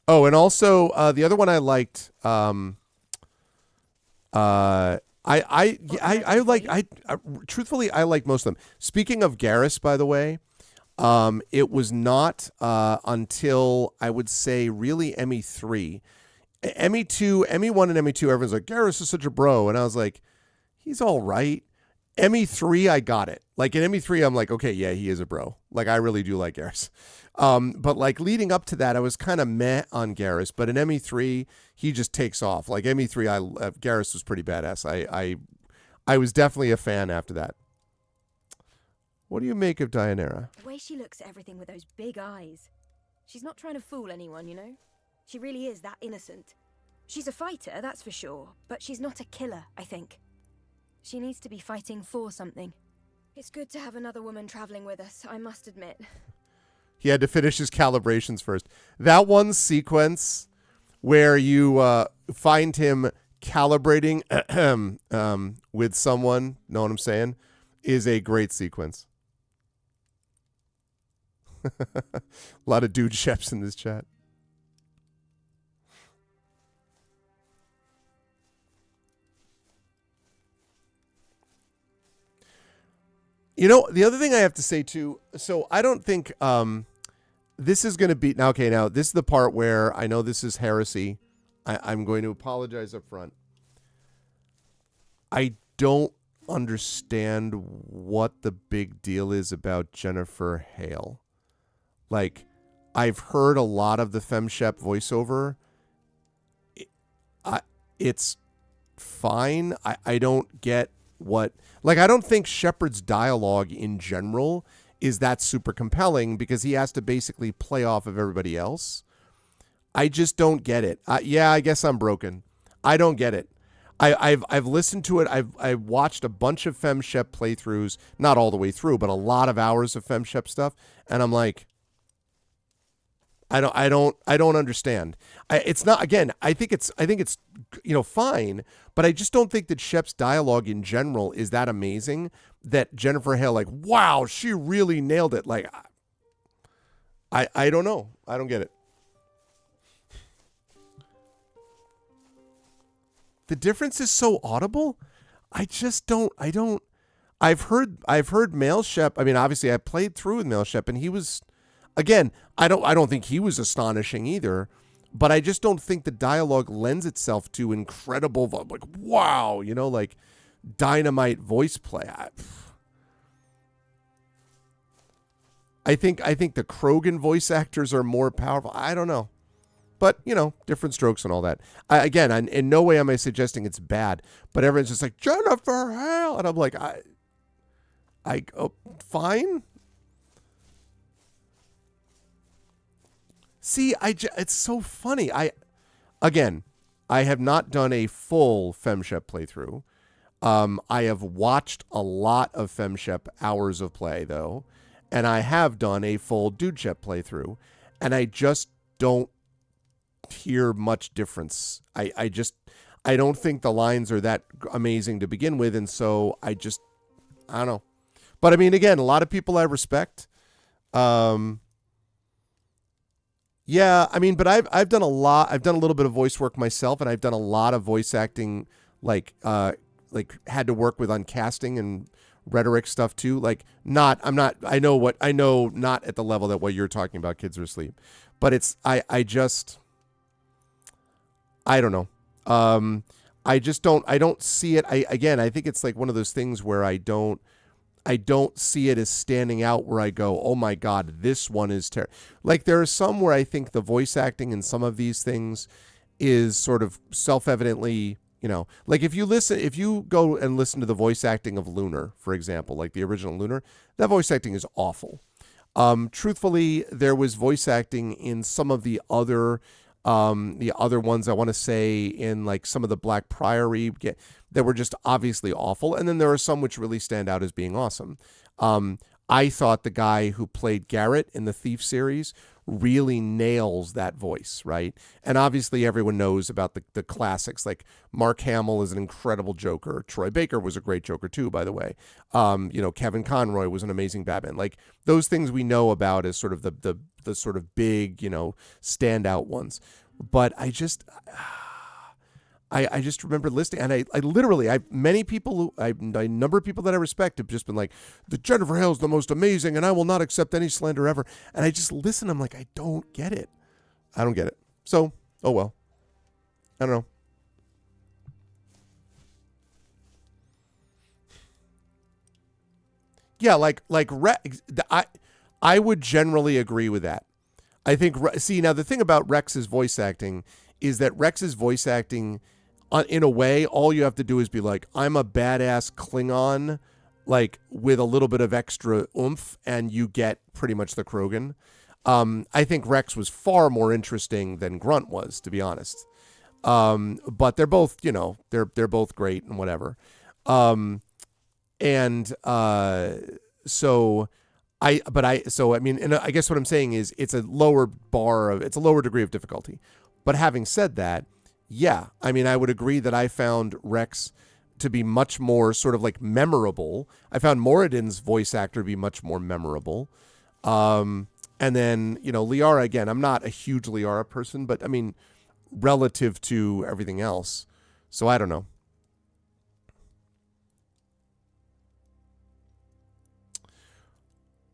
Oh, and also the other one I liked truthfully I like most of them. Speaking of Garrus, by the way, it was not until I would say really ME3. ME2, ME1 and ME2, everyone's like, Garrus is such a bro. And I was like, he's all right. ME3, I got it. Like in ME3, I'm like, okay, yeah, he is a bro. Like I really do like Garrus. But like leading up to that, I was kind of meh on Garrus. But in ME3, he just takes off. Like ME3, Garrus was pretty badass. I was definitely a fan after that. What do you make of Dianera? The way she looks at everything with those big eyes. She's not trying to fool anyone, you know? She really is that innocent. She's a fighter, that's for sure, but she's not a killer, I think. She needs to be fighting for something. It's good to have another woman traveling with us, I must admit. He had to finish his calibrations first. That one sequence where you find him calibrating with someone, know what I'm saying, is a great sequence. A lot of dude sheps in this chat. You know, the other thing I have to say too, so I don't think this is going to be, now this is the part where I know this is heresy. I'm going to apologize up front. I don't understand what the big deal is about Jennifer Hale. Like, I've heard a lot of the FemShep voiceover. It's fine. I don't get what... Like, I don't think Shepard's dialogue in general is that super compelling because he has to basically play off of everybody else. I just don't get it. Yeah, I guess I'm broken. I don't get it. I've listened to it. I've watched a bunch of FemShep playthroughs, not all the way through, but a lot of hours of FemShep stuff, and I'm like, I don't understand. It's not, again, I think it's fine, but I just don't think that Shep's dialogue in general is that amazing that Jennifer Hale, like, wow, she really nailed it. Like, I don't know. I don't get it. The difference is so audible. I've heard male Shep. I mean, obviously I played through with male Shep and he was, again, I don't think he was astonishing either, but I just don't think the dialogue lends itself to incredible, like, wow, like dynamite voice play. I think the Krogan voice actors are more powerful. I don't know. But, different strokes and all that. In no way am I suggesting it's bad, but everyone's just like, Jennifer Hale. And I'm like, fine. See, it's so funny. I have not done a full FemShep playthrough. I have watched a lot of FemShep hours of play, though, and I have done a full DudeShep playthrough, and I just don't hear much difference. I don't think the lines are that amazing to begin with, and so I don't know. But I mean, again, a lot of people I respect. Yeah, I mean, but I've done a lot. I've done a little bit of voice work myself, and I've done a lot of voice acting, like had to work with on casting and rhetoric stuff too. Like, I know not at the level that what you're talking about, Kids Are Asleep, but it's I don't know. I don't see it. I think it's like one of those things where I don't see it as standing out where I go, oh my God, this one is terrible. Like, there are some where I think the voice acting in some of these things is sort of self-evidently, like if you go and listen to the voice acting of Lunar, for example, like the original Lunar, that voice acting is awful. Truthfully, there was voice acting in some of the other ones, I want to say, in like some of the Black Priory that were just obviously awful. And then there are some which really stand out as being awesome. I thought the guy who played Garrett in the Thief series really nails that voice, right? And obviously everyone knows about the classics, like Mark Hamill is an incredible Joker. Troy Baker was a great Joker too, by the way. Kevin Conroy was an amazing Batman. Like, those things we know about as sort of the sort of big, standout ones. But I just remember listening, and I literally, many people, a number of people that I respect have just been like, the Jennifer Hale is the most amazing, and I will not accept any slander ever. And I just listen, I'm like, I don't get it. So, oh well. I don't know. Yeah, I would generally agree with that. I think, see, now the thing about Rex's voice acting is that Rex's voice acting, in a way, all you have to do is be like, I'm a badass Klingon, like, with a little bit of extra oomph, and you get pretty much the Krogan. I think Rex was far more interesting than Grunt was, to be honest. But they're both, they're both great and whatever. So I mean, and I guess what I'm saying is it's a lower degree of difficulty. But having said that, yeah, I mean, I would agree that I found Rex to be much more sort of like memorable. I found Moradin's voice actor to be much more memorable. And then, Liara, again, I'm not a huge Liara person, but I mean, relative to everything else. So I don't know.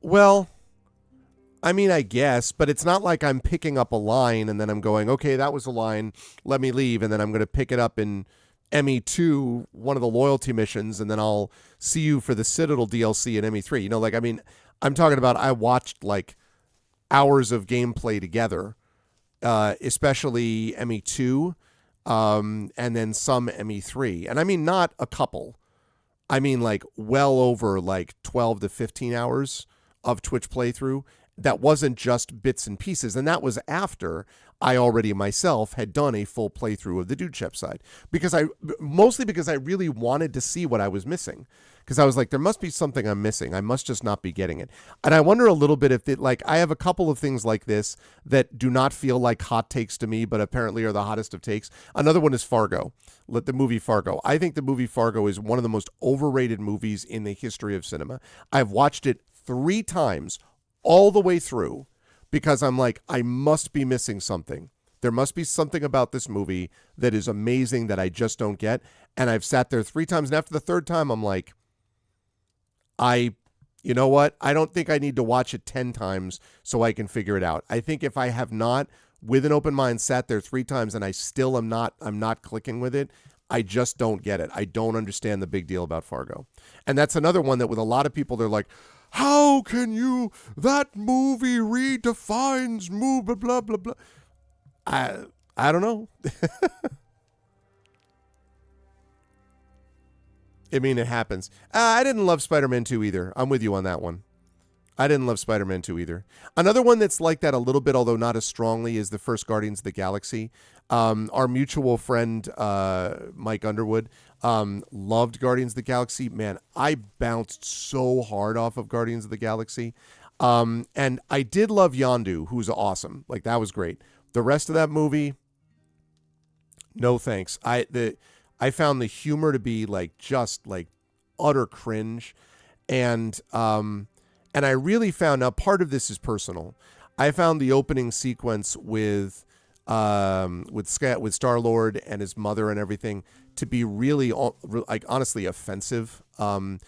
Well, I mean, I guess, but it's not like I'm picking up a line and then I'm going, okay, that was a line, let me leave, and then I'm going to pick it up and ME2, one of the loyalty missions, and then I'll see you for the Citadel DLC in ME3. You know, like, I mean, I'm talking about I watched like hours of gameplay together, especially ME2, and then some ME3. And I mean, not a couple. I mean, like, well over like 12 to 15 hours of Twitch playthrough. That wasn't just bits and pieces. And that was after I already myself had done a full playthrough of the Dude Shep side. Mostly because I really wanted to see what I was missing. Because I was like, there must be something I'm missing. I must just not be getting it. And I wonder a little bit if I have a couple of things like this that do not feel like hot takes to me, but apparently are the hottest of takes. Another one is Fargo, the movie Fargo. I think the movie Fargo is one of the most overrated movies in the history of cinema. I've watched it 3 times all the way through because I'm like, I must be missing something. There must be something about this movie that is amazing that I just don't get. And I've sat there 3 times. And after the 3rd time, I'm like, you know what? I don't think I need to watch it 10 times so I can figure it out. I think if I have not, with an open mind, sat there 3 times and I still I'm not clicking with it, I just don't get it. I don't understand the big deal about Fargo. And that's another one that with a lot of people, they're like, how can you, that movie redefines movie, blah, blah, blah. I don't know. I mean, it happens. I didn't love Spider-Man 2 either. I'm with you on that one. I didn't love Spider-Man 2 either. Another one that's like that a little bit, although not as strongly, is the first Guardians of the Galaxy. Our mutual friend, Mike Underwood, loved Guardians of the Galaxy. Man, I bounced so hard off of Guardians of the Galaxy. And I did love Yondu, who's awesome. Like, that was great. The rest of that movie, no thanks. I found the humor to be like just like utter cringe. And I really found, now part of this is personal. I found the opening sequence with Star-Lord and his mother and everything to be really like honestly offensive. And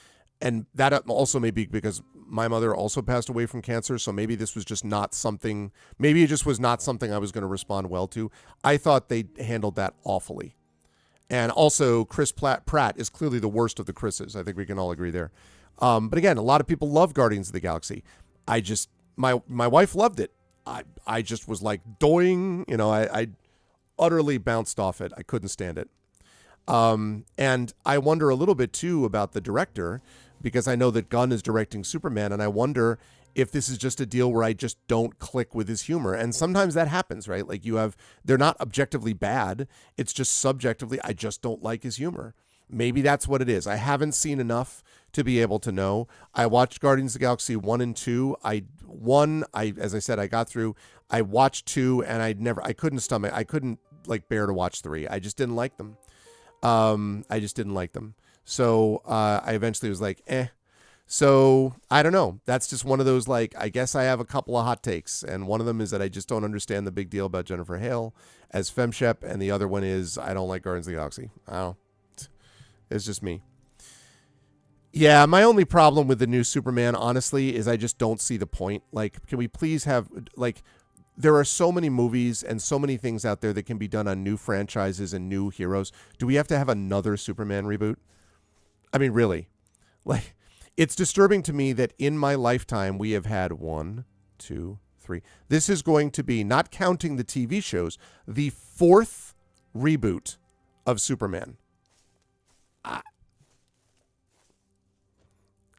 that also may be because my mother also passed away from cancer. So maybe this was just not something, maybe it just was not something I was going to respond well to. I thought they handled that awfully. And also Chris Pratt is clearly the worst of the Chris's. I think we can all agree there. But again, a lot of people love Guardians of the Galaxy. My wife loved it. I just was like doing, you know, I utterly bounced off it. I couldn't stand it. And I wonder a little bit too about the director, because I know that Gunn is directing Superman, and I wonder if this is just a deal where I just don't click with his humor. And sometimes that happens, right? Like they're not objectively bad. It's just subjectively, I just don't like his humor. Maybe that's what it is. I haven't seen enough to be able to know. I watched Guardians of the Galaxy 1 and 2. As I said, I got through. I watched 2 and I couldn't like bear to watch 3. I just didn't like them. So I eventually was like, eh. So I don't know. That's just one of those, like, I guess I have a couple of hot takes. And one of them is that I just don't understand the big deal about Jennifer Hale as FemShep. And the other one is I don't like Guardians of the Galaxy. I don't know. It's just me. Yeah, my only problem with the new Superman, honestly, is I just don't see the point. Like, can we please have, like, there are so many movies and so many things out there that can be done on new franchises and new heroes. Do we have to have another Superman reboot? I mean, really? Like, it's disturbing to me that in my lifetime we have had 1, 2, 3. This is going to be, not counting the TV shows, the 4th reboot of Superman.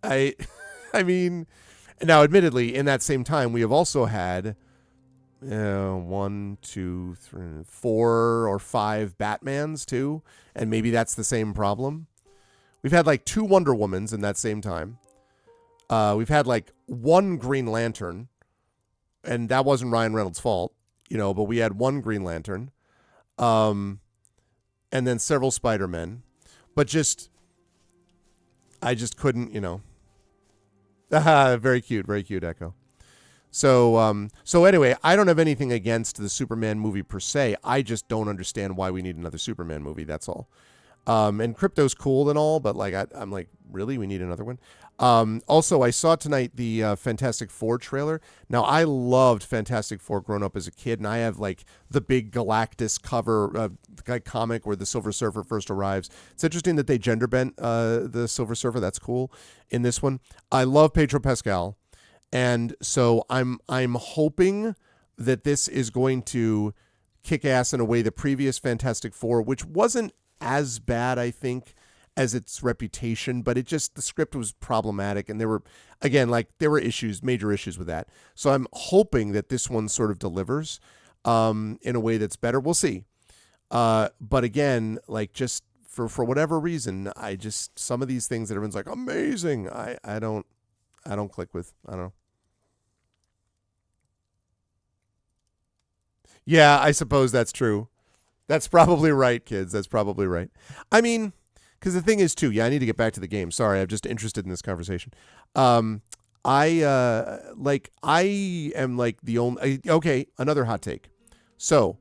I mean, now admittedly, in that same time, we have also had 1, 2, 3, 4 or 5 Batmans too, and maybe that's the same problem. We've had like 2 Wonder Womans in that same time. We've had like 1 Green Lantern, and that wasn't Ryan Reynolds' fault, you know, but we had 1 Green Lantern, and then several Spider-Men, but I just couldn't, you know. Very cute, Echo. So anyway, I don't have anything against the Superman movie per se. I just don't understand why we need another Superman movie. That's all. And Crypto's cool and all, but like I'm like, really, we need another one. Also, I saw tonight the Fantastic Four trailer. Now, I loved Fantastic Four growing up as a kid, and I have like the big Galactus cover comic where the Silver Surfer first arrives. It's interesting that they gender bent the Silver Surfer. That's cool in this one. I love Pedro Pascal, and so I'm hoping that this is going to kick ass in a way the previous Fantastic Four, which wasn't as bad, I think, as its reputation, but the script was problematic, and there were major issues with that. So I'm hoping that this one sort of delivers in a way that's better. We'll see. But again, like, just for whatever reason, some of these things that everyone's like amazing, I don't click with. I don't know. Yeah, I suppose that's true. That's probably right, kids. That's probably right. I mean, because the thing is, too, I need to get back to the game. Sorry, I'm just interested in this conversation. I am like the only... Okay, another hot take. So,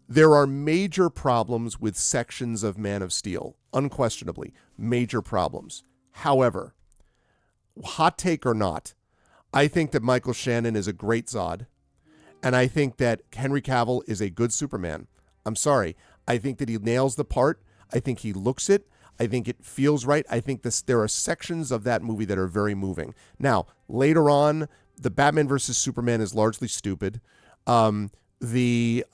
there are major problems with sections of Man of Steel. Unquestionably. Major problems. However, hot take or not, I think that Michael Shannon is a great Zod. And I think that Henry Cavill is a good Superman. I'm sorry. I think that he nails the part. I think he looks it. I think it feels right. I think there are sections of that movie that are very moving. Now, later on, the Batman versus Superman is largely stupid. The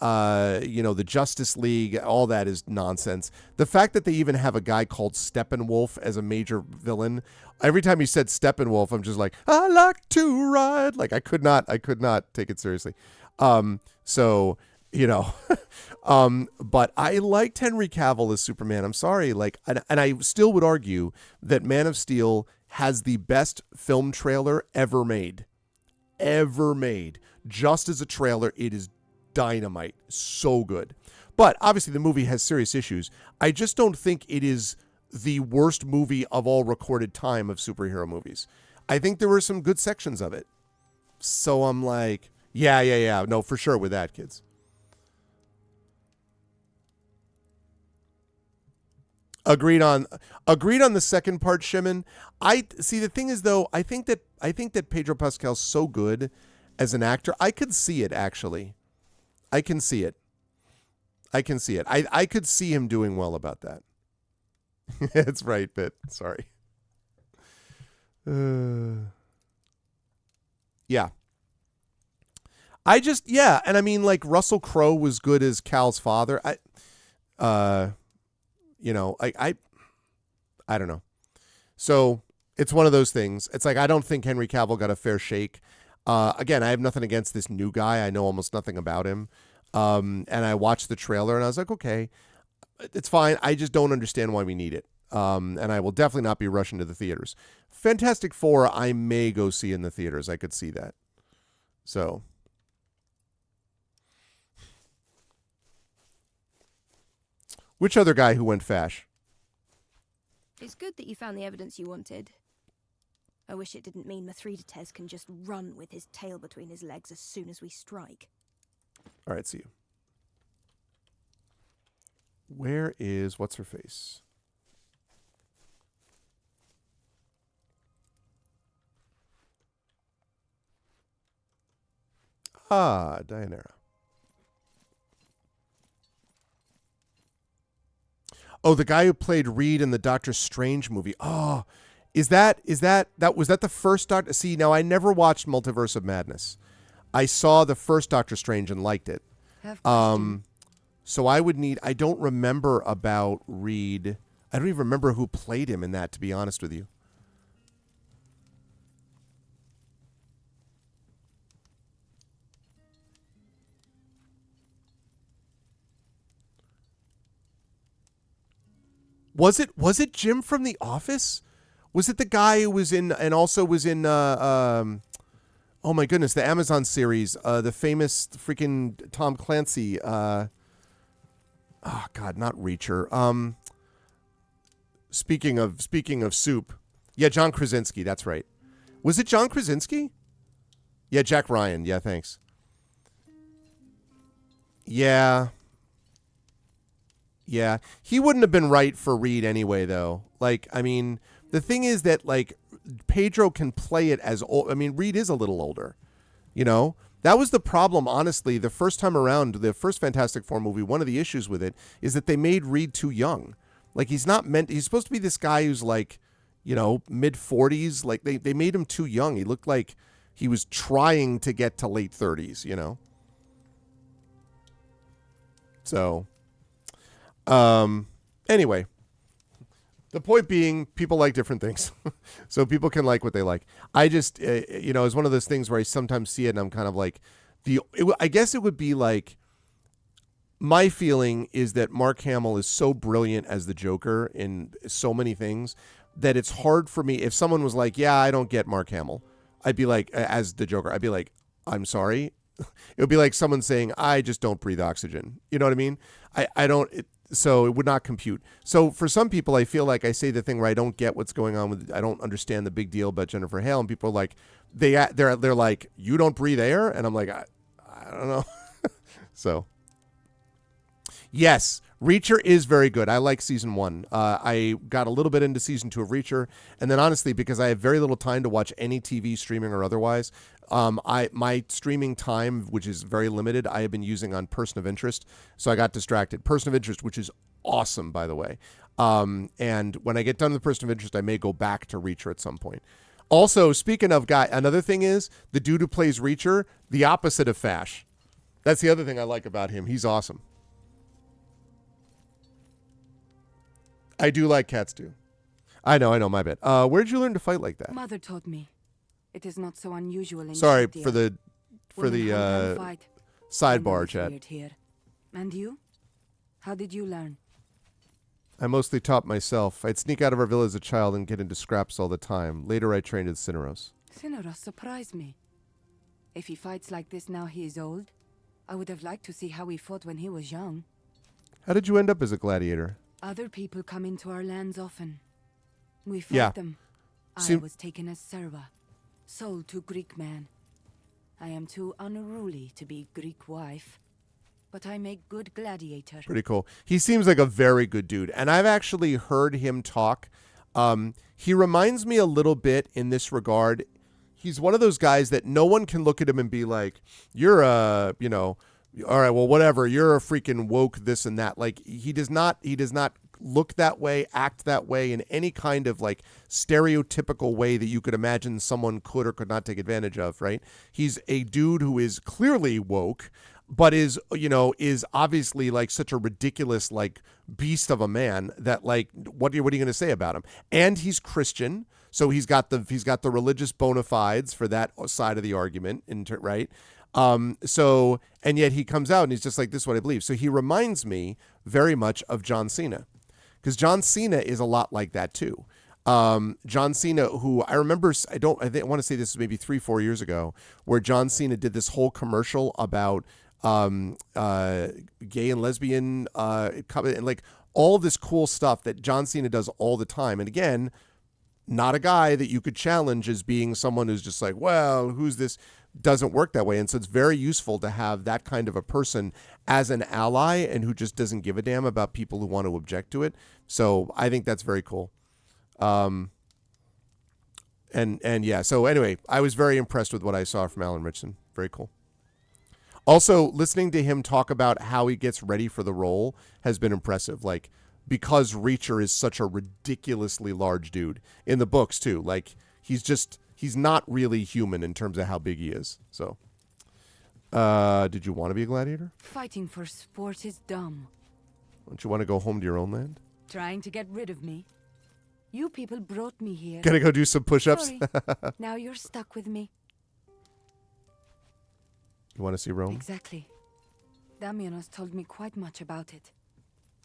Justice League, all that is nonsense. The fact that they even have a guy called Steppenwolf as a major villain, every time he said Steppenwolf, I'm just like, I like to ride. Like, I could not take it seriously. But I liked Henry Cavill as Superman. I'm sorry. Like, and I still would argue that Man of Steel has the best film trailer ever made. Just as a trailer, it is dynamite. So good. But obviously the movie has serious issues. I just don't think it is the worst movie of all recorded time of superhero movies. I think there were some good sections of it. So I'm like, yeah. No, for sure with that, kids. Agreed on the second part, Shimon. I see. The thing is, though, I think that Pedro Pascal's so good as an actor. I could see it, actually. I can see it. I could see him doing well about that. That's right, Bit. Sorry. Yeah. And I mean, like, Russell Crowe was good as Cal's father. I don't know. So it's one of those things. It's like, I don't think Henry Cavill got a fair shake. Again, I have nothing against this new guy. I know almost nothing about him. And I watched the trailer and I was like, okay, it's fine. I just don't understand why we need it. And I will definitely not be rushing to the theaters. Fantastic Four, I may go see in the theaters. I could see that. So. Which other guy who went fash? It's good that you found the evidence you wanted. I wish it didn't mean Mithridates can just run with his tail between his legs as soon as we strike. All right, see you. Where is what's-her-face? Ah, Dianera. Oh, the guy who played Reed in the Doctor Strange movie. Oh, was that the first Doctor? See, now I never watched Multiverse of Madness. I saw the first Doctor Strange and liked it. So I don't remember about Reed. I don't even remember who played him in that, to be honest with you. Was it Jim from The Office? Was it the guy who was in and also was in oh my goodness, the Amazon series, the famous freaking Tom Clancy oh god, not Reacher. Speaking of soup. Yeah, John Krasinski, that's right. Was it John Krasinski? Yeah, Jack Ryan. Yeah, thanks. Yeah, Yeah, he wouldn't have been right for Reed anyway, though. Like, I mean, the thing is that, like, Pedro can play it as old. I mean, Reed is a little older, you know? That was the problem, honestly, the first time around, the first Fantastic Four movie. One of the issues with it is that they made Reed too young. Like, he's supposed to be this guy who's, like, you know, mid-40s. Like, they made him too young. He looked like he was trying to get to late 30s, you know? So, anyway, the point being, people like different things. So people can like what they like. I just, you know, it's one of those things where I sometimes see it and I'm kind of like, I guess it would be like, my feeling is that Mark Hamill is so brilliant as the Joker in so many things that it's hard for me. If someone was like, yeah, I don't get Mark Hamill, I'd be like, as the Joker, I'd be like, I'm sorry. It would be like someone saying, I just don't breathe oxygen. You know what I mean? So it would not compute. So for some people, I feel like I say the thing where I don't get what's going on with, I don't understand the big deal about Jennifer Hale, and people are like, they're like, you don't breathe air? And I'm like, I don't know. So yes, Reacher is very good. I like season 1. I got a little bit into season 2 of Reacher, and then honestly, because I have very little time to watch any TV streaming or otherwise, my streaming time, which is very limited, I have been using on Person of Interest, so I got distracted. Person of Interest, which is awesome, by the way. And when I get done with Person of Interest, I may go back to Reacher at some point. Also, speaking of another thing is, the dude who plays Reacher, the opposite of Fash. That's the other thing I like about him. He's awesome. I do like cats too. I know, my bad. Where'd you learn to fight like that? Mother taught me. It is not so unusual in Sorry Shantia. for the Fight. sidebar chat. Weird here. And you? How did you learn? I mostly taught myself. I'd sneak out of our villa as a child and get into scraps all the time. Later, I trained at Cineros. Cineros surprised me. If he fights like this now he is old, I would have liked to see how he fought when he was young. How did you end up as a gladiator? Other people come into our lands often. We fight them. I was taken as serva, sold to Greek man. I am too unruly to be Greek wife, but I make good gladiator. Pretty cool. He seems like a very good dude, and I've actually heard him talk. He reminds me a little bit in this regard. He's one of those guys that no one can look at him and be like, you're a, you know, all right, well, whatever, you're a freaking woke this and that. Like, he does not look that way, act that way in any kind of like stereotypical way that you could imagine someone could or could not take advantage of, right? He's a dude who is clearly woke, but is obviously like such a ridiculous like beast of a man that like, what are you going to say about him? And he's Christian. So he's got the religious bona fides for that side of the argument, right? So, and yet he comes out and he's just like, this is what I believe. So he reminds me very much of John Cena, because John Cena is a lot like that too. John Cena, who I remember, I want to say this was maybe 3-4 years ago, where John Cena did this whole commercial about, gay and lesbian, and like all this cool stuff that John Cena does all the time. And again, not a guy that you could challenge as being someone who's just like, well, who's this? Doesn't work that way. And so it's very useful to have that kind of a person as an ally and who just doesn't give a damn about people who want to object to it. So I think that's very cool. And yeah, so anyway, I was very impressed with what I saw from Alan Ritchson. Very cool. Also, listening to him talk about how he gets ready for the role has been impressive. Like, because Reacher is such a ridiculously large dude in the books too. Like, he's not really human in terms of how big he is. So, did you want to be a gladiator? Fighting for sport is dumb. Don't you want to go home to your own land? Trying to get rid of me. You people brought me here. Gotta go do some push-ups? Sorry. Now you're stuck with me. You want to see Rome? Exactly. Damianos told me quite much about it.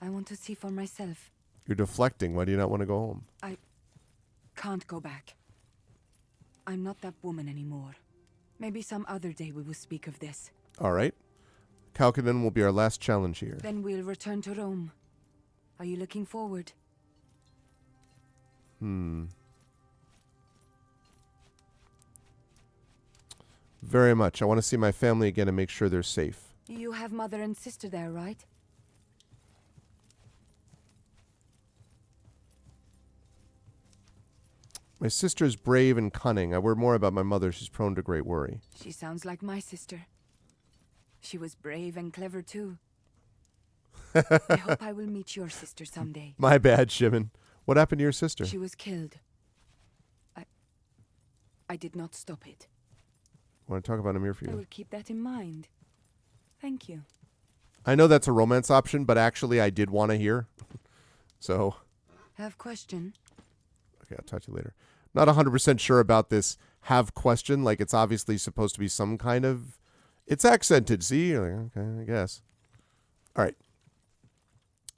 I want to see for myself. You're deflecting. Why do you not want to go home? I can't go back. I'm not that woman anymore. Maybe some other day we will speak of this. All right. Kalkadan will be our last challenge here. Then we'll return to Rome. Are you looking forward? Very much. I want to see my family again and make sure they're safe. You have mother and sister there, right? My sister's brave and cunning. I worry more about my mother. She's prone to great worry. She sounds like my sister. She was brave and clever too. I hope I will meet your sister someday. My bad, Shimon. What happened to your sister? She was killed. I did not stop it. Want to talk about Emir for I you? will keep that in mind. Thank you. I know that's a romance option, but actually I did want to hear. So. Have question? Okay, I'll talk to you later. Not 100% sure about this have question. Like, it's obviously supposed to be some kind of... It's accented, see? You're like, okay, I guess. All right.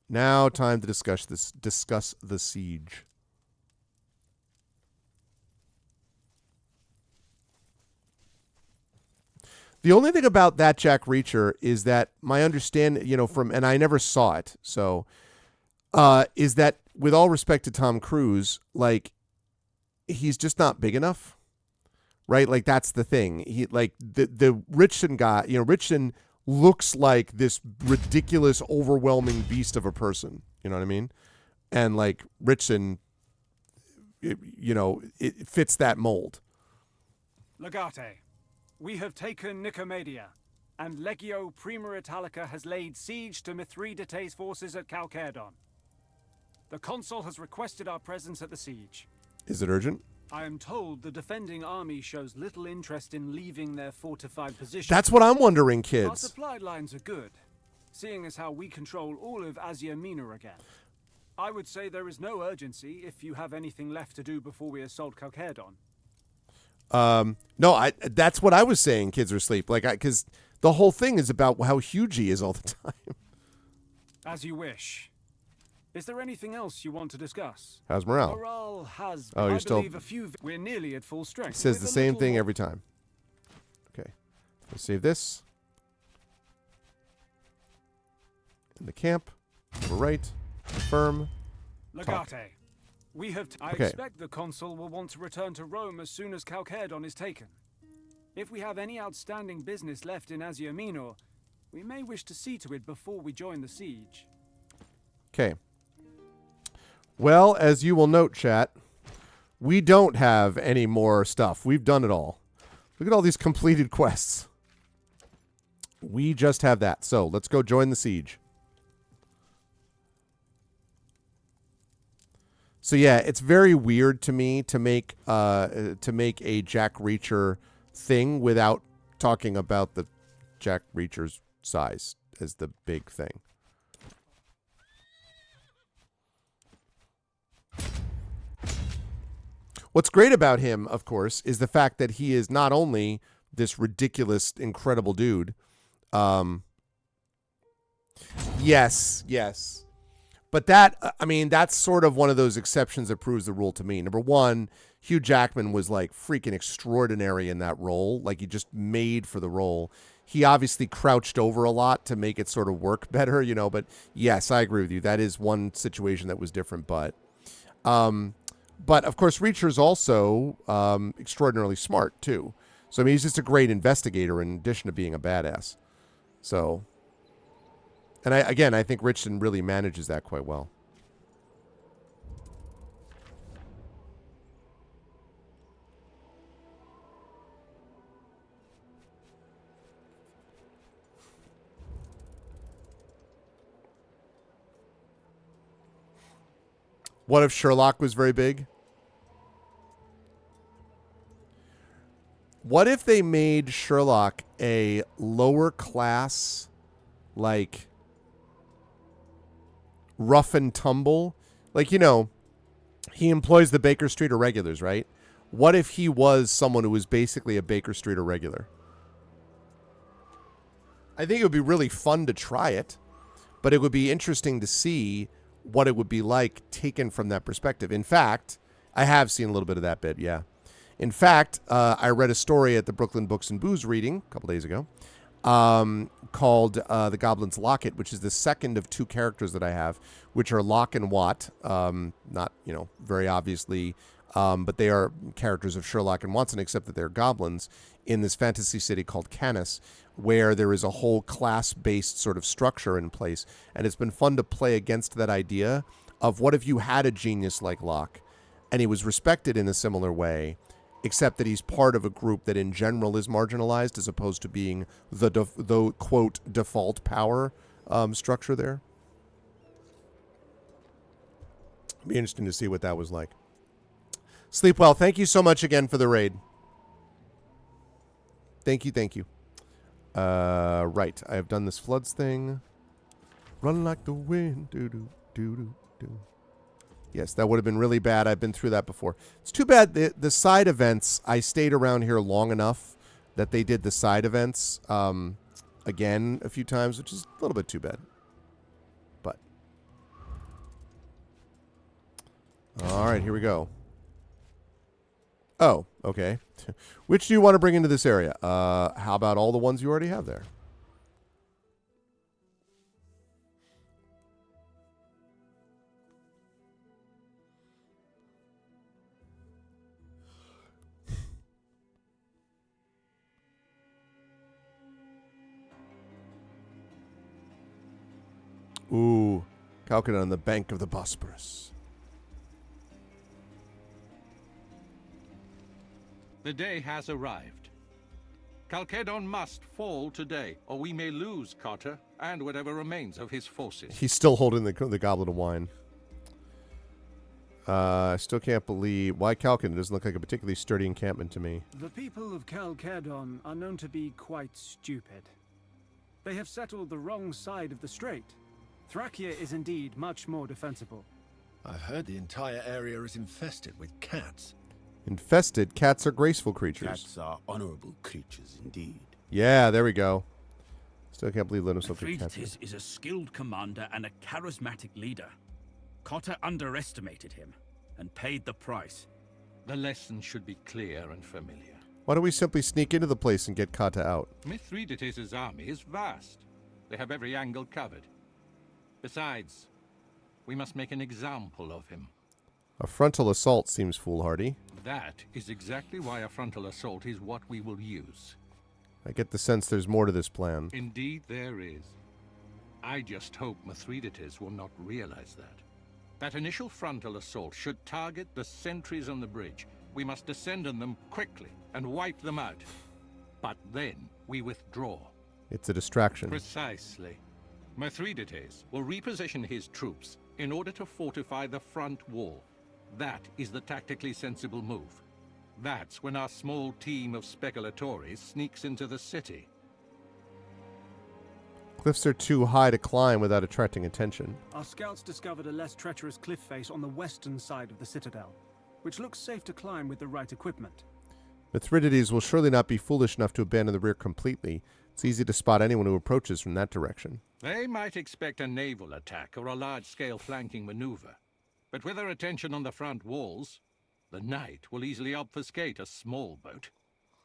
Now, time to discuss the siege. The only thing about that Jack Reacher is that my understanding, you know, from, and I never saw it, so, is that with all respect to Tom Cruise, like, he's just not big enough, right? Like, that's the thing. He, like, the Richardson guy, you know, Richardson looks like this ridiculous, overwhelming beast of a person, you know what I mean? And, like, Richardson, you know, it fits that mold. Legate, we have taken Nicomedia, and Legio Prima Italica has laid siege to Mithridates' forces at Chalcedon. The consul has requested our presence at the siege. Is it urgent? I am told the defending army shows little interest in leaving their fortified position. That's what I'm wondering, Our kids. supply lines are good, seeing as how we control all of Asia Minor again. I would say there is no urgency if you have anything left to do before we assault Chalcedon. No, that's what I was saying, kids are asleep. Like, because the whole thing is about how huge he is all the time. As you wish. Is there anything else you want to discuss? How's morale? Morale has, Oh, I you're still... believe, a few... We're nearly at full strength. It says with the a same little thing more- every time. Okay. Let's save this. In the camp. Overwrite. Confirm. Talk. Legate, we have... I Okay. expect the consul will want to return to Rome as soon as Chalcedon is taken. If we have any outstanding business left in Asia Minor, we may wish to see to it before we join the siege. Okay. Well, as you will note, chat, we don't have any more stuff. We've done it all. Look at all these completed quests. We just have that. So let's go join the siege. So yeah, it's very weird to me to make a Jack Reacher thing without talking about the Jack Reacher's size as the big thing. What's great about him, of course, is the fact that he is not only this ridiculous, incredible dude. Yes. But that, I mean, that's sort of one of those exceptions that proves the rule to me. Number one, Hugh Jackman was like freaking extraordinary in that role. Like, he just made for the role. He obviously crouched over a lot to make it sort of work better, you know, but yes, I agree with you. That is one situation that was different, but of course, Reacher's also extraordinarily smart too. So I mean, he's just a great investigator in addition to being a badass. So, and I think Richardson really manages that quite well. What if Sherlock was very big? What if they made Sherlock a lower class, like, rough and tumble? Like, you know, he employs the Baker Street irregulars, right? What if he was someone who was basically a Baker Street irregular? I think it would be really fun to try it, but it would be interesting to see what it would be like taken from that perspective. In fact, I have seen a little bit of that bit, yeah. In fact, I read a story at the Brooklyn Books and Booze reading a couple days ago called The Goblin's Locket, which is the second of two characters that I have, which are Locke and Watt. Not, you know, very obviously, but they are characters of Sherlock and Watson, except that they're goblins in this fantasy city called Canis, where there is a whole class-based sort of structure in place. And it's been fun to play against that idea of what if you had a genius like Locke and he was respected in a similar way, except that he's part of a group that in general is marginalized as opposed to being the quote, default power structure there. Be interesting to see what that was like. Sleep well. Thank you so much again for the raid. Thank you. Right. I have done this floods thing. Run like the wind. Do. Yes, that would have been really bad. I've been through that before. It's too bad the side events, I stayed around here long enough that they did the side events again a few times, which is a little bit too bad. But. All right, here we go. Oh, okay. Which do you want to bring into this area? How about all the ones you already have there? Ooh, Calcutta on the bank of the Bosporus. The day has arrived. Calcedon must fall today, or we may lose Carter and whatever remains of his forces. He's still holding the goblet of wine. I still can't believe why Calcutta doesn't look like a particularly sturdy encampment to me. The people of Calcedon are known to be quite stupid. They have settled the wrong side of the strait. Thracia is indeed much more defensible. I've heard the entire area is infested with cats. Infested? Cats are graceful creatures. Cats are honorable creatures indeed. Yeah, there we go. Still can't believe let himself get captured. Mithridates is a skilled commander and a charismatic leader. Cotter underestimated him and paid the price. The lesson should be clear and familiar. Why don't we simply sneak into the place and get Kata out? Mithridates' army is vast. They have every angle covered. Besides, we must make an example of him. A frontal assault seems foolhardy. That is exactly why a frontal assault is what we will use. I get the sense there's more to this plan. Indeed there is. I just hope Mithridates will not realize that. That initial frontal assault should target the sentries on the bridge. We must descend on them quickly and wipe them out. But then we withdraw. It's a distraction. Precisely. Mithridates will reposition his troops in order to fortify the front wall. That is the tactically sensible move. That's when our small team of speculatores sneaks into the city. Cliffs are too high to climb without attracting attention. Our scouts discovered a less treacherous cliff face on the western side of the citadel, which looks safe to climb with the right equipment. Mithridates will surely not be foolish enough to abandon the rear completely. It's easy to spot anyone who approaches from that direction. They might expect a naval attack or a large-scale flanking maneuver. But with their attention on the front walls, the knight will easily obfuscate a small boat.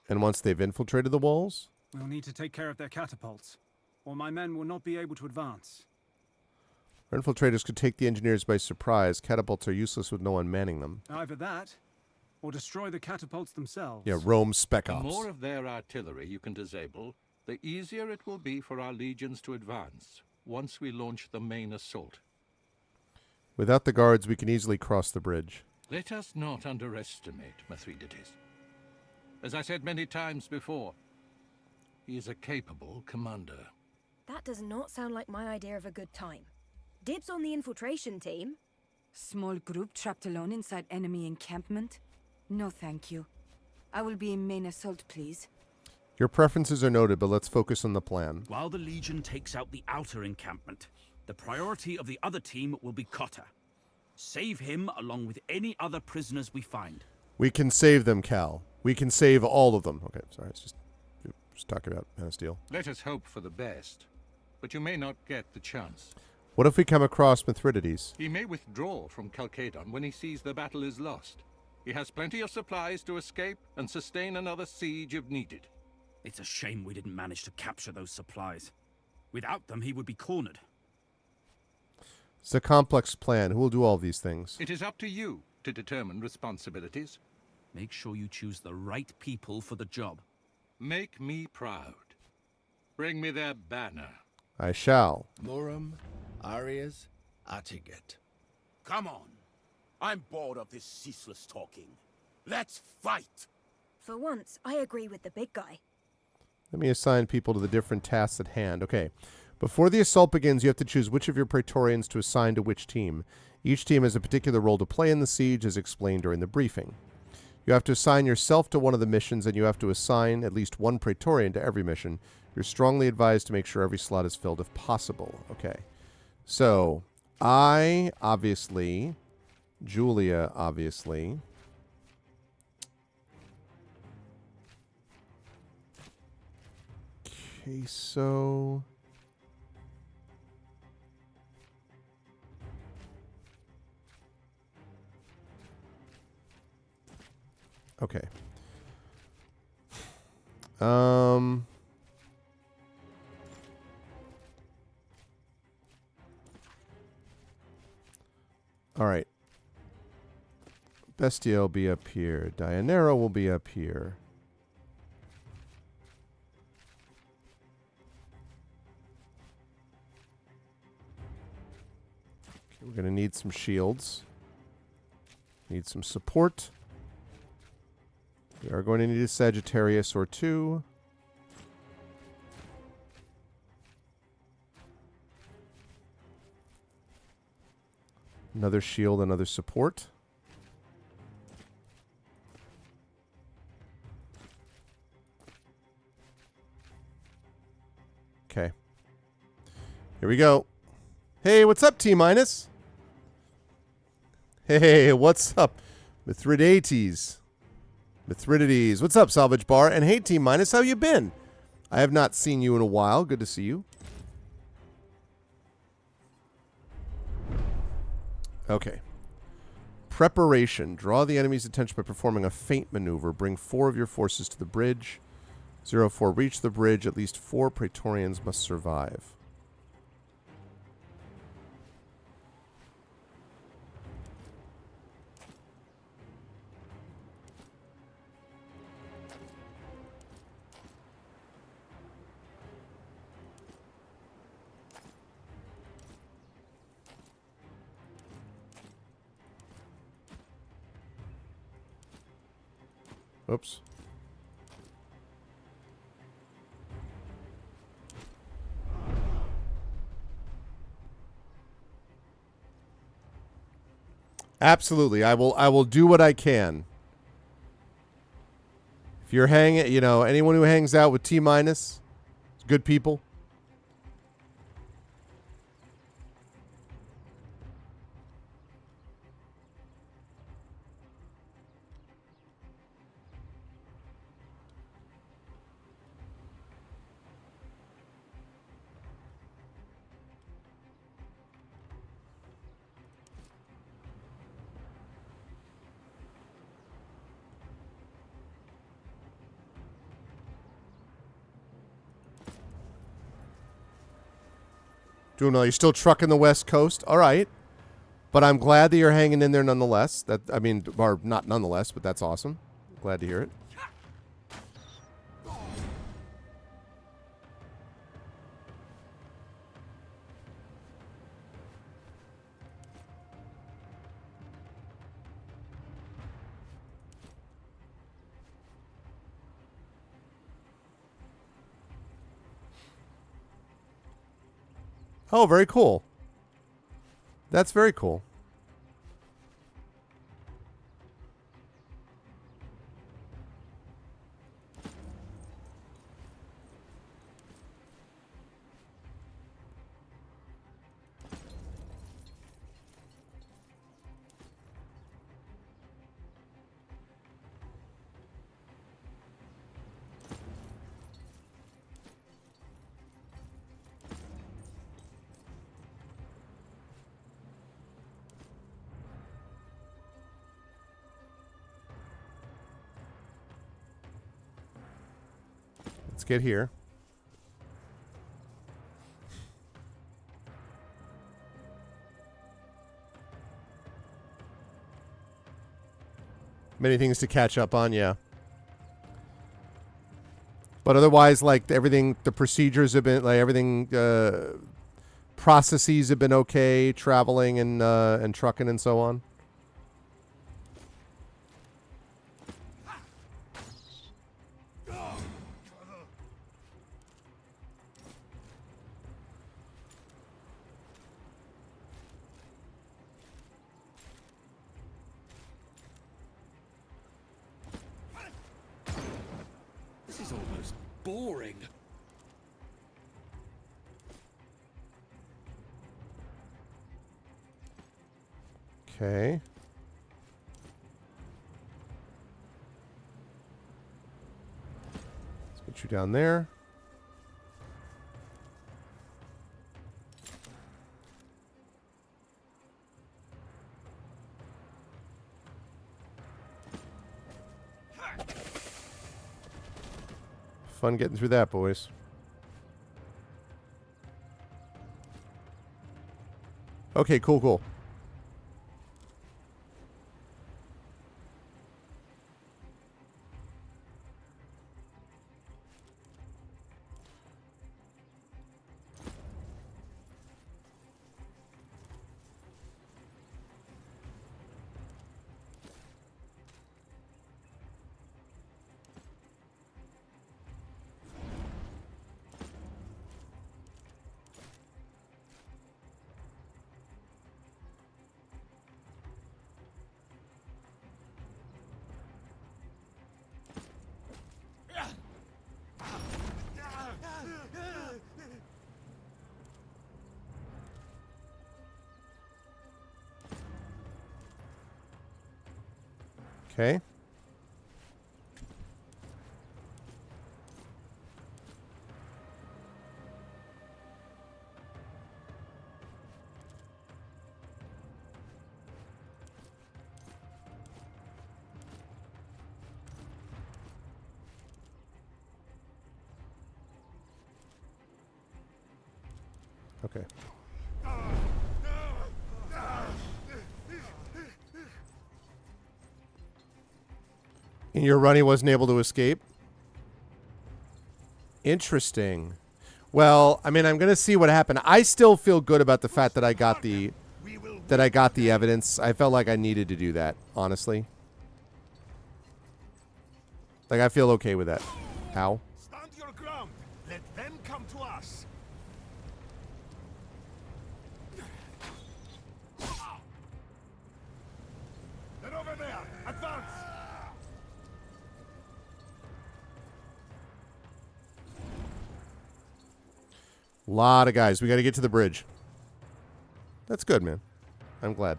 And once they've infiltrated the walls? We'll need to take care of their catapults, or my men will not be able to advance. Our infiltrators could take the engineers by surprise. Catapults are useless with no one manning them. Either that, or destroy the catapults themselves. Yeah, Rome Spec The Ops. more of their artillery you can disable, the easier it will be for our legions to advance once we launch the main assault. Without the guards, we can easily cross the bridge. Let us not underestimate Mithridates. As I said many times before, he is a capable commander. That does not sound like my idea of a good time. Dibs on the infiltration team. Small group trapped alone inside enemy encampment? No, thank you. I will be in main assault, please. Your preferences are noted, but let's focus on the plan. While the Legion takes out the outer encampment, the priority of the other team will be Cotter. Save him along with any other prisoners we find. We can save them, Cal. We can save all of them. Okay, sorry, it's just talking about Man of Steel. Let us hope for the best, but you may not get the chance. What if we come across Mithridates? He may withdraw from Calcedon when he sees the battle is lost. He has plenty of supplies to escape and sustain another siege if needed. It's a shame we didn't manage to capture those supplies. Without them, he would be cornered. It's a complex plan. Who will do all these things? It is up to you to determine responsibilities. Make sure you choose the right people for the job. Make me proud. Bring me their banner. I shall. Muram, Arias, Atiget. Come on. I'm bored of this ceaseless talking. Let's fight! For once, I agree with the big guy. Let me assign people to the different tasks at hand. Okay. Before the assault begins, you have to choose which of your Praetorians to assign to which team. Each team has a particular role to play in the siege, as explained during the briefing. You have to assign yourself to one of the missions, and you have to assign at least one Praetorian to every mission. You're strongly advised to make sure every slot is filled if possible. Okay. So, I, obviously, Julia, obviously. Okay, so... Okay. All right. Bestia will be up here. Dianera will be up here. Okay, we're going to need some shields. Need some support. We are going to need a Sagittarius or two. Another shield, another support. Okay. Here we go. Hey, what's up, T-Minus? Hey, what's up, Mithridates? Mithridates. What's up, Salvage Bar? And hey, T-Minus, how you been? I have not seen you in a while. Good to see you. Okay. Preparation. Draw the enemy's attention by performing a feint maneuver. Bring 4 of your forces to the bridge. 04. Reach the bridge. At least 4 Praetorians must survive. Oops. Absolutely. I will do what I can. If you're hanging, you know, anyone who hangs out with T-Minus, good people. Doing well. You're still trucking the West Coast. All right. But I'm glad that you're hanging in there nonetheless. That, I mean, or not nonetheless, but that's awesome. Glad to hear it. Oh, very cool. That's very cool. Let's get here. Many things to catch up on, yeah. But otherwise, like, everything, the procedures have been, like, everything, processes have been okay, traveling and trucking and so on. boring. Okay. Let's get you down there. Fun getting through that, boys. Okay, cool, cool. Okay. Okay. And your runny wasn't able to escape? Interesting. Well, I mean, I'm going to see what happened. I still feel good about the fact that I got the evidence. I felt like I needed to do that, honestly. Like, I feel okay with that. How? Stand your ground. Let them come to us. They're over there. Advance. Lot of guys. We got to get to the bridge. That's good, man. I'm glad.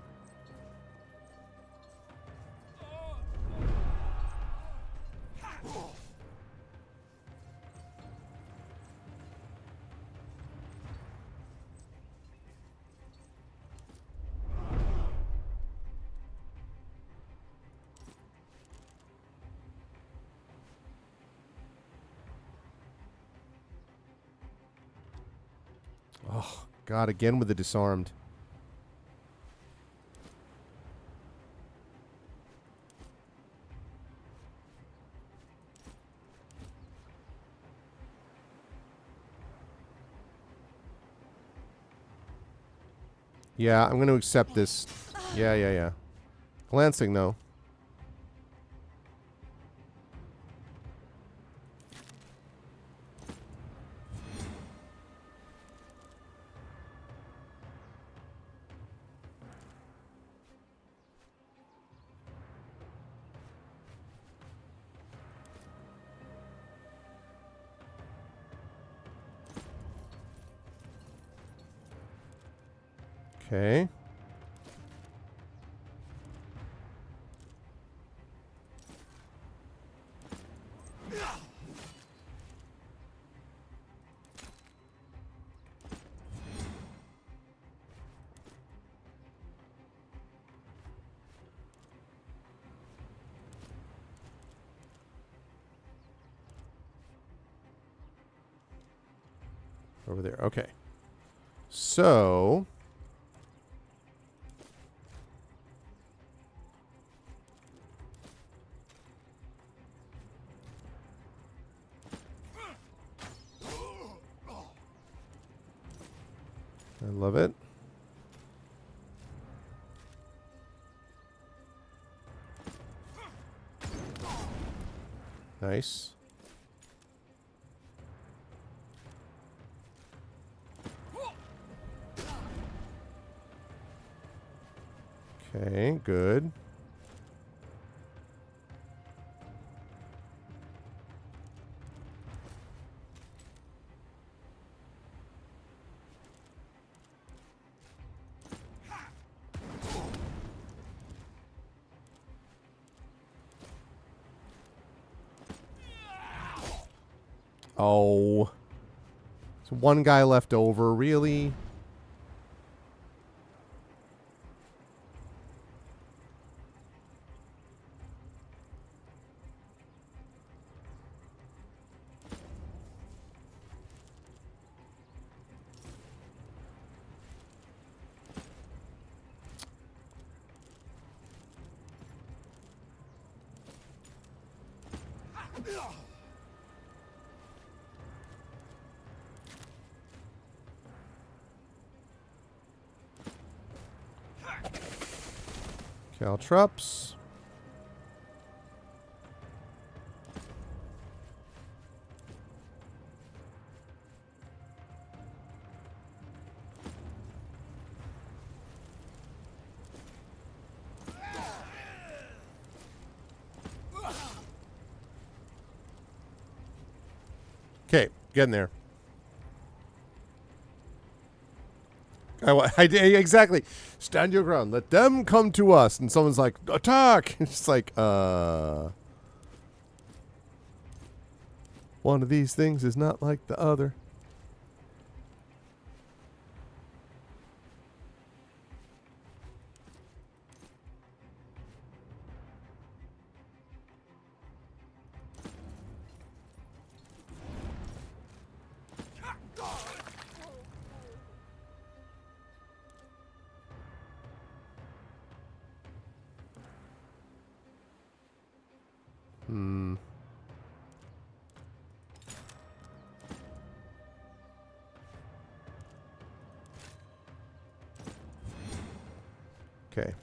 Oh, God, again with the disarmed. Yeah, I'm going to accept this. Yeah. Glancing, though. Okay. Over there. Okay. So... I love it. Nice. Okay, good. Oh. There's one guy left over, really? Caltrops. Okay, get in there. Exactly. Stand your ground. Let them come to us. And someone's like, attack! It's like, one of these things is not like the other. Okay.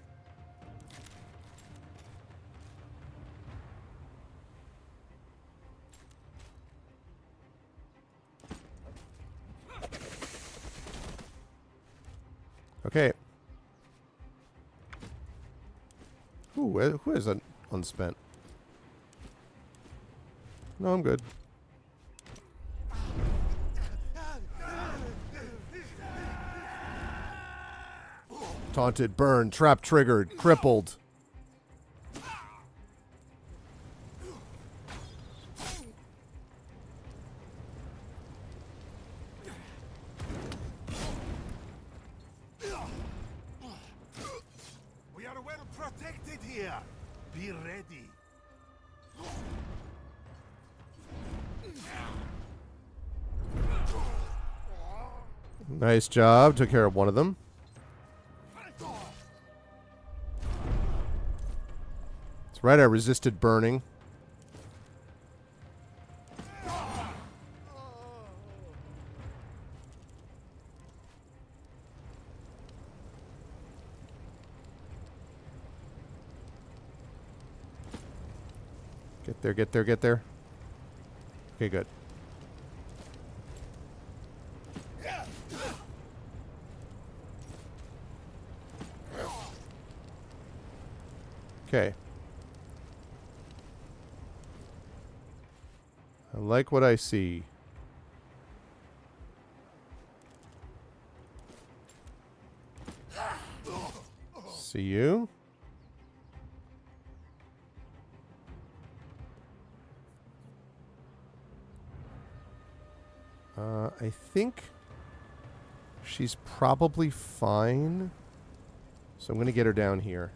Okay. Ooh, who is unspent? No, I'm good. Taunted, burned, trap triggered, crippled. We are well protected here. Be ready. Nice job. Took care of one of them. That's right, I resisted burning. Get there, get there, get there. Okay, good. Okay. I like what I see. See you. I think she's probably fine. So I'm going to get her down here.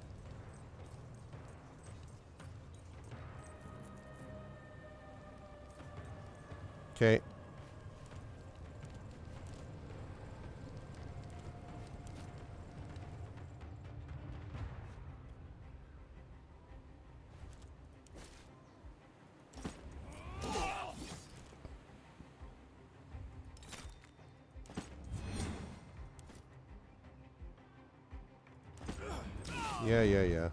Okay. Yeah.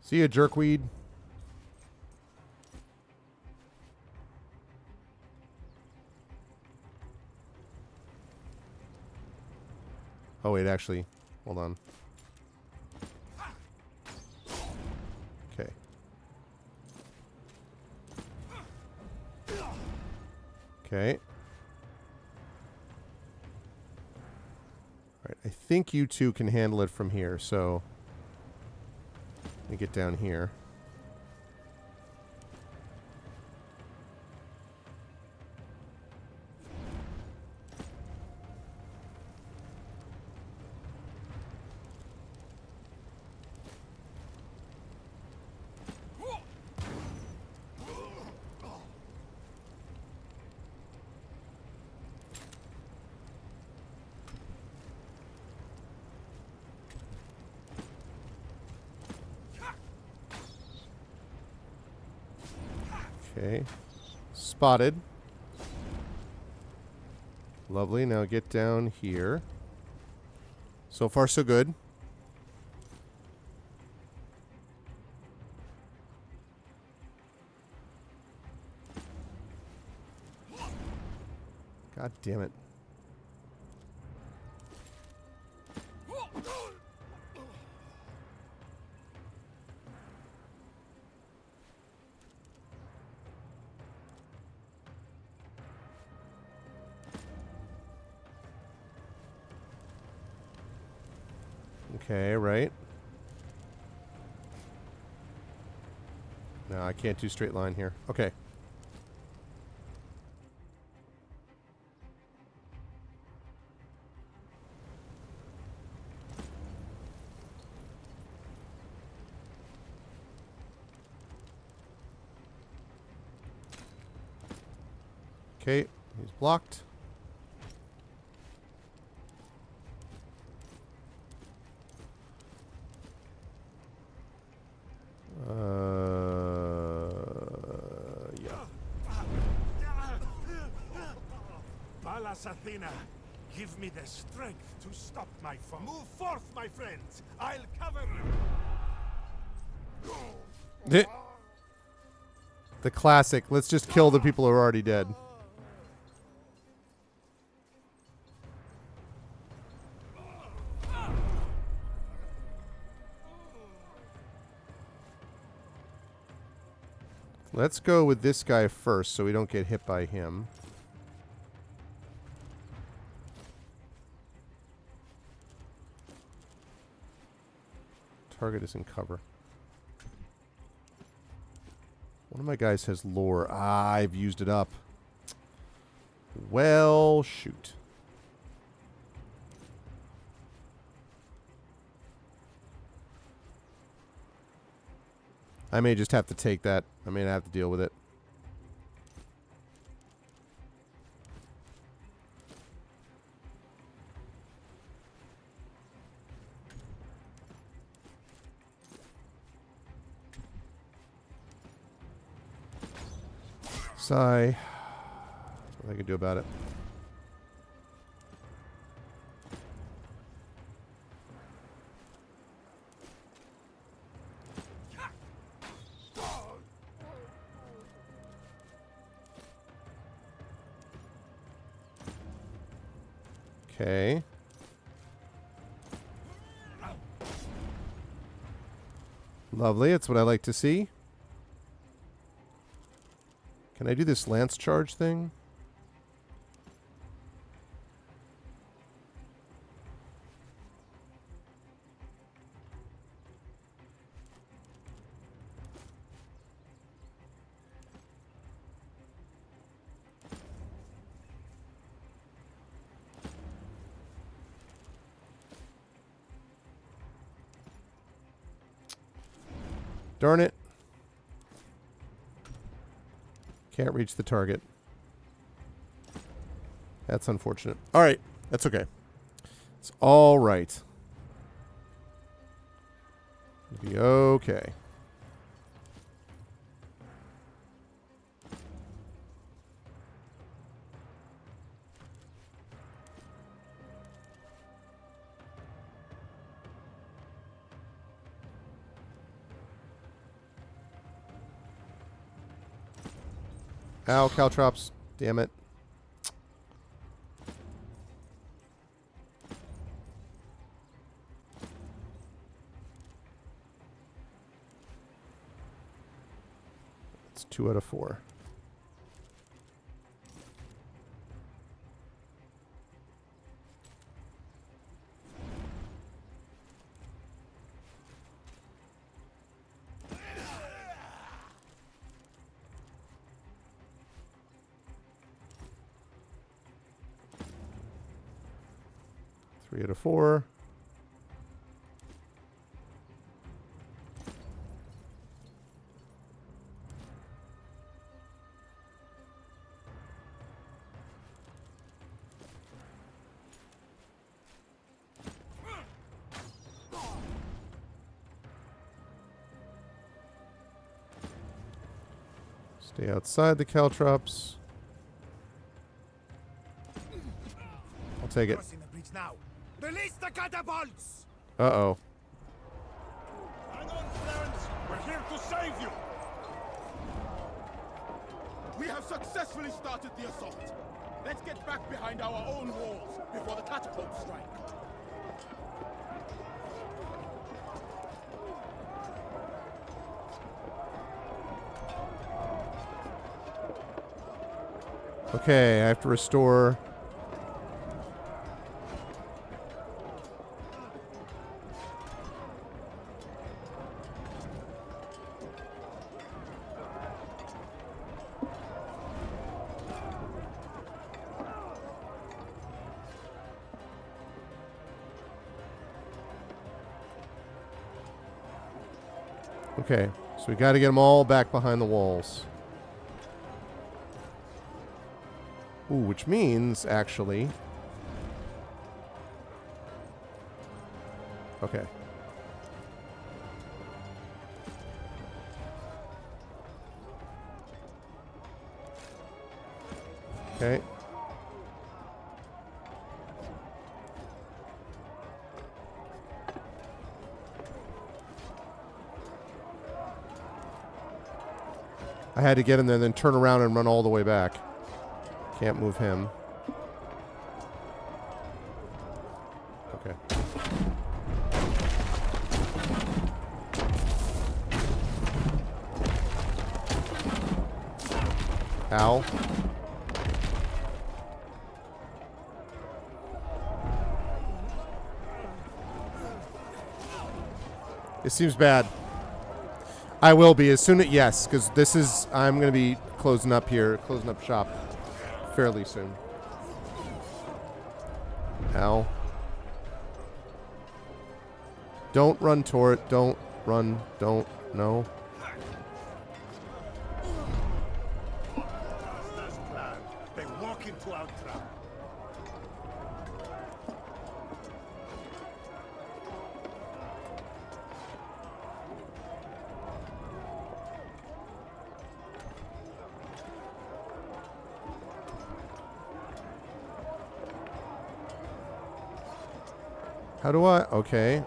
See ya, jerkweed. Oh, wait, actually. Hold on. Okay. Okay. Alright, I think you two can handle it from here, so Let me get down here. Okay. Spotted. Lovely. Now get down here. So far, so good. God damn it. Okay, right. No, I can't do straight line here. Okay. Okay, he's blocked. Yeah. Pallas Athena, give me the strength to stop my foe. Move forth, my friends. I'll cover you. The classic. Let's just kill the people who are already dead. Let's go with this guy first so we don't get hit by him. Target is in cover. One of my guys has lore. Ah, I've used it up. Well, shoot. I may just have to take that. I may have to deal with it. Sigh. What I can do about it. Okay. Lovely. That's what I like to see. Can I do this lance charge thing? Darn it. Can't reach the target. That's unfortunate. All right. That's okay. It's all right. It'll be okay. Ow, caltrops. Damn it. It's 2 out of 4. 3 out of 4. Stay outside the caltrops. I'll take it. Crossing the bridge now. Release the catapults! Uh-oh. Hang on, Clarence. We're here to save you. We have successfully started the assault. Let's get back behind our own walls before the catapults strike. Okay, I have to restore. Okay, so we got to get them all back behind the walls. Ooh, which means, actually... Okay. Okay. I had to get in there, then turn around and run all the way back. Can't move him. Okay. Ow. It seems bad. I will be as soon as, yes, because this is, I'm going to be closing up here, closing up shop fairly soon. Ow. Don't run toward it. Don't run. Don't. No. They walk into our trap. How do I? Okay.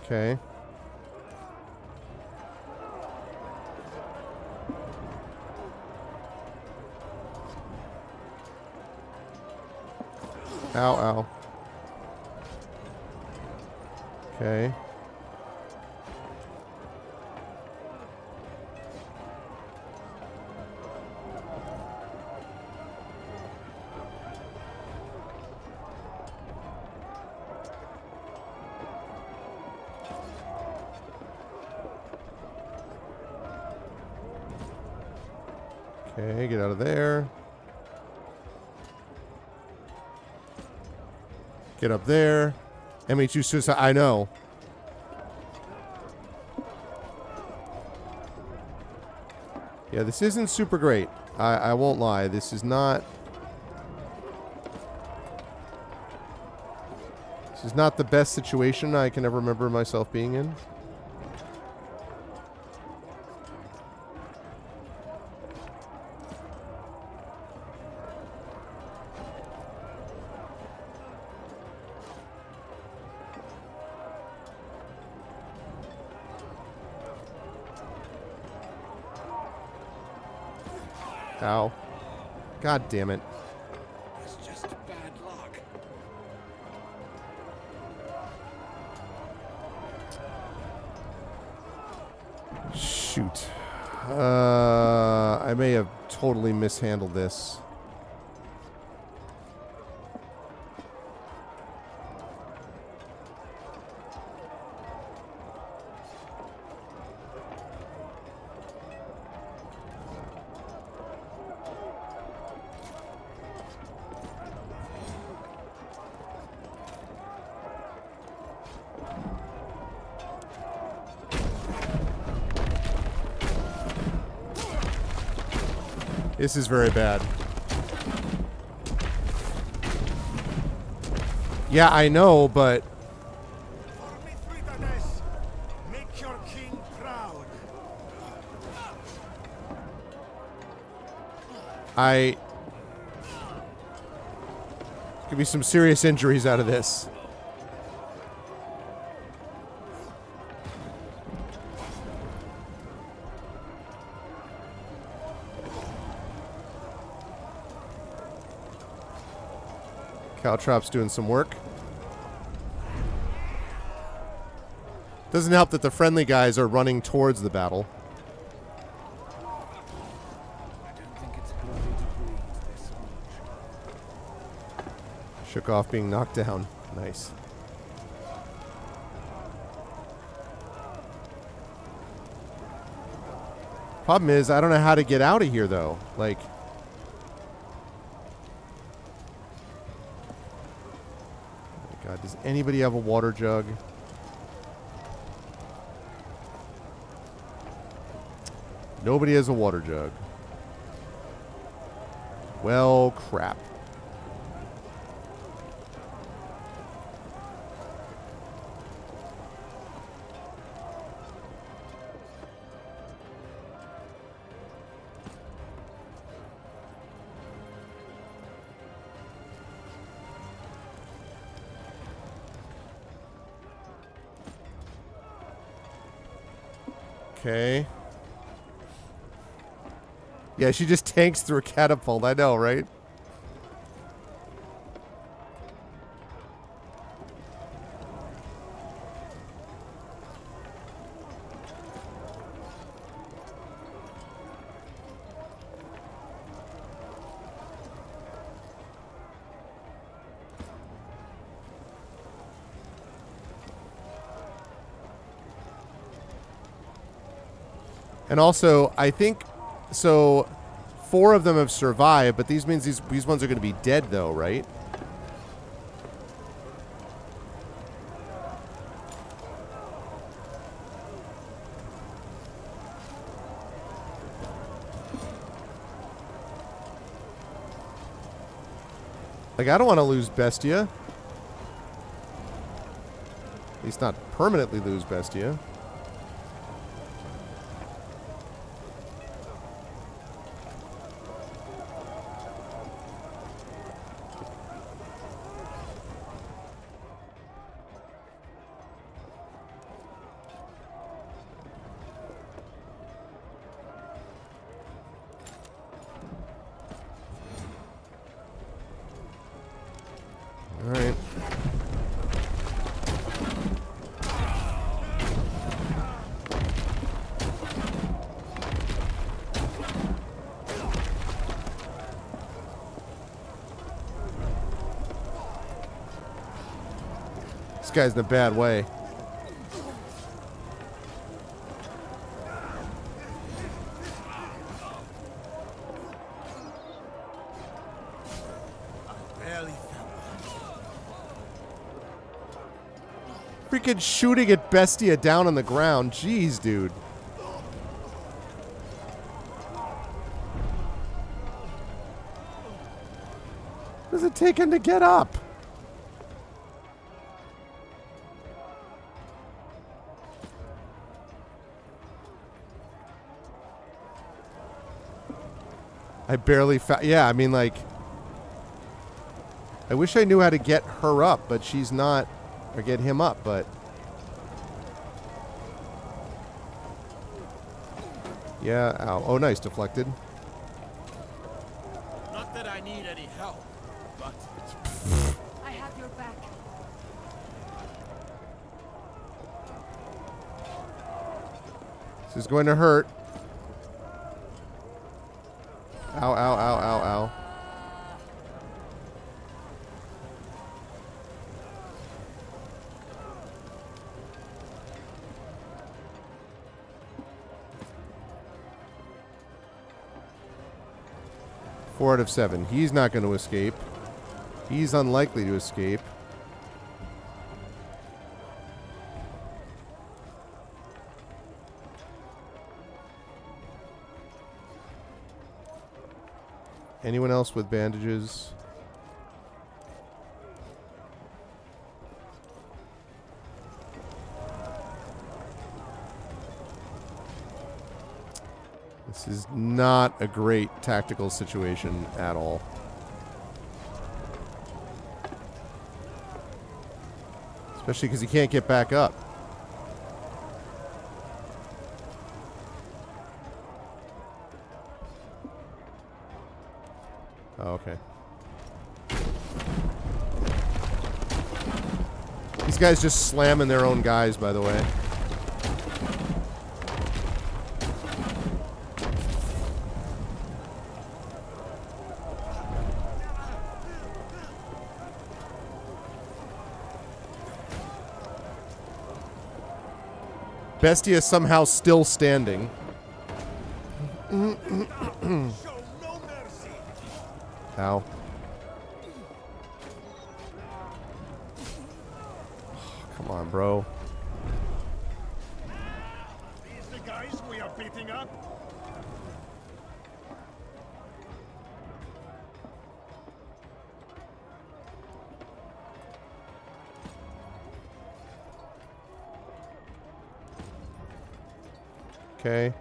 Okay. Ow, ow. Okay. Okay, get out of there. Get up there. MH2 suicide. I know. Yeah, this isn't super great. I won't lie. This is not... This is not the best situation I can ever remember myself being in. Ow. God damn it. It's just bad luck. Shoot. I may have totally mishandled this. This is very bad. Yeah, I know, but Make your king proud. could be some serious injuries out of this. Caltrop's doing some work. Doesn't help that the friendly guys are running towards the battle. Shook off being knocked down. Nice. Problem is, I don't know how to get out of here, though. Like... God, does anybody have a water jug? Nobody has a water jug. Well, crap. Okay. Yeah, she just tanks through a catapult. I know, right? And also, I think, so 4 of them have survived, but these means these ones are going to be dead, though, right? Like, I don't want to lose Bestia. At least not permanently lose Bestia. All right. This guy's in a bad way. Freaking shooting at Bestia down on the ground. Jeez, dude. What does it take him to get up? I barely yeah, I mean, like, I wish I knew how to get her up, but she's not, or get him up, but yeah, ow. Oh, nice, deflected. Not that I need any help, but I have your back. This is going to hurt. Ow, ow, ow, ow, ow. Four out of 7. He's not going to escape. He's unlikely to escape. Anyone else with bandages? This is not a great tactical situation at all. Especially because he can't get back up. Oh, okay. These guys just slamming their own guys, by the way. Bestia somehow still standing. Ow. Come on, bro. These the guys we are beating up? Okay.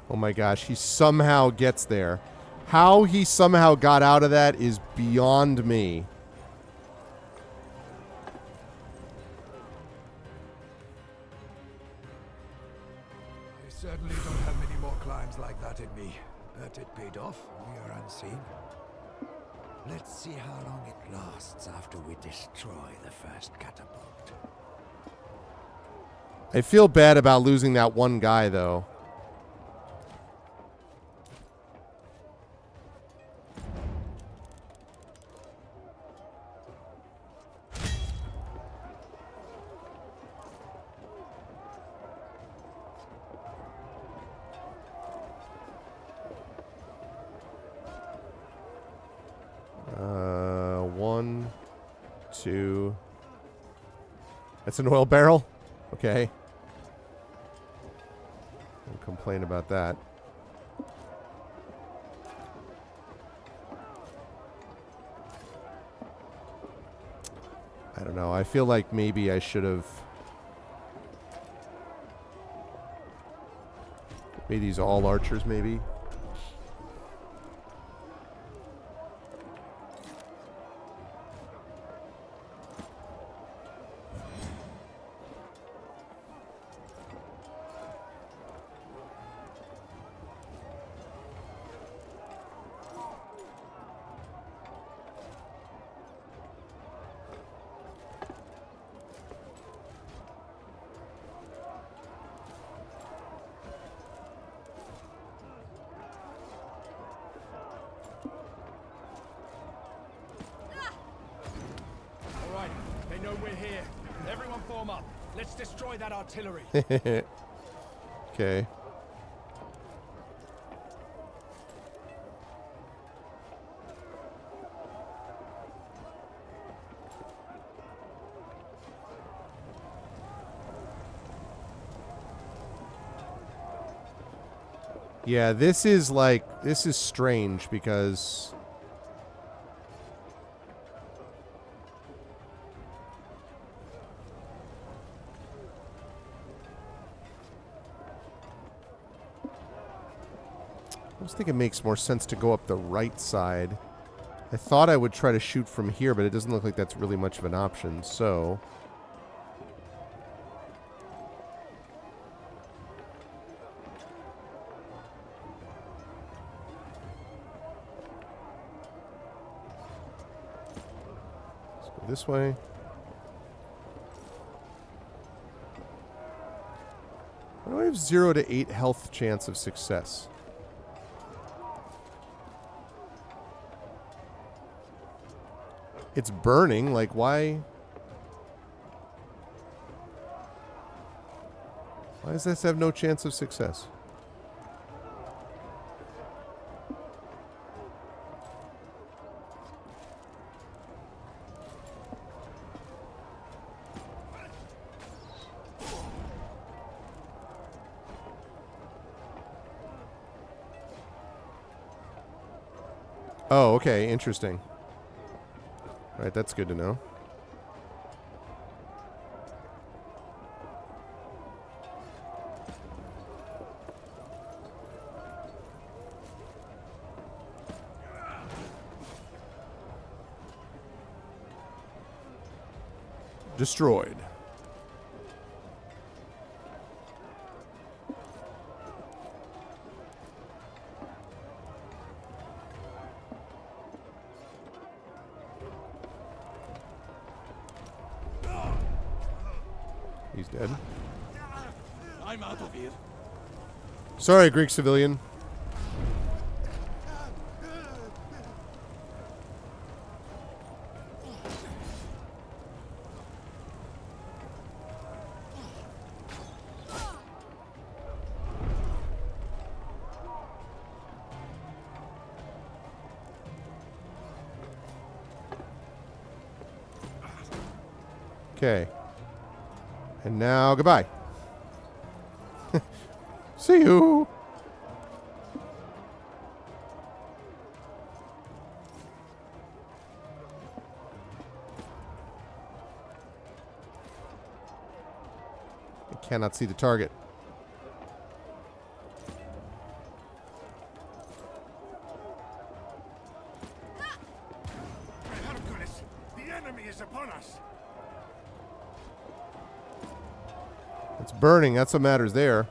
Oh my gosh, he somehow gets there. How he somehow got out of that is beyond me. I certainly don't have many more climbs like that in me. But it paid off. We are unseen. Let's see how long it lasts after we destroy the first catapult. I feel bad about losing that one guy, though. One, two. That's an oil barrel? Okay. Don't complain about that. I don't know. I feel like maybe I should have made these all archers, maybe. Artillery. Okay. Yeah, this is strange because I just think it makes more sense to go up the right side. I thought I would try to shoot from here, but it doesn't look like that's really much of an option, so... This way. Why do I have 0 to 8 health chance of success? It's burning, like why? Why does this have no chance of success? Oh, okay, interesting. All right, that's good to know. Destroyed. He's dead. I'm out of here. Sorry, Greek civilian. Okay. And now, goodbye. See you. I cannot see the target. Hercules, the enemy is upon us. It's burning. That's what matters there.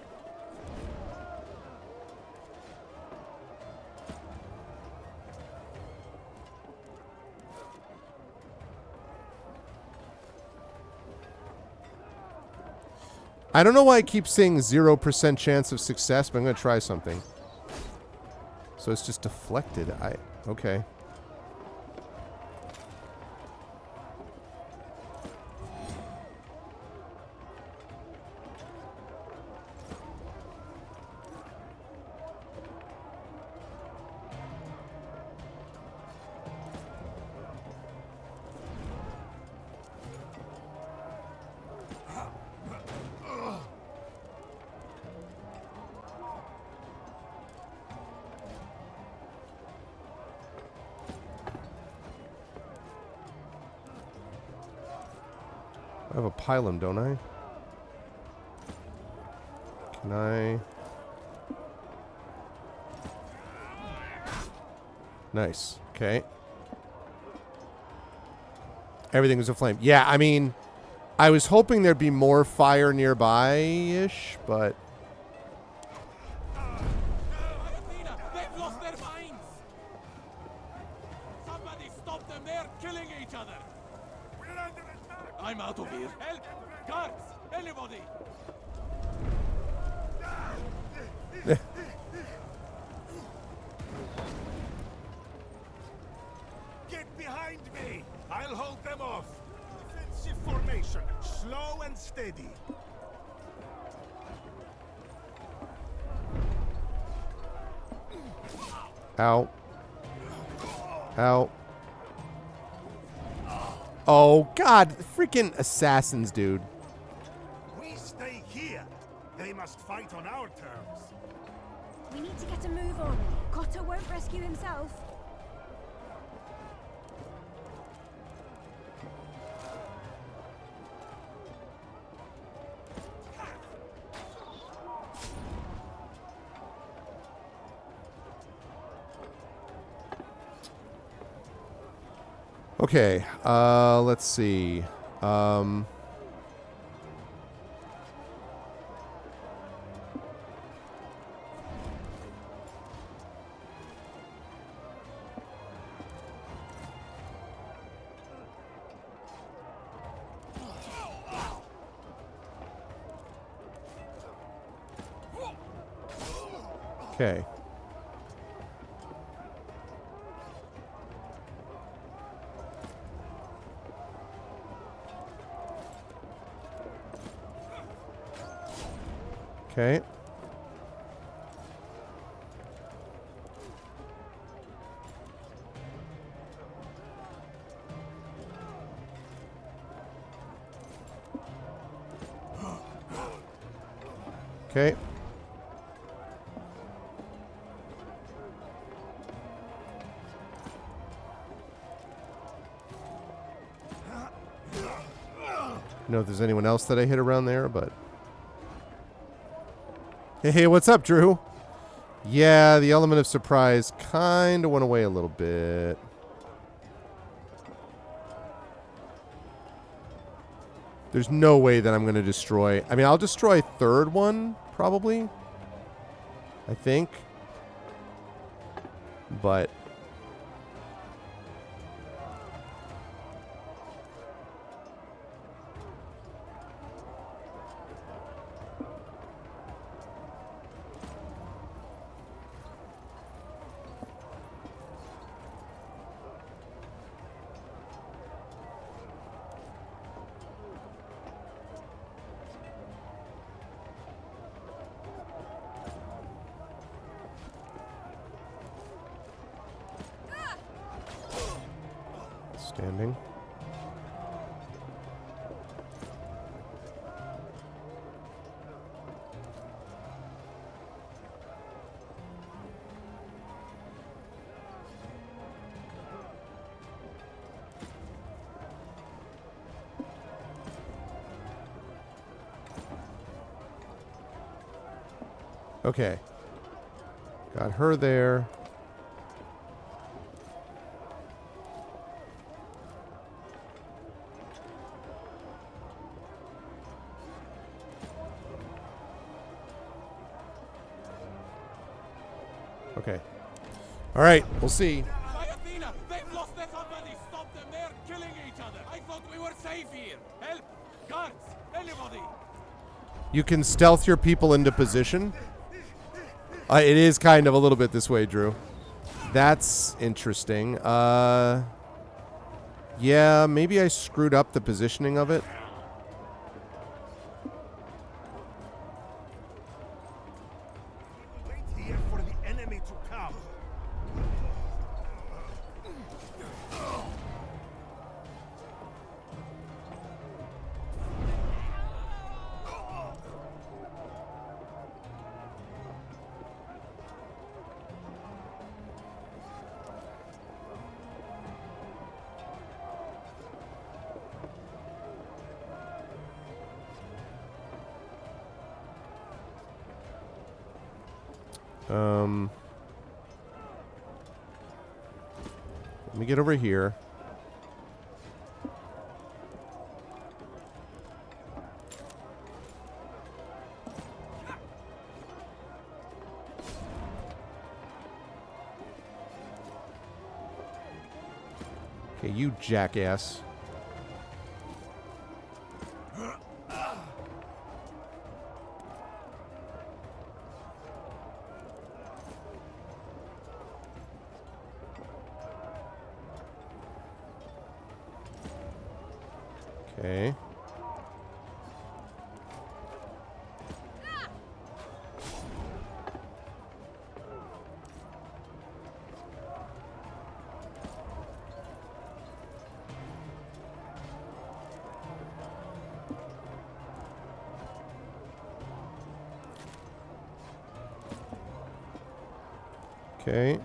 I don't know why I keep saying 0% chance of success, but I'm going to try something. So it's just deflected. Okay. I have a pylon, don't I? Can I? Nice. Okay. Everything was aflame. Yeah, I mean, I was hoping there'd be more fire nearby-ish, but... They've lost their minds! Somebody stop them, they're killing each other! I'm out of here. Help! Guards! Anybody! Get behind me! I'll hold them off. Defensive formation, slow and steady. Ow. Ow. Oh, God. Freaking assassins, dude. We stay here. They must fight on our terms. We need to get a move on. Cotter won't rescue himself. Okay, let's see. Okay. Okay. Okay. I don't know if there's anyone else that I hit around there, but... Hey, what's up, Drew? Yeah, the element of surprise kind of went away a little bit. There's no way that I'm going to destroy... I mean, I'll destroy third one, probably. I think. But... Standing. Okay. Got her there. Okay. All right, we'll see. My Athena, they've lost their company. Stop them. They're killing each other. I thought we were safe here. Help! Guards! Anybody! You can stealth your people into position. It is kind of a little bit this way, Drew. That's interesting. Yeah, maybe I screwed up the positioning of it. Here for the enemy to come. Let me get over here. Okay, you jackass. Okay. Okay.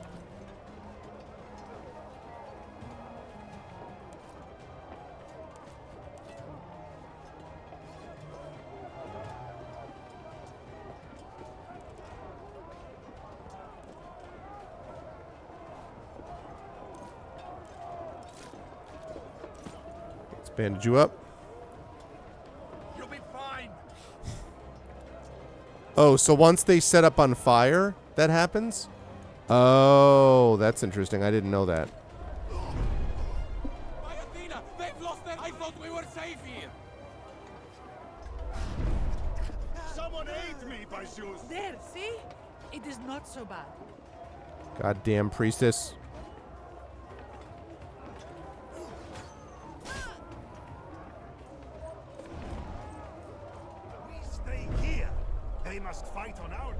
Let's bandage you up. You'll be fine. Oh, so once they set up on fire, that happens? Oh, that's interesting. I didn't know that. My Athena, they've lost their... I thought we were safe here. Someone aid me, by Zeus. There, see? It is not so bad. Goddamn priestess. We stay here. They must fight on our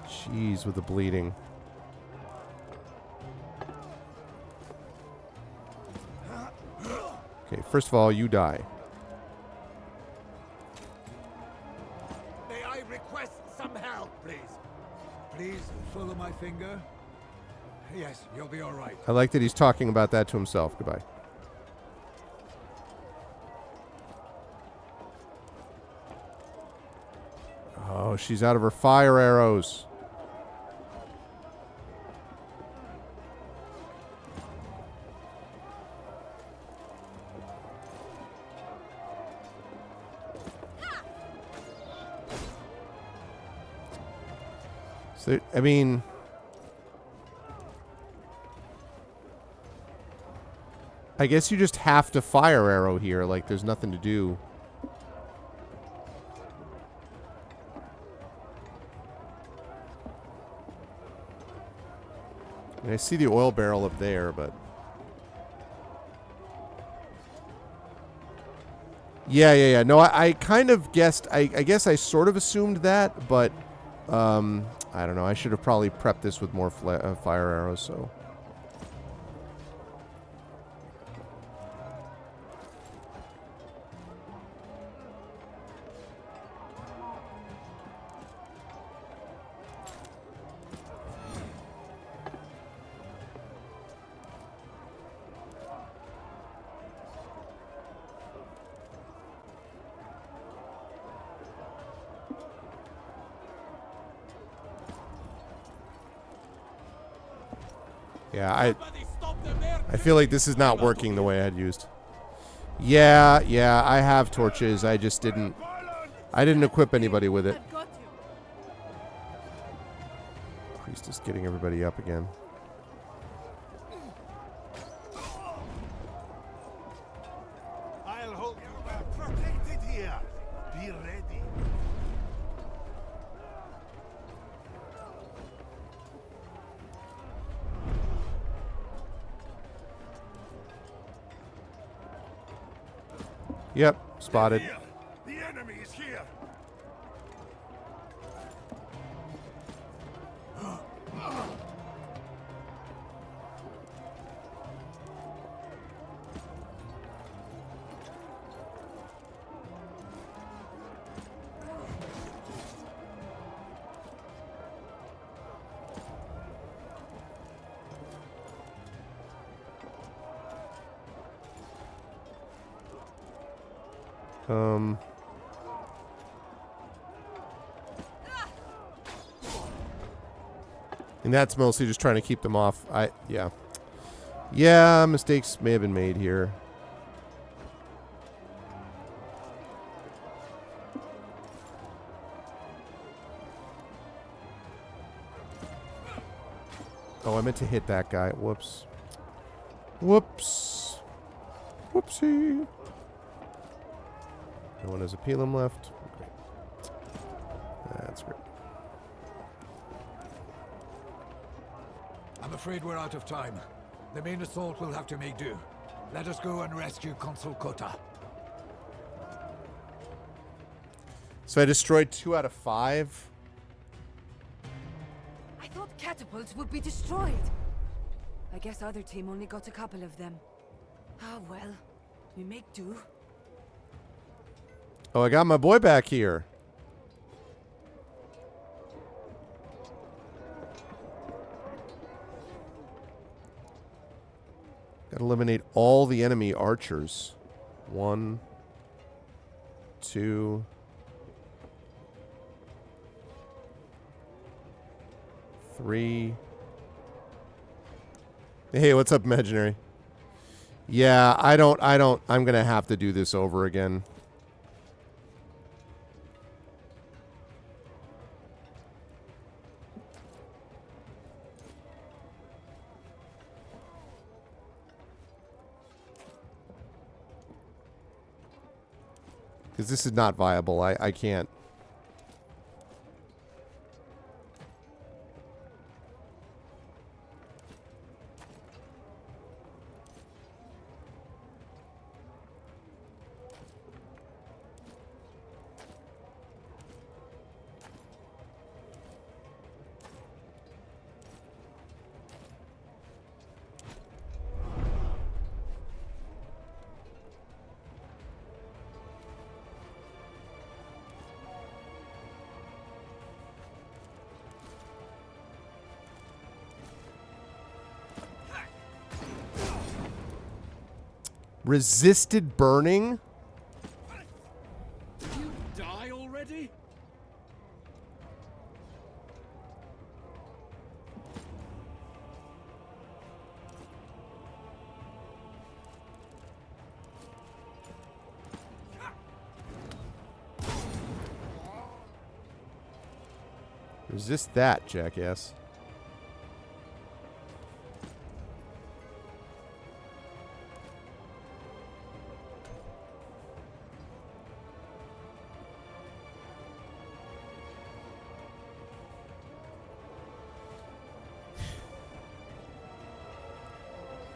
Jeez, with the bleeding. Okay, first of all, you die. May I request some help, please? Please follow my finger. Yes, you'll be all right. I like that he's talking about that to himself. Goodbye. Oh, she's out of her fire arrows. So, I mean, I guess you just have to fire arrow here. Like, there's nothing to do. I mean, I see the oil barrel up there, but... Yeah. No, I kind of guessed... I guess I sort of assumed that, but... I don't know. I should have probably prepped this with more fire arrows, so... Yeah, I feel like this is not working the way I had used. Yeah, I have torches. I just didn't... I didn't equip anybody with it. Priest is getting everybody up again. I'll hold you protected here. Be ready. Yep, spotted. The enemy is here. And that's mostly just trying to keep them off. Yeah, mistakes may have been made here. Oh, I meant to hit that guy. Whoops. Whoops. Whoopsie. No one has a Pelem left. Great. That's great. I'm afraid we're out of time. The main assault will have to make do. Let us go and rescue Consul Kota. So I destroyed 2 out of 5. I thought catapults would be destroyed. I guess other team only got a couple of them. Ah, well. We make do. Oh, I got my boy back here. Gotta eliminate all the enemy archers. 1, 2, 3. Hey, what's up, Imaginary? Yeah, I'm gonna have to do this over again. Because this is not viable. I can't. Resisted burning? Did you die already? Resist that, jackass.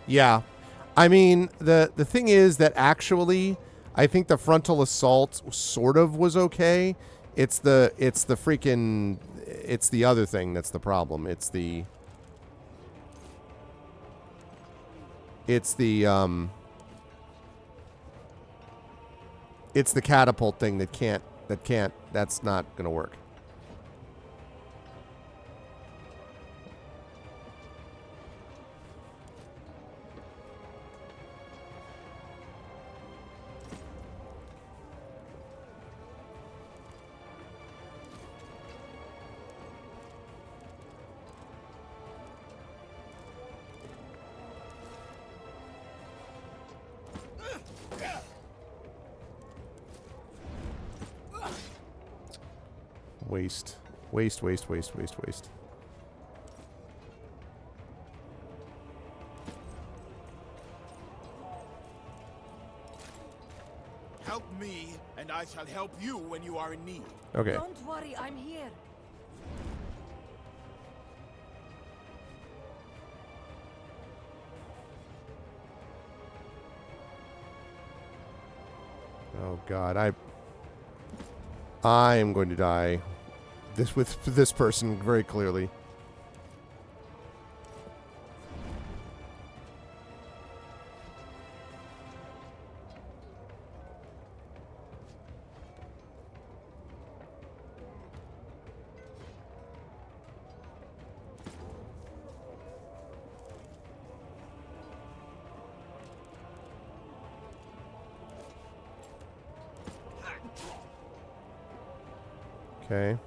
Yeah. I mean, the thing is that actually I think the frontal assault sort of was okay. It's the freaking it's the other thing that's the problem. It's the catapult thing that's not going to work. Waste. Waste, waste, waste, waste, waste. Help me, and I shall help you when you are in need. Okay. Don't worry, I'm here. Oh God, I am going to die. With this person very clearly. Okay.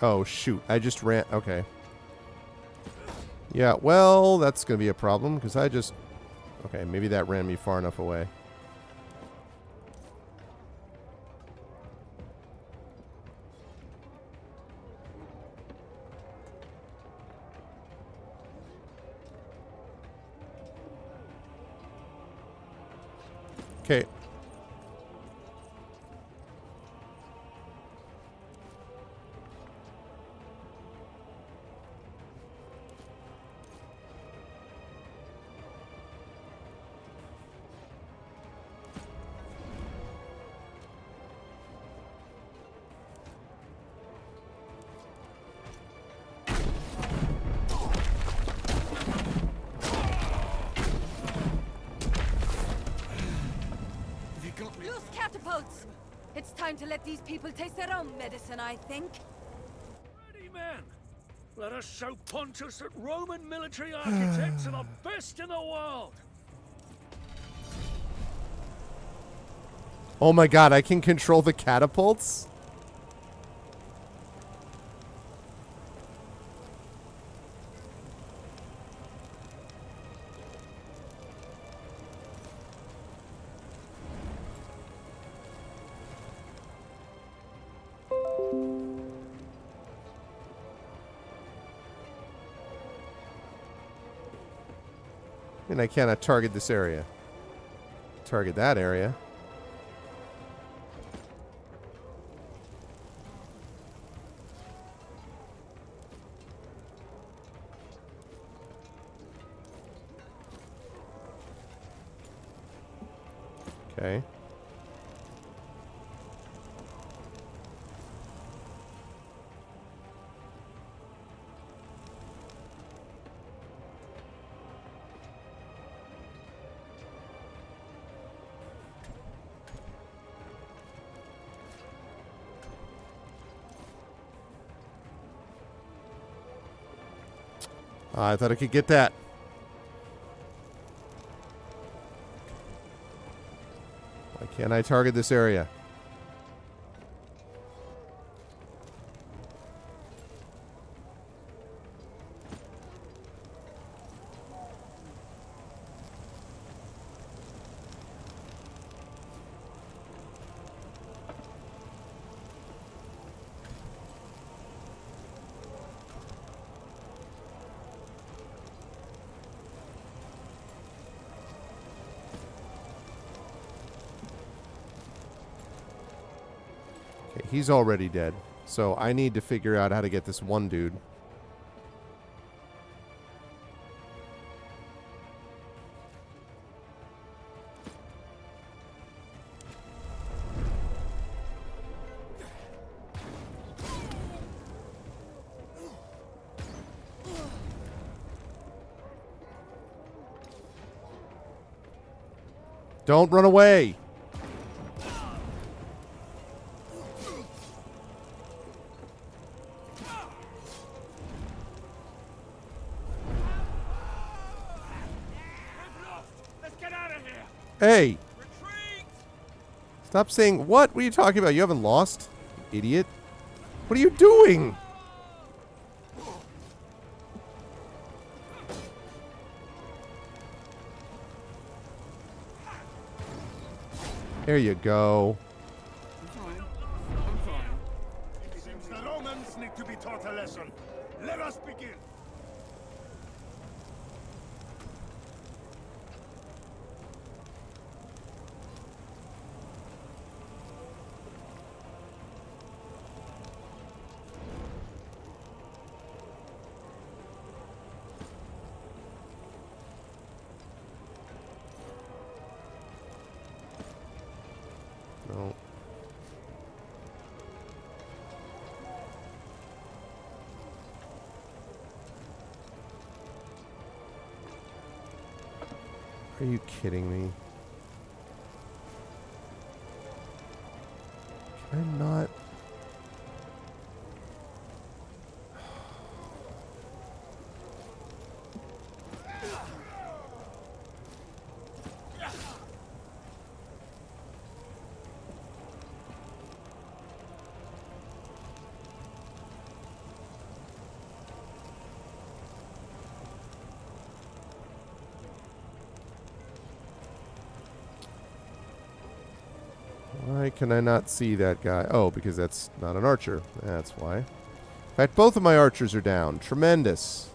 Oh, shoot. I just ran... Okay. Yeah, well, that's going to be a problem, because I just... Okay, maybe that ran me far enough away. Okay. Use catapults! It's time to let these people taste their own medicine, I think. Ready, men! Let us show Pontus that Roman military architects are the best in the world! Oh my God, I can control the catapults? And I cannot target this area. Target that area. Okay. I thought I could get that. Why can't I target this area? He's already dead. So I need to figure out how to get this one dude. Don't run away. Hey! Stop saying, what? What are you talking about? You haven't lost? You idiot. What are you doing? There you go. It seems the Romans need to be taught a lesson. Let us begin. No. Are you kidding me? Can I not? Why can I not see that guy? Oh, because that's not an archer. That's why. In fact, both of my archers are down. Tremendous.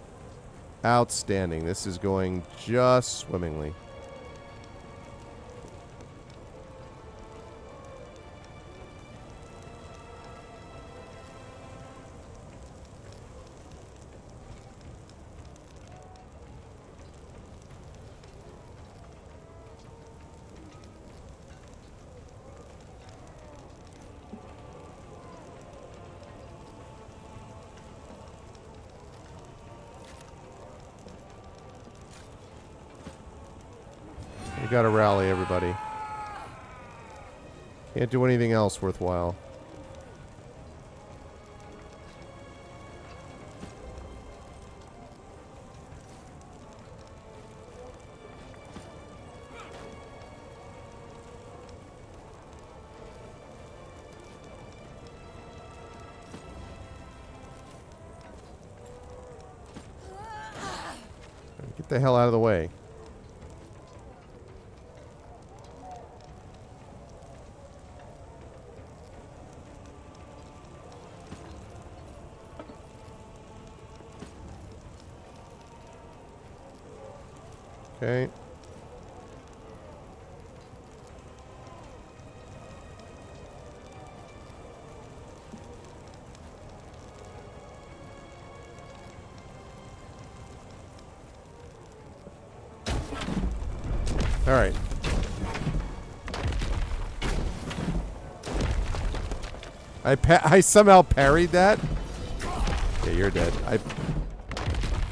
Outstanding. This is going just swimmingly. We gotta rally everybody. Can't do anything else worthwhile. Get the hell out of the way. Okay. All right. I somehow parried that. Yeah, you're dead.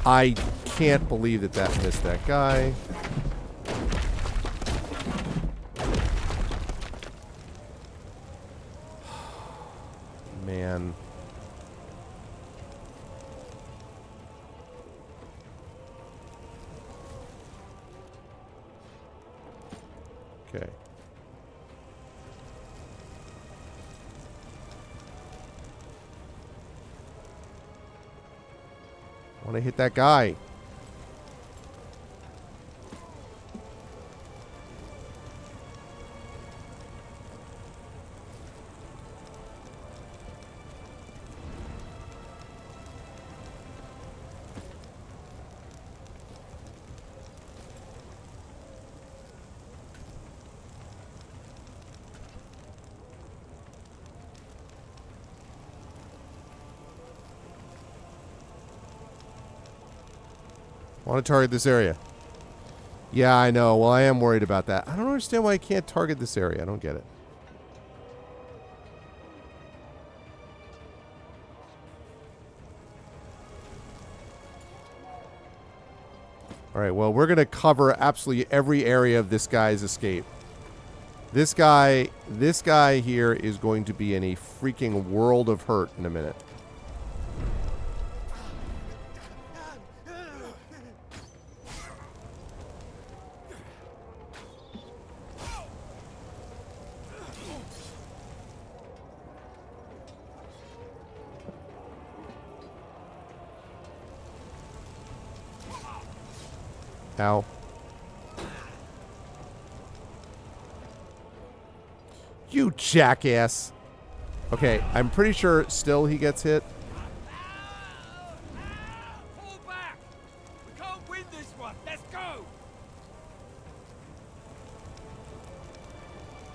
I can't believe that missed that guy. Man. Okay. I want to hit that guy. Want to target this area. Yeah, I know. Well, I am worried about that. I don't understand why I can't target this area. I don't get it. All right, well, we're going to cover absolutely every area of this guy's escape. This guy here is going to be in a freaking world of hurt in a minute. Ow. You jackass. Okay, I'm pretty sure still he gets hit. Fall back! We can't win this one. Let's go!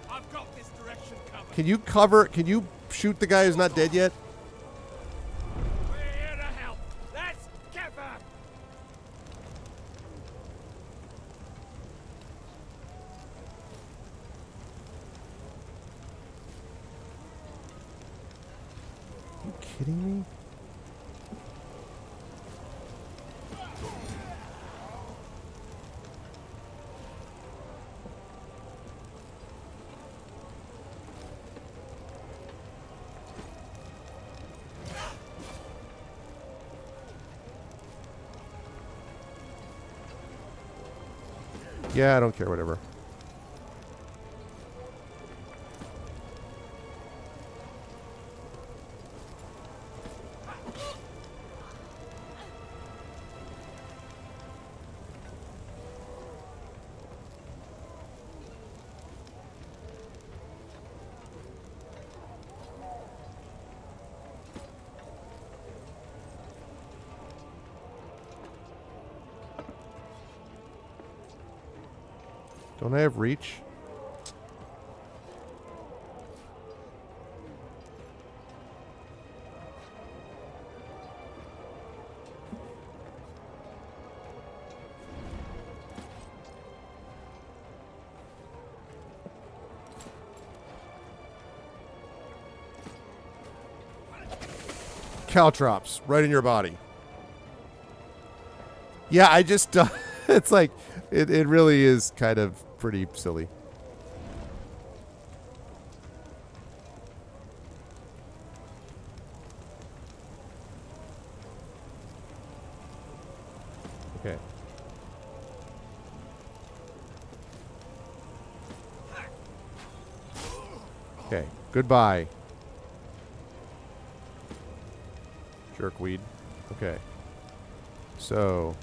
I've got this direction covered. Can you shoot the guy who's not dead yet? We're here to help. Let's get them! Are you kidding me? Yeah, I don't care, whatever. Don't I have reach? Caltrops right in your body. Yeah, I just it's like it really is kind of pretty silly. Okay. Okay, goodbye. Jerkweed. Okay. So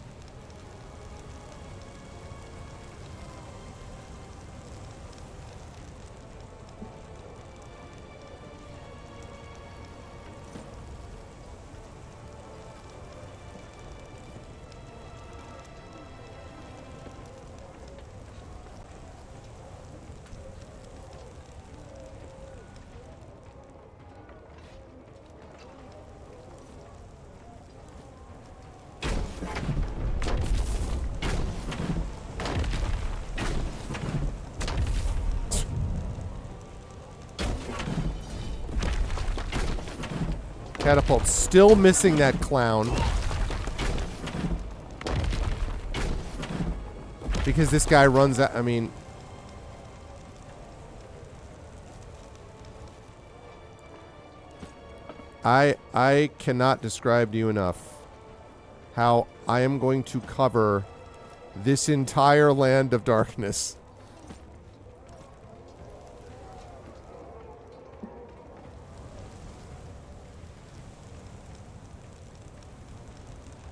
Catapult. Still missing that clown. Because this guy runs out. I mean... I cannot describe to you enough how I am going to cover this entire land of darkness.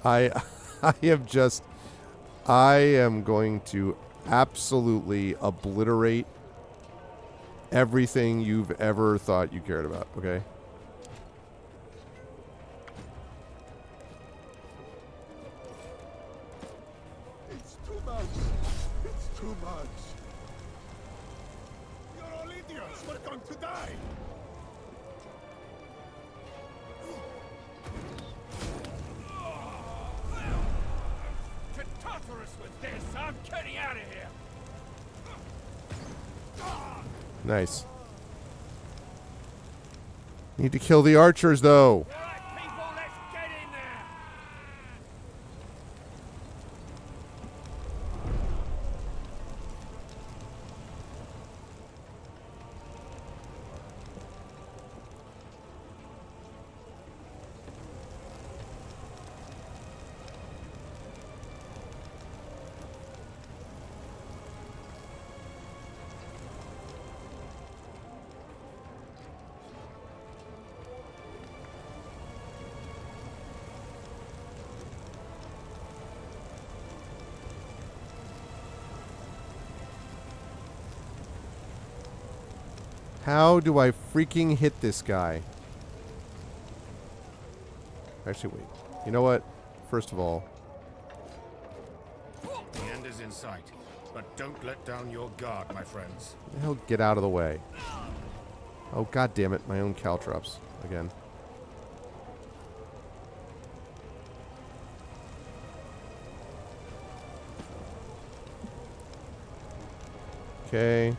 I am going to absolutely obliterate everything you've ever thought you cared about, okay? It's too much. It's too much. You're all idiots. We're going to die. To Tartarus with this! I'm getting out of here! Nice. Need to kill the archers, though. How do I freaking hit this guy? Actually, wait. You know what? First of all... The end is in sight, but don't let down your guard, my friends. The hell, get out of the way. Oh, god damn it. My own caltrops. Again. Okay.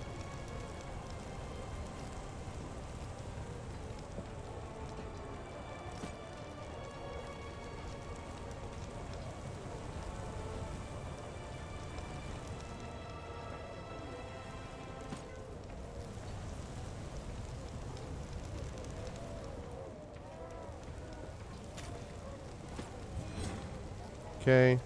Okay.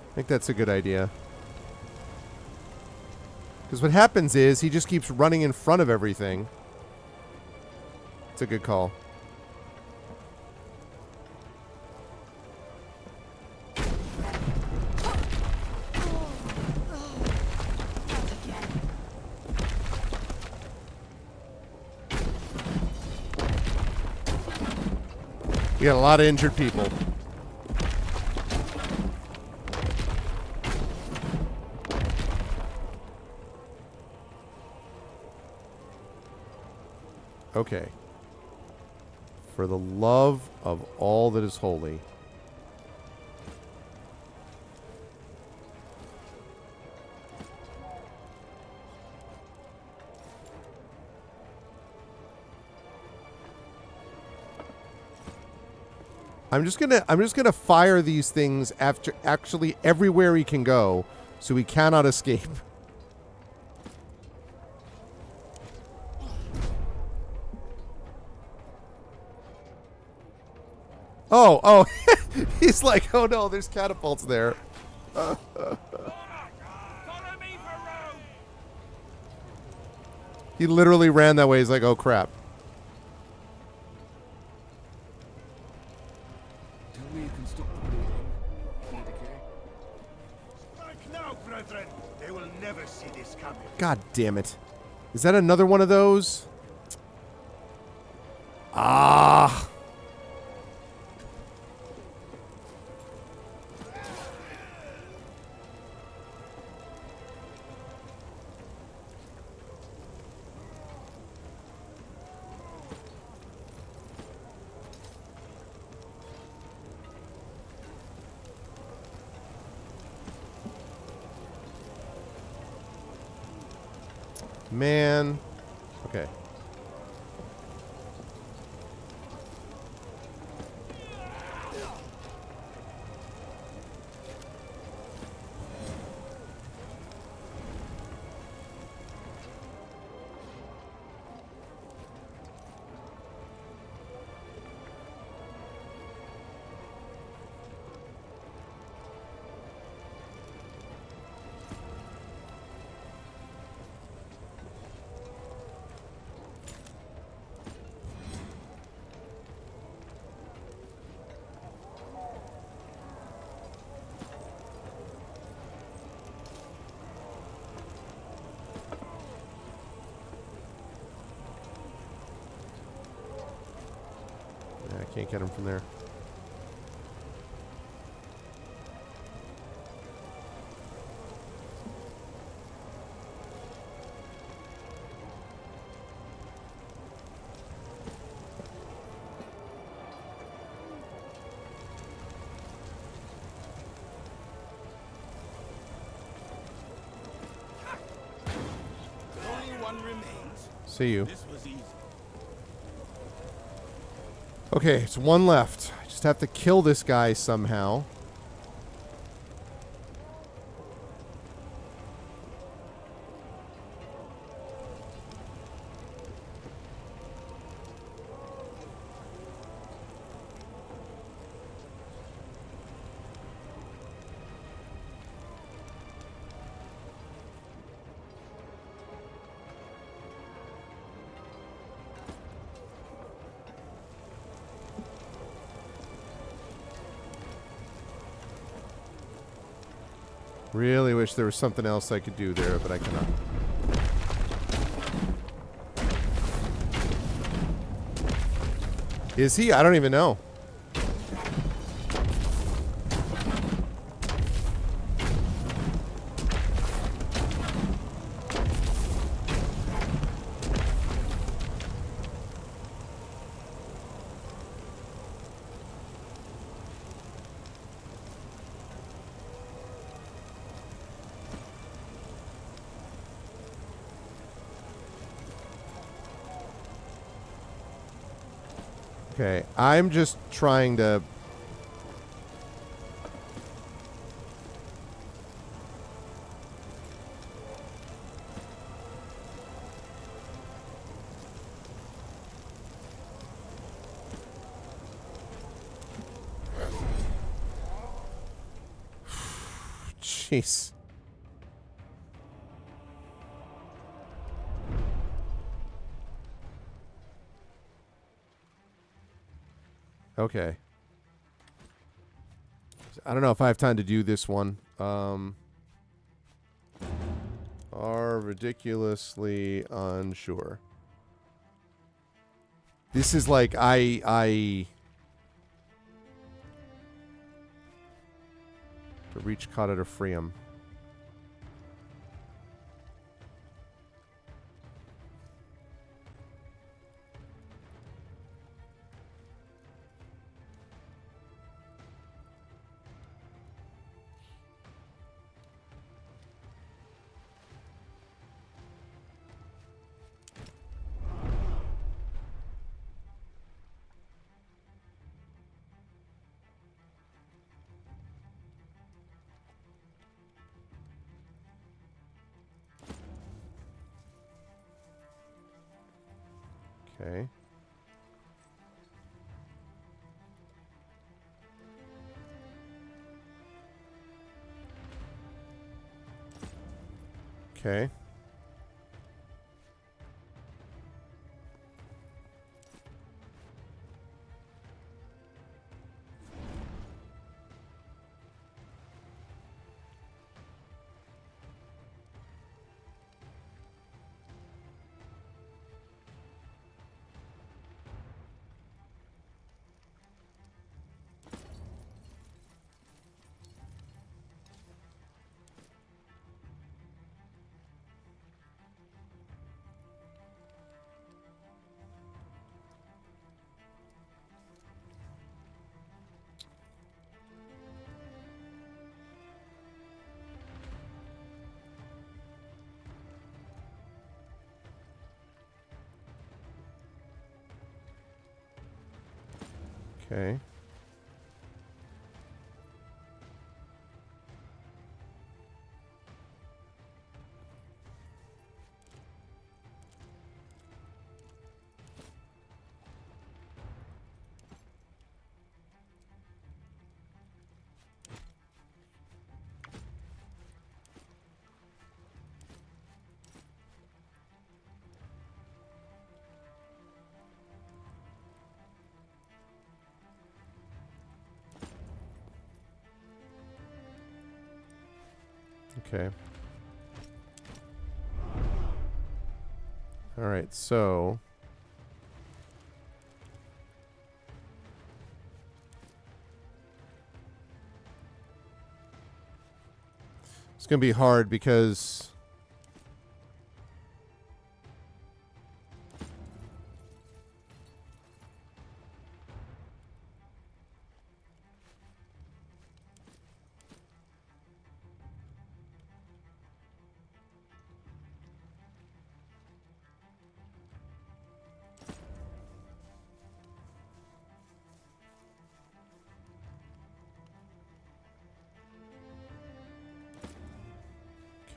I think that's a good idea. Because what happens is he just keeps running in front of everything. It's a good call. We got a lot of injured people. Okay. For the love of all that is holy. I'm just gonna fire these things after actually everywhere he can go, so he cannot escape. Oh, he's like, oh no, there's catapults there. He literally ran that way. He's like, oh crap. God damn it. Is that another one of those? Ah. Man. Okay. Yeah, I can't get him from there. Only one remains. See you. This was easy. Okay, it's one left. I just have to kill this guy somehow. Really wish there was something else I could do there, but I cannot. Is he? I don't even know. Okay, I'm just trying to... Jeez. Okay. I don't know if I have time to do this one. Are ridiculously unsure. This is like to reach Kata to free him. Okay. Okay. Okay. Okay. All right, so it's going to be hard because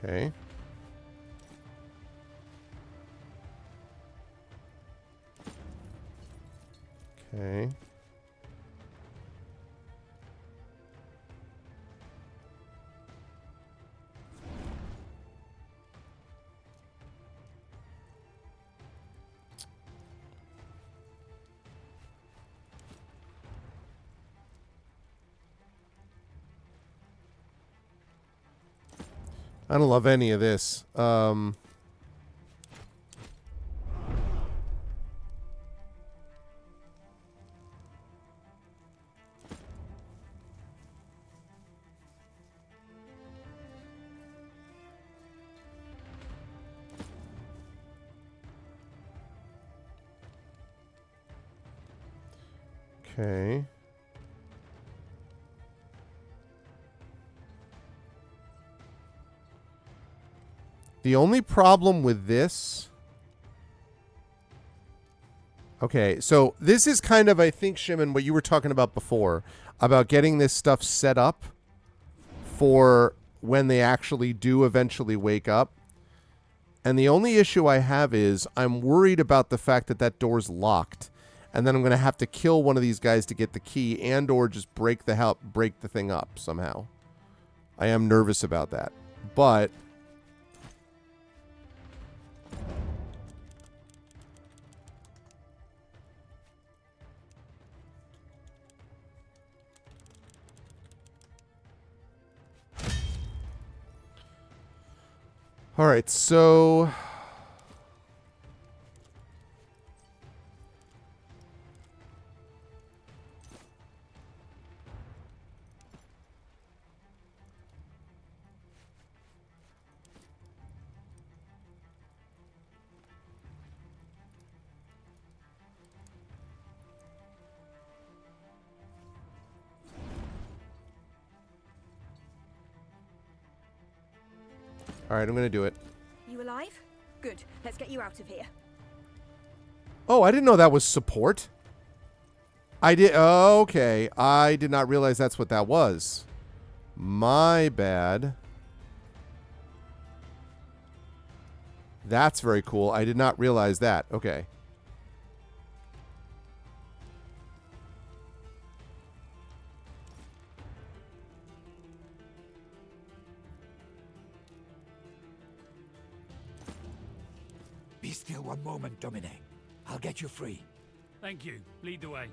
okay. Okay. I don't love any of this. Okay. The only problem with this... Okay, so this is kind of, I think, Shimon, what you were talking about before, about getting this stuff set up for when they actually do eventually wake up. And the only issue I have is I'm worried about the fact that that door's locked. And then I'm going to have to kill one of these guys to get the key and or just break the thing up somehow. I am nervous about that. But... all right, so... all right, I'm going to do it. You alive? Good. Let's get you out of here. Oh, I didn't know that was support. I did. Oh, okay. I did not realize that's what that was. My bad. That's very cool. I did not realize that. Okay. Be still one moment, Domine. I'll get you free. Thank you. Lead the way.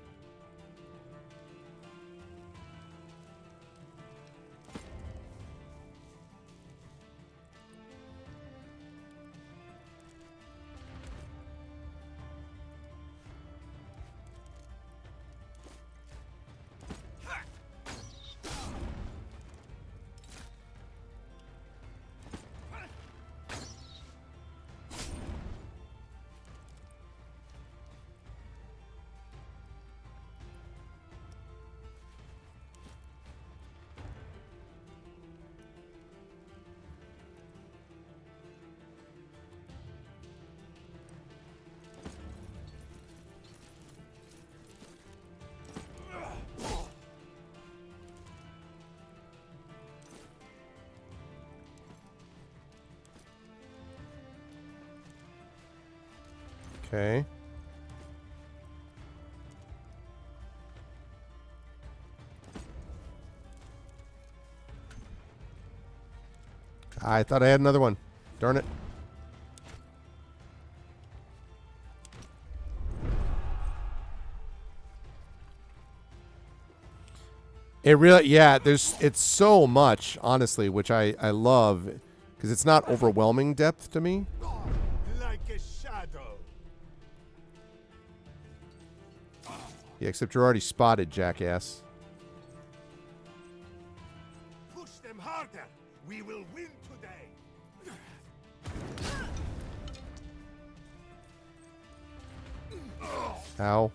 Okay. I thought I had another one. Darn it. It really, yeah, it's so much, honestly, which I love, because it's not overwhelming depth to me. Like a shadow. Yeah, except you're already spotted, jackass. Push them harder. We will win today. Ow.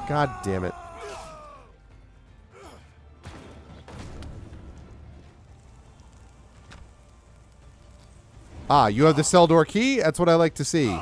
God damn it. Ah, you have the cell door key? That's what I like to see.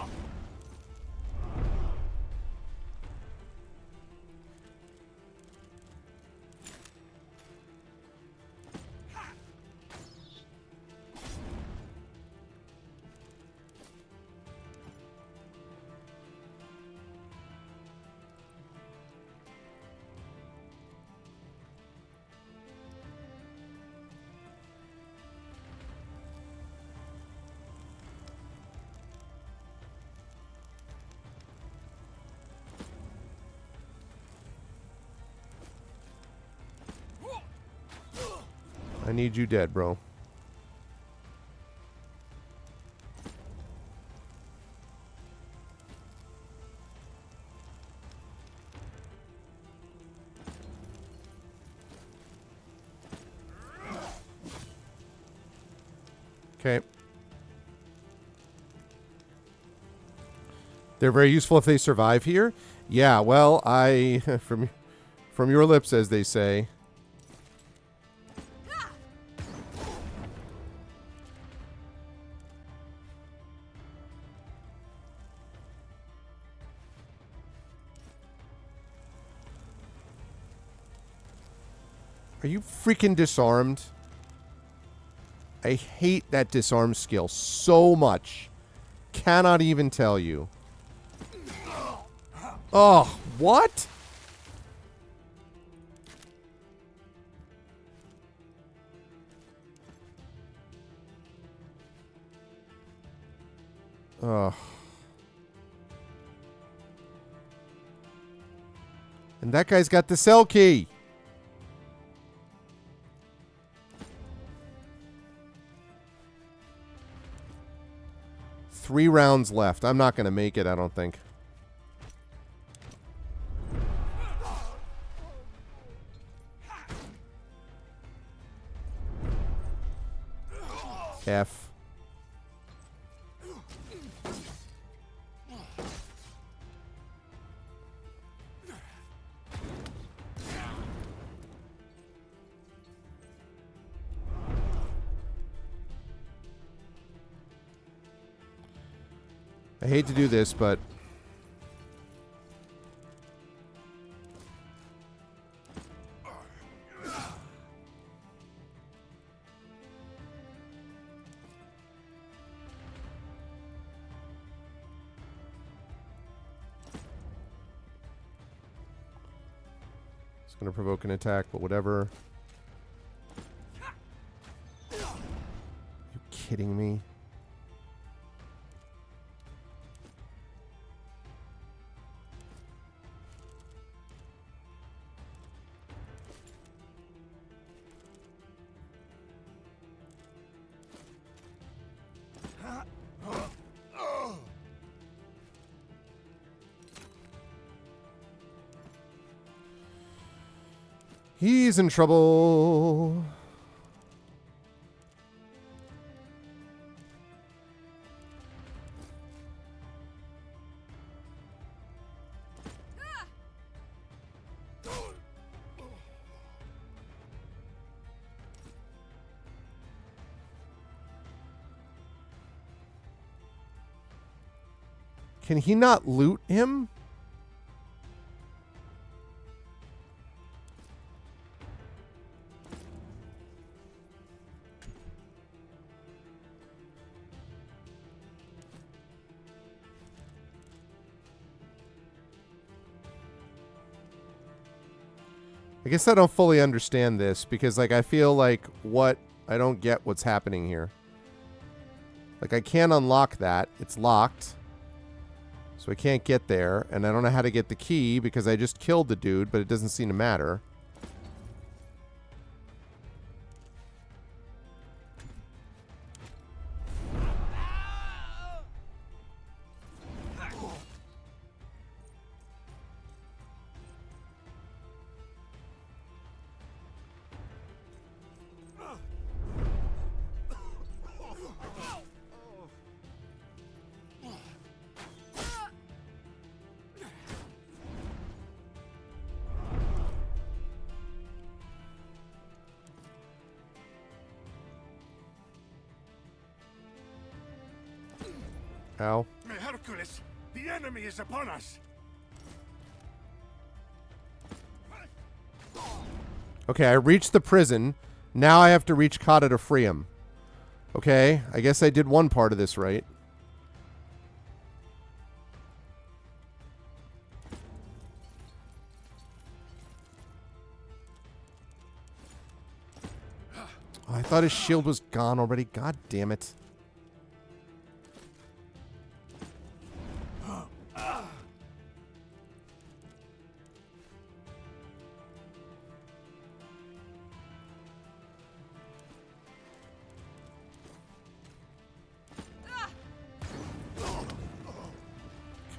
I need you dead, bro. Okay. They're very useful if they survive here. Yeah, well, from your lips, as they say. Are you freaking disarmed? I hate that disarm skill so much. Cannot even tell you. Oh, what? Ugh. And that guy's got the cell key. Three rounds left. I'm not going to make it, I don't think. F. I hate to do this, but it's going to provoke an attack, but whatever. You kidding me? He's in trouble. Can he not loot him? I guess I don't fully understand this because, like, I feel like I don't get what's happening here. Like, I can't unlock that. It's locked. So I can't get there. And I don't know how to get the key because I just killed the dude, but it doesn't seem to matter. Ow. Hercules, the enemy is upon us. Okay, I reached the prison. Now I have to reach Kata to free him. Okay, I guess I did one part of this right. Oh, I thought his shield was gone already. God damn it.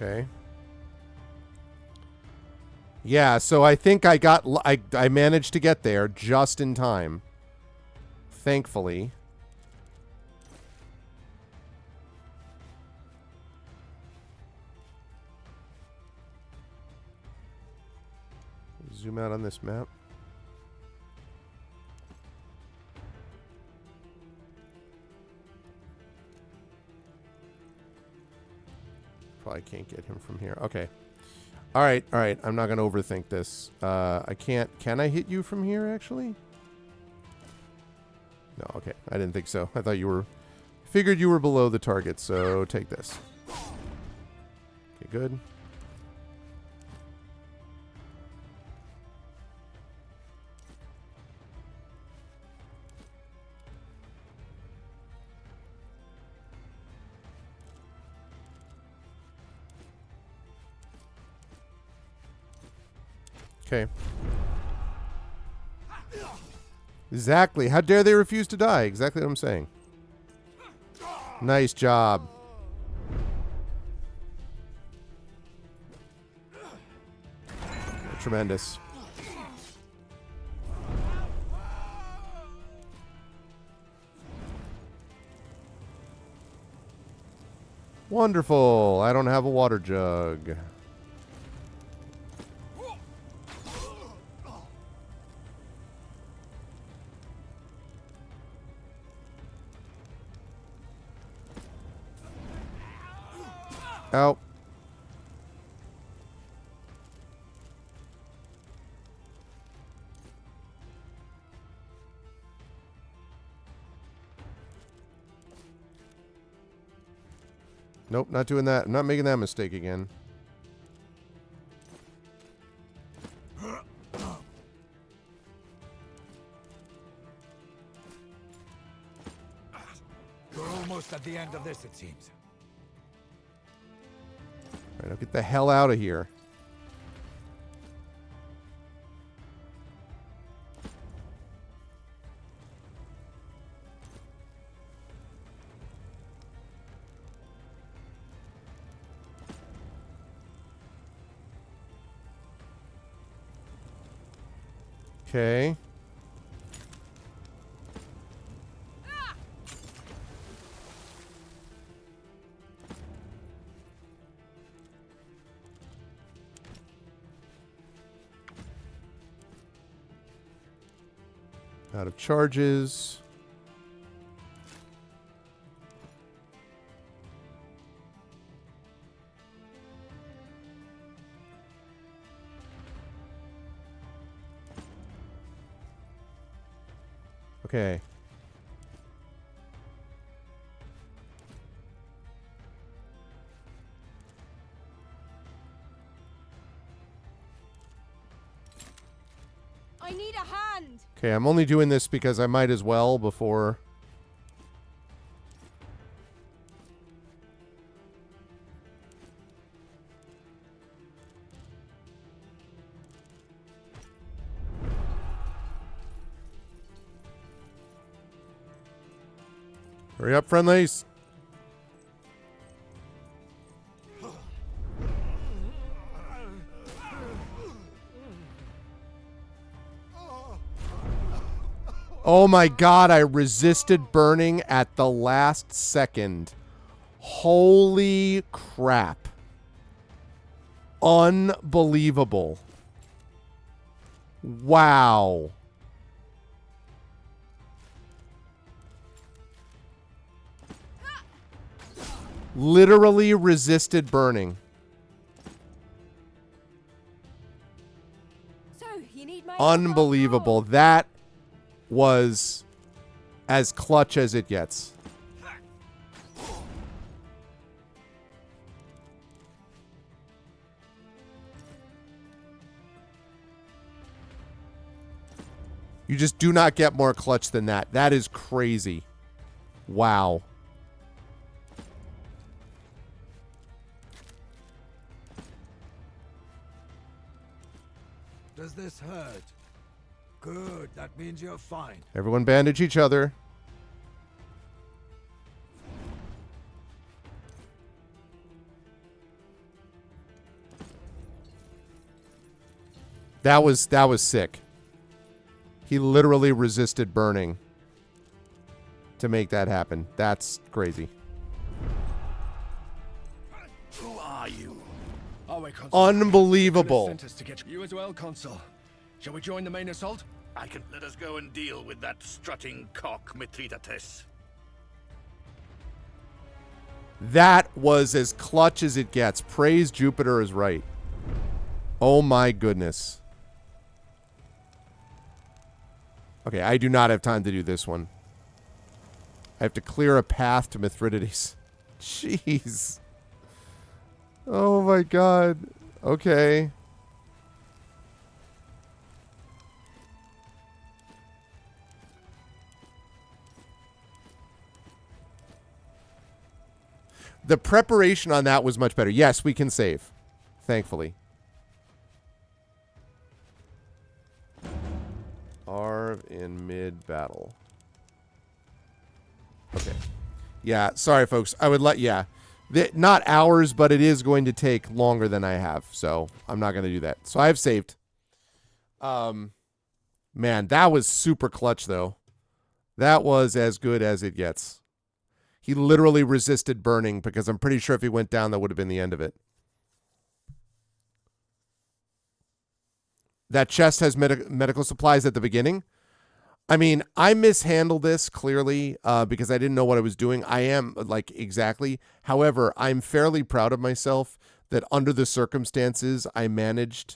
Okay. Yeah, so I think I managed to get there just in time. Thankfully. Zoom out on this map. Probably can't get him from here. Okay. All right. I'm not going to overthink this. I can't. Can I hit you from here, actually? No, okay. I didn't think so. I thought you were... Figured you were below the target, so take this. Okay, good. Okay. Exactly. How dare they refuse to die? Exactly what I'm saying. Nice job. Tremendous. Wonderful. I don't have a water jug. Out. Nope, not doing that. I'm not making that mistake again. We're almost at the end of this, it seems. All right, now get the hell out of here. Okay. Out of charges. Okay. Okay, I'm only doing this because I might as well before... Hurry up, friendlies. Oh my god, I resisted burning at the last second. Holy crap. Unbelievable. Wow. Literally resisted burning. So, you need my Unbelievable. That was as clutch as it gets. You just do not get more clutch than that. That is crazy. Wow. Does this hurt? Good, that means you're fine. Everyone bandage each other. That was sick. He literally resisted burning to make that happen. That's crazy. Who are you? Unbelievable. Sent us to get you as well, Consul. Shall we join the main assault? I can let us go and deal with that strutting cock, Mithridates. That was as clutch as it gets. Praise Jupiter is right. Oh my goodness. Okay, I do not have time to do this one. I have to clear a path to Mithridates. Jeez. Oh my god. Okay. The preparation on that was much better. Yes, we can save. Thankfully. Arv in mid-battle. Okay. Yeah, sorry, folks. I would let... Yeah. Not hours, but it is going to take longer than I have. So, I'm not going to do that. So, I've saved. Man, that was super clutch, though. That was as good as it gets. He literally resisted burning because I'm pretty sure if he went down, that would have been the end of it. That chest has medical supplies at the beginning. I mean, I mishandled this clearly because I didn't know what I was doing. I am, like, exactly. However, I'm fairly proud of myself that under the circumstances, I managed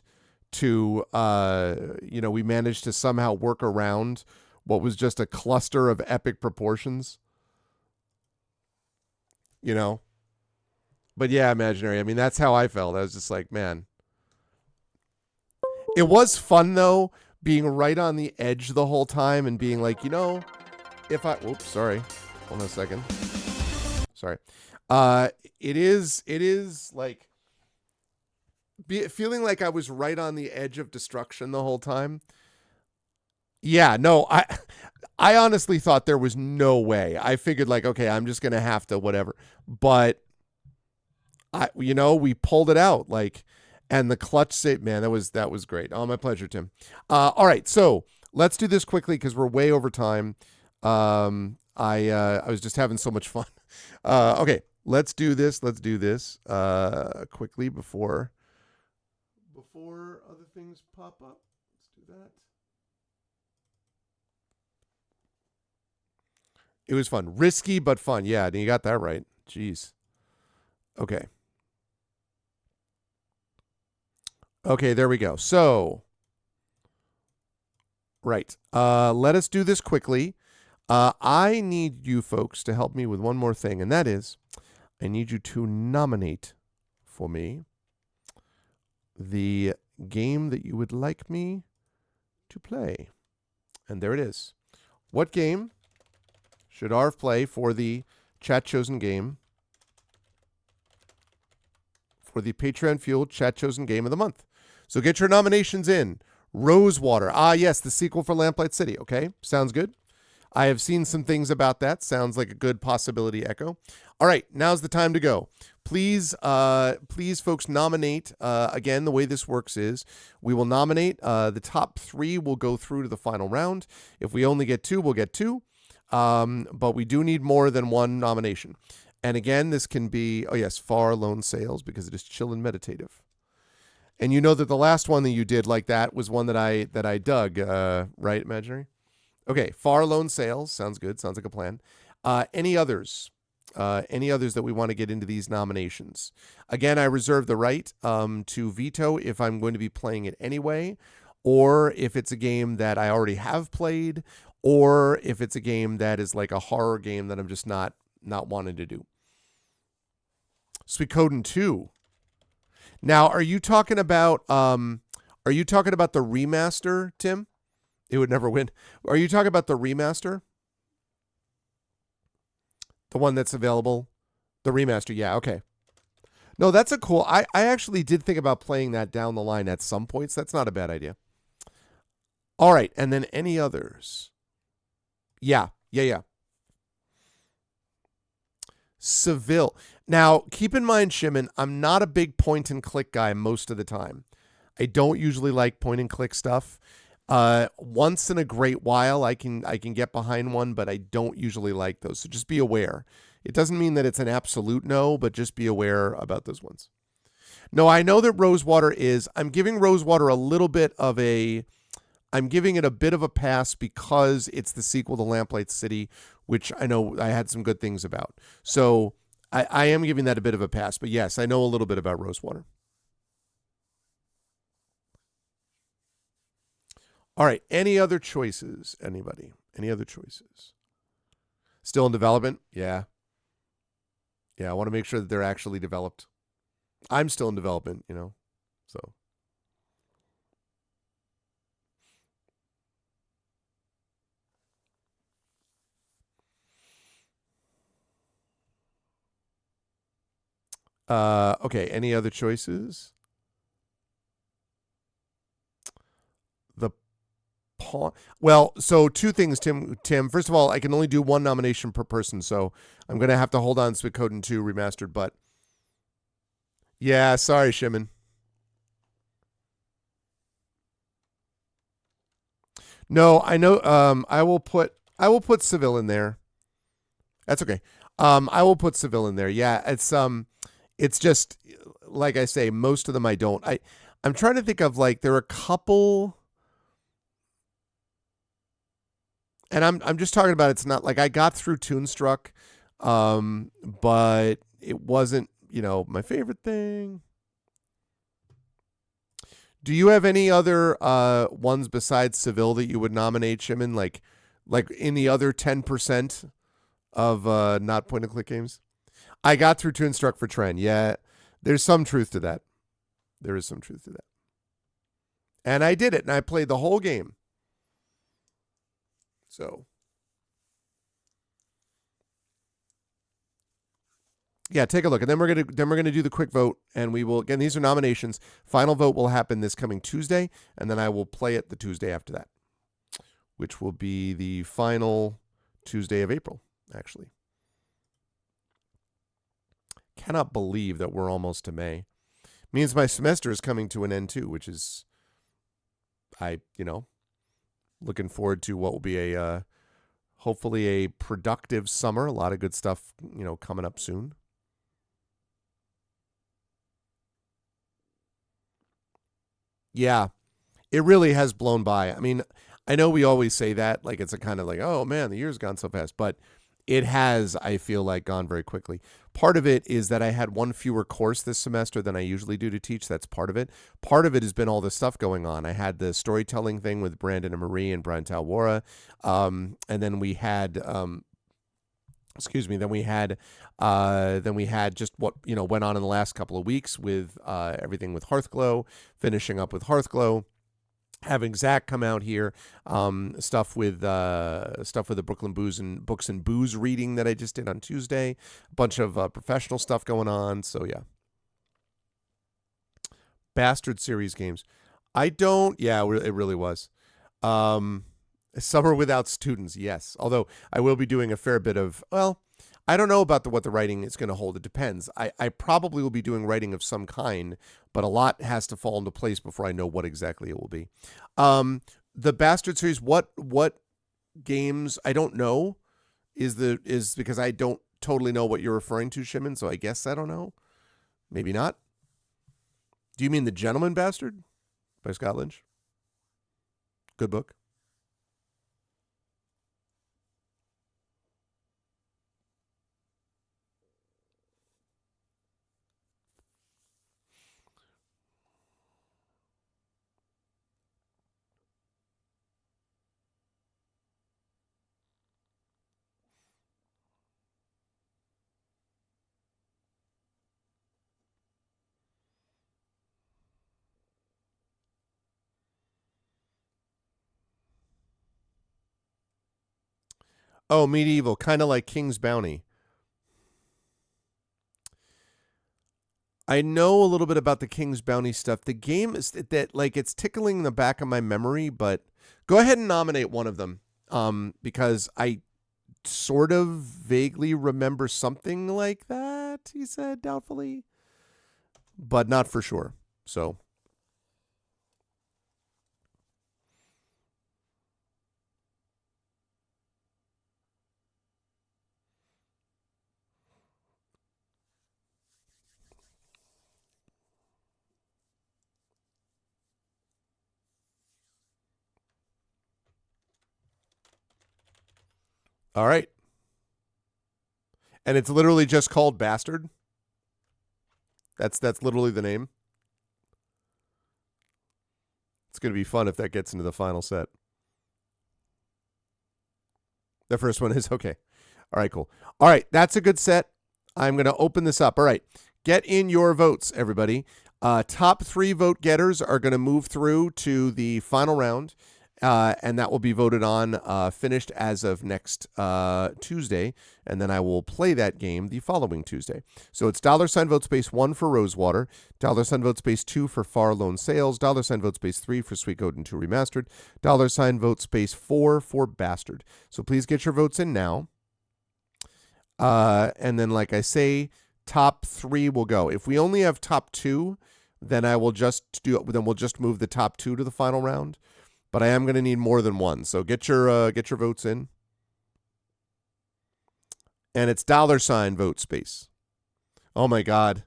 to, we managed to somehow work around what was just a cluster of epic proportions. You know? But yeah, Imaginary. I mean, that's how I felt. I was just like, man. It was fun, though, being right on the edge the whole time and being like, if I... Oops, sorry. Hold on a second. Sorry. It is like... feeling like I was right on the edge of destruction the whole time. Yeah, no, I honestly thought there was no way. I figured like, okay, I'm just going to have to whatever. But, we pulled it out. Like... And the clutch save, man, that was great. Oh, my pleasure, Tim. All right, so let's do this quickly because we're way over time. I was just having so much fun. Okay, let's do this. Let's do this quickly before other things pop up. Let's do that. It was fun. Risky, but fun. Yeah, you got that right. Jeez. Okay. Okay, there we go. So, right. Let us do this quickly. I need you folks to help me with one more thing, and that is I need you to nominate for me the game that you would like me to play. And there it is. What game should Arv play for the chat chosen game? For the Patreon fueled chat chosen game of the month. So get your nominations in. Rosewater. Ah, yes, the sequel for Lamplight City. Okay, sounds good. I have seen some things about that. Sounds like a good possibility, Echo. All right, now's the time to go. Please, folks, nominate. Again, the way this works is we will nominate. The top 3 will go through to the final round. If we only get 2, we'll get 2. But we do need more than 1 nomination. And again, this can be, oh yes, Far Lone Sails, because it is chill and meditative. And you know that the last one that you did like that was one that I dug, right, Imaginary? Okay, Far Lone Sails. Sounds good. Sounds like a plan. Any others? Any others that we want to get into these nominations? Again, I reserve the right to veto if I'm going to be playing it anyway, or if it's a game that I already have played, or if it's a game that is like a horror game that I'm just not wanting to do. Suikoden 2. Now, are you talking about the remaster, Tim? It would never win. Are you talking about the remaster? The one that's available? The remaster, yeah, okay. No, that's a cool... I actually did think about playing that down the line at some points. That's not a bad idea. All right, and then any others? Yeah. Seville. Now, keep in mind, Shimon, I'm not a big point-and-click guy most of the time. I don't usually like point-and-click stuff. Once in a great while, I can get behind one, but I don't usually like those. So just be aware. It doesn't mean that it's an absolute no, but just be aware about those ones. No, I know that Rosewater is. I'm giving Rosewater a little bit of a. I'm giving it a bit of a pass because it's the sequel to Lamplight City, which I know I had some good things about. So I am giving that a bit of a pass. But yes, I know a little bit about Rosewater. All right. Any other choices? Anybody? Any other choices? Still in development? Yeah. Yeah, I want to make sure that they're actually developed. I'm still in development, so. Okay, any other choices? Well, so 2 things, Tim. First of all, I can only do 1 nomination per person, so I'm going to have to hold on to Suikoden 2 Remastered, but yeah, sorry, Shimon. No, I know I will put Seville in there. That's okay. I will put Seville in there. Yeah, it's just like I say, most of them I don't. I'm trying to think of there are a couple. And I'm just talking about, it's not like I got through Toonstruck, but it wasn't, my favorite thing. Do you have any other ones besides Seville that you would nominate, Shimon? Like in the other 10% of not point-and-click games? I got through Toonstruck for Tren. Yeah, there's some truth to that. There is some truth to that. And I did it, and I played the whole game. So, yeah, take a look, and then we're gonna do the quick vote, and we will, again, these are nominations. Final vote will happen this coming Tuesday, and then I will play it the Tuesday after that, which will be the final Tuesday of April, actually. Cannot believe that we're almost to May. Means my semester is coming to an end too, which is, looking forward to what will be a hopefully a productive summer. A lot of good stuff, coming up soon. Yeah, it really has blown by. I mean, I know we always say that, like it's a kind of like, oh man, the year's gone so fast, but it has, I feel like, gone very quickly. Part of it is that I had one fewer course this semester than I usually do to teach. That's part of it. Part of it has been all this stuff going on. I had the storytelling thing with Brandon and Marie and Brian Talwara. And then we had, then we had just what, went on in the last couple of weeks with everything with Hearthglow, finishing up with Hearthglow. having Zach come out here, stuff with the Brooklyn Books and Booze reading that I just did on Tuesday, a bunch of professional stuff going on. So yeah, Bastard series games. I don't. Yeah, it really was. Summer without students. Yes, although I will be doing a fair bit of. Well, I don't know about what the writing is going to hold. It depends. I probably will be doing writing of some kind, but a lot has to fall into place before I know what exactly it will be. The Bastard series, what games I don't know is because I don't totally know what you're referring to, Shimon, so I guess I don't know. Maybe not. Do you mean The Gentleman Bastard by Scott Lynch? Good book. Oh, medieval, kind of like King's Bounty. I know a little bit about the King's Bounty stuff. The game is that like it's tickling the back of my memory, but go ahead and nominate one of them, because I sort of vaguely remember something like that, he said doubtfully, but not for sure. So. All right. And it's literally just called Bastard. That's literally the name. It's going to be fun if that gets into the final set. The first one is okay. All right, cool. All right, that's a good set. I'm going to open this up. All right. Get in your votes, everybody. Top 3 vote getters are going to move through to the final round. And that will be voted on, finished as of next Tuesday, and then I will play that game the following Tuesday. So it's $ vote space 1 for Rosewater, $ vote space 2 for Far Lone Sales, $, vote space 3 for Suikoden 2 Remastered, $ vote space 4 for Bastard. So please get your votes in now. And then, like I say, top 3 will go. If we only have top 2, then we'll just move the top 2 to the final round. But I am going to need more than one. So get your votes in. And it's $ vote space. Oh my God.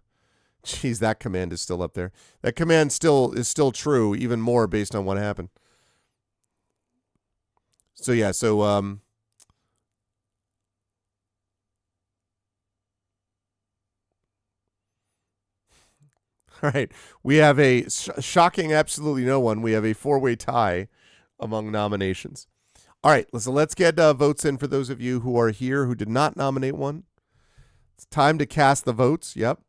Jeez, that command is still up there. That command is still true, even more based on what happened. So yeah, all right, we have a shocking absolutely no one. We have a 4-way tie among nominations. All right, let's get votes in for those of you who are here who did not nominate one. It's time to cast the votes. Yep.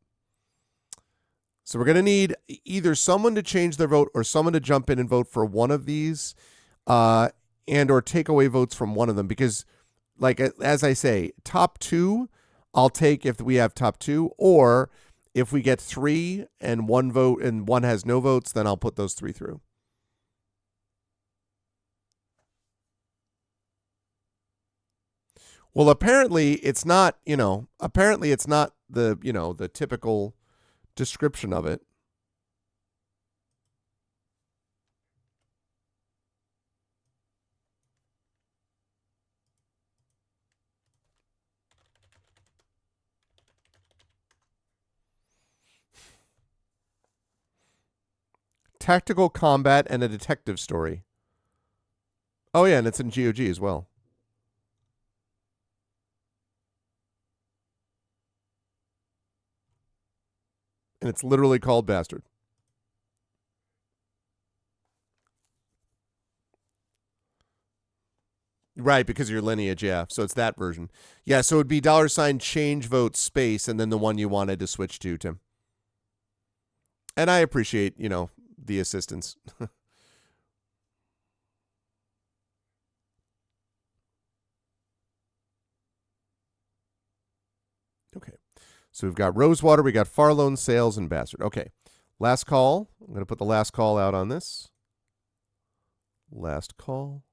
So we're going to need either someone to change their vote or someone to jump in and vote for one of these, and or take away votes from one of them, because, like, as I say, top 2 I'll take if we have top 2, or if we get 3 and one vote and one has no votes, then I'll put those 3 through. Well, apparently it's not, the, the typical description of it. Tactical combat and a detective story. Oh, yeah, and it's in GOG as well. And it's literally called Bastard. Right, because of your lineage, yeah. So it's that version. Yeah, so it would be $ change vote space and then the one you wanted to switch to, Tim. And I appreciate, the assistance. So we've got Rosewater, we got Farlone, Sales, and Bastard. Okay. Last call. I'm going to put the last call out on this. Last call.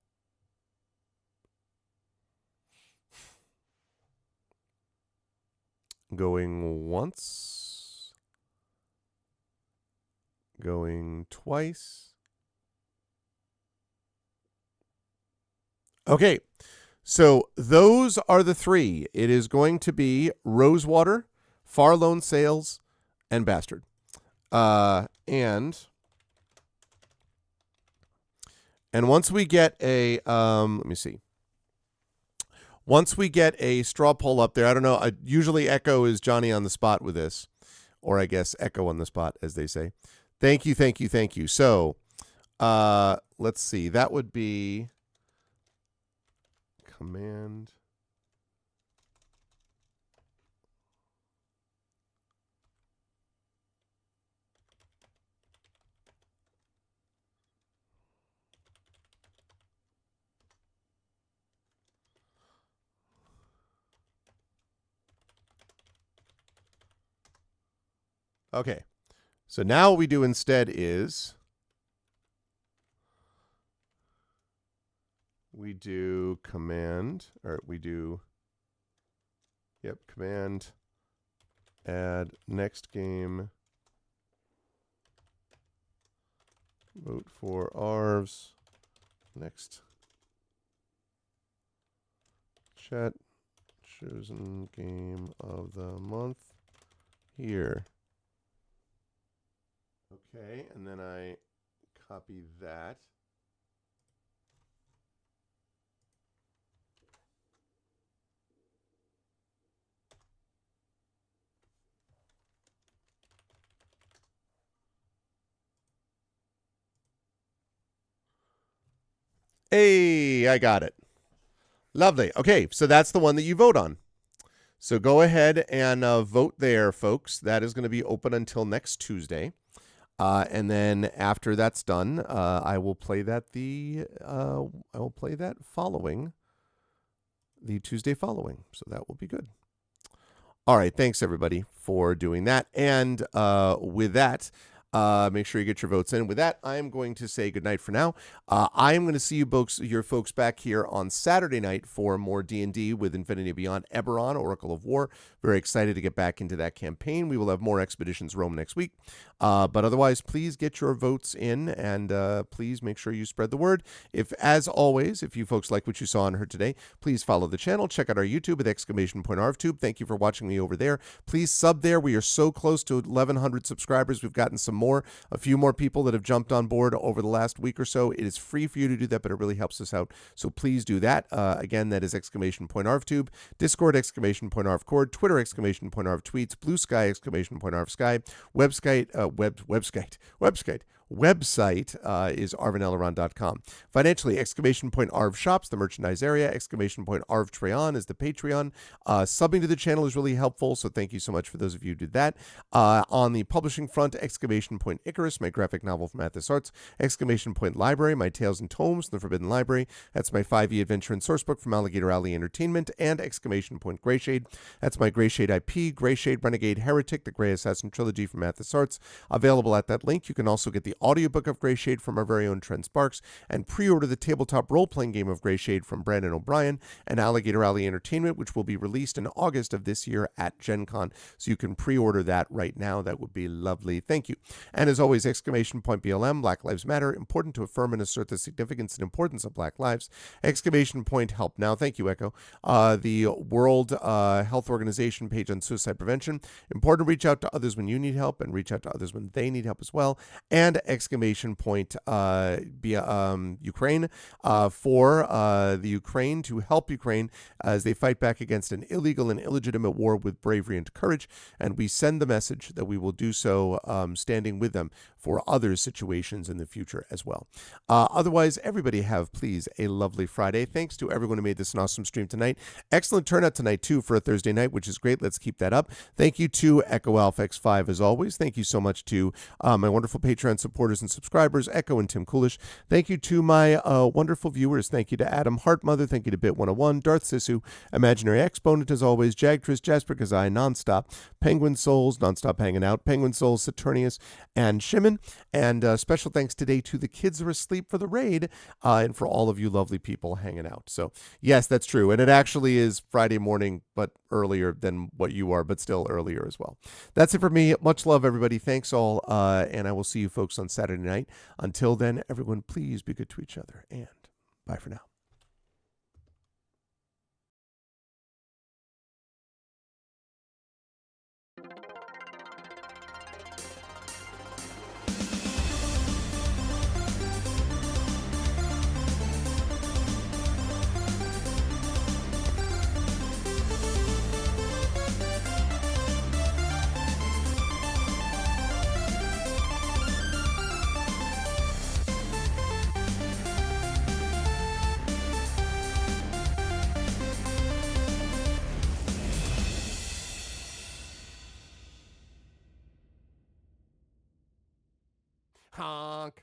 Going once. Going twice. Okay. So those are the three. It is going to be Rosewater, Farlone, Sales, and Bastard. And once we get a, let me see. Once we get a straw poll up there, I don't know. Usually Echo is Johnny on the spot with this, or I guess Echo on the spot, as they say. Thank you, thank you, thank you. So, let's see. That would be command. Okay, so now what we do instead is we do command, or we do, command add next game, vote for Arvs, next chat, chosen game of the month here. Okay, and then I copy that. Hey, I got it. Lovely. Okay, so that's the one that you vote on. So go ahead and vote there, folks. That is going to be open until next Tuesday. And then after that's done, I will play that following the Tuesday following. So that will be good. All right. Thanks everybody for doing that. And with that, make sure you get your votes in. With that, I am going to say goodnight for now. I am going to see your folks back here on Saturday night for more D&D with Infinity Beyond Eberron, Oracle of War. Very excited to get back into that campaign. We will have more Expeditions Rome next week. But otherwise, please get your votes in, and please make sure you spread the word. As always, if you folks like what you saw and heard today, please follow the channel. Check out our YouTube at !ArvTube. Thank you for watching me over there. Please sub there. We are so close to 1,100 subscribers. We've gotten a few more people that have jumped on board over the last week or so. It is free for you to do that, but it really helps us out. So please do that. Again, that is !ArvTube, Discord !ArvCord, Twitter !ArvTweets, Blue Sky !ArvSky, website is arvaneleron.com. Financially, !Arv Shops, the merchandise area. !Arv Treon is the Patreon. Subbing to the channel is really helpful, so thank you so much for those of you who did that. On the publishing front, Icarus, my graphic novel from Athos Arts. Library, my Tales and Tomes from the Forbidden Library. That's my 5e adventure and sourcebook from Alligator Alley Entertainment. And Greyshade. That's my Greyshade IP, Greyshade Renegade Heretic, the Grey Assassin Trilogy from Athos Arts. Available at that link. You can also get the audiobook of Greyshade from our very own Trent Sparks, and pre-order the tabletop role-playing game of Greyshade from Brandon O'Brien and Alligator Alley Entertainment, which will be released in August of this year at Gen Con. So you can pre-order that right now. That would be lovely. Thank you. And as always, BLM, Black Lives Matter, important to affirm and assert the significance and importance of Black lives. Help Now. Thank you, Echo. The World Health Organization page on suicide prevention. Important to reach out to others when you need help and reach out to others when they need help as well. And Ukraine for the Ukraine, to help Ukraine as they fight back against an illegal and illegitimate war with bravery and courage. And we send the message that we will do so standing with them for other situations in the future as well. Otherwise, everybody have, please, a lovely Friday. Thanks to everyone who made this an awesome stream tonight. Excellent turnout tonight, too, for a Thursday night, which is great. Let's keep that up. Thank you to Echo Alpha X5, as always. Thank you so much to my wonderful Patreon supporters supporters and subscribers, Echo and Tim Coolish. Thank you to my wonderful viewers. Thank you to Adam Hartmother. Thank you to Bit101, Darth Sisu, Imaginary Exponent as always, Jagtris, Jasper Kazai, Nonstop, Penguin Souls, Nonstop Hanging Out, Penguin Souls, Saturnius, and Shimon. And special thanks today to the kids are asleep for the raid and for all of you lovely people hanging out. So yes, that's true. And it actually is Friday morning, but earlier than what you are, but still earlier as well. That's it for me. Much love, everybody. Thanks all. And I will see you folks on Saturday night. Until then, everyone, please be good to each other. And bye for now. Honk.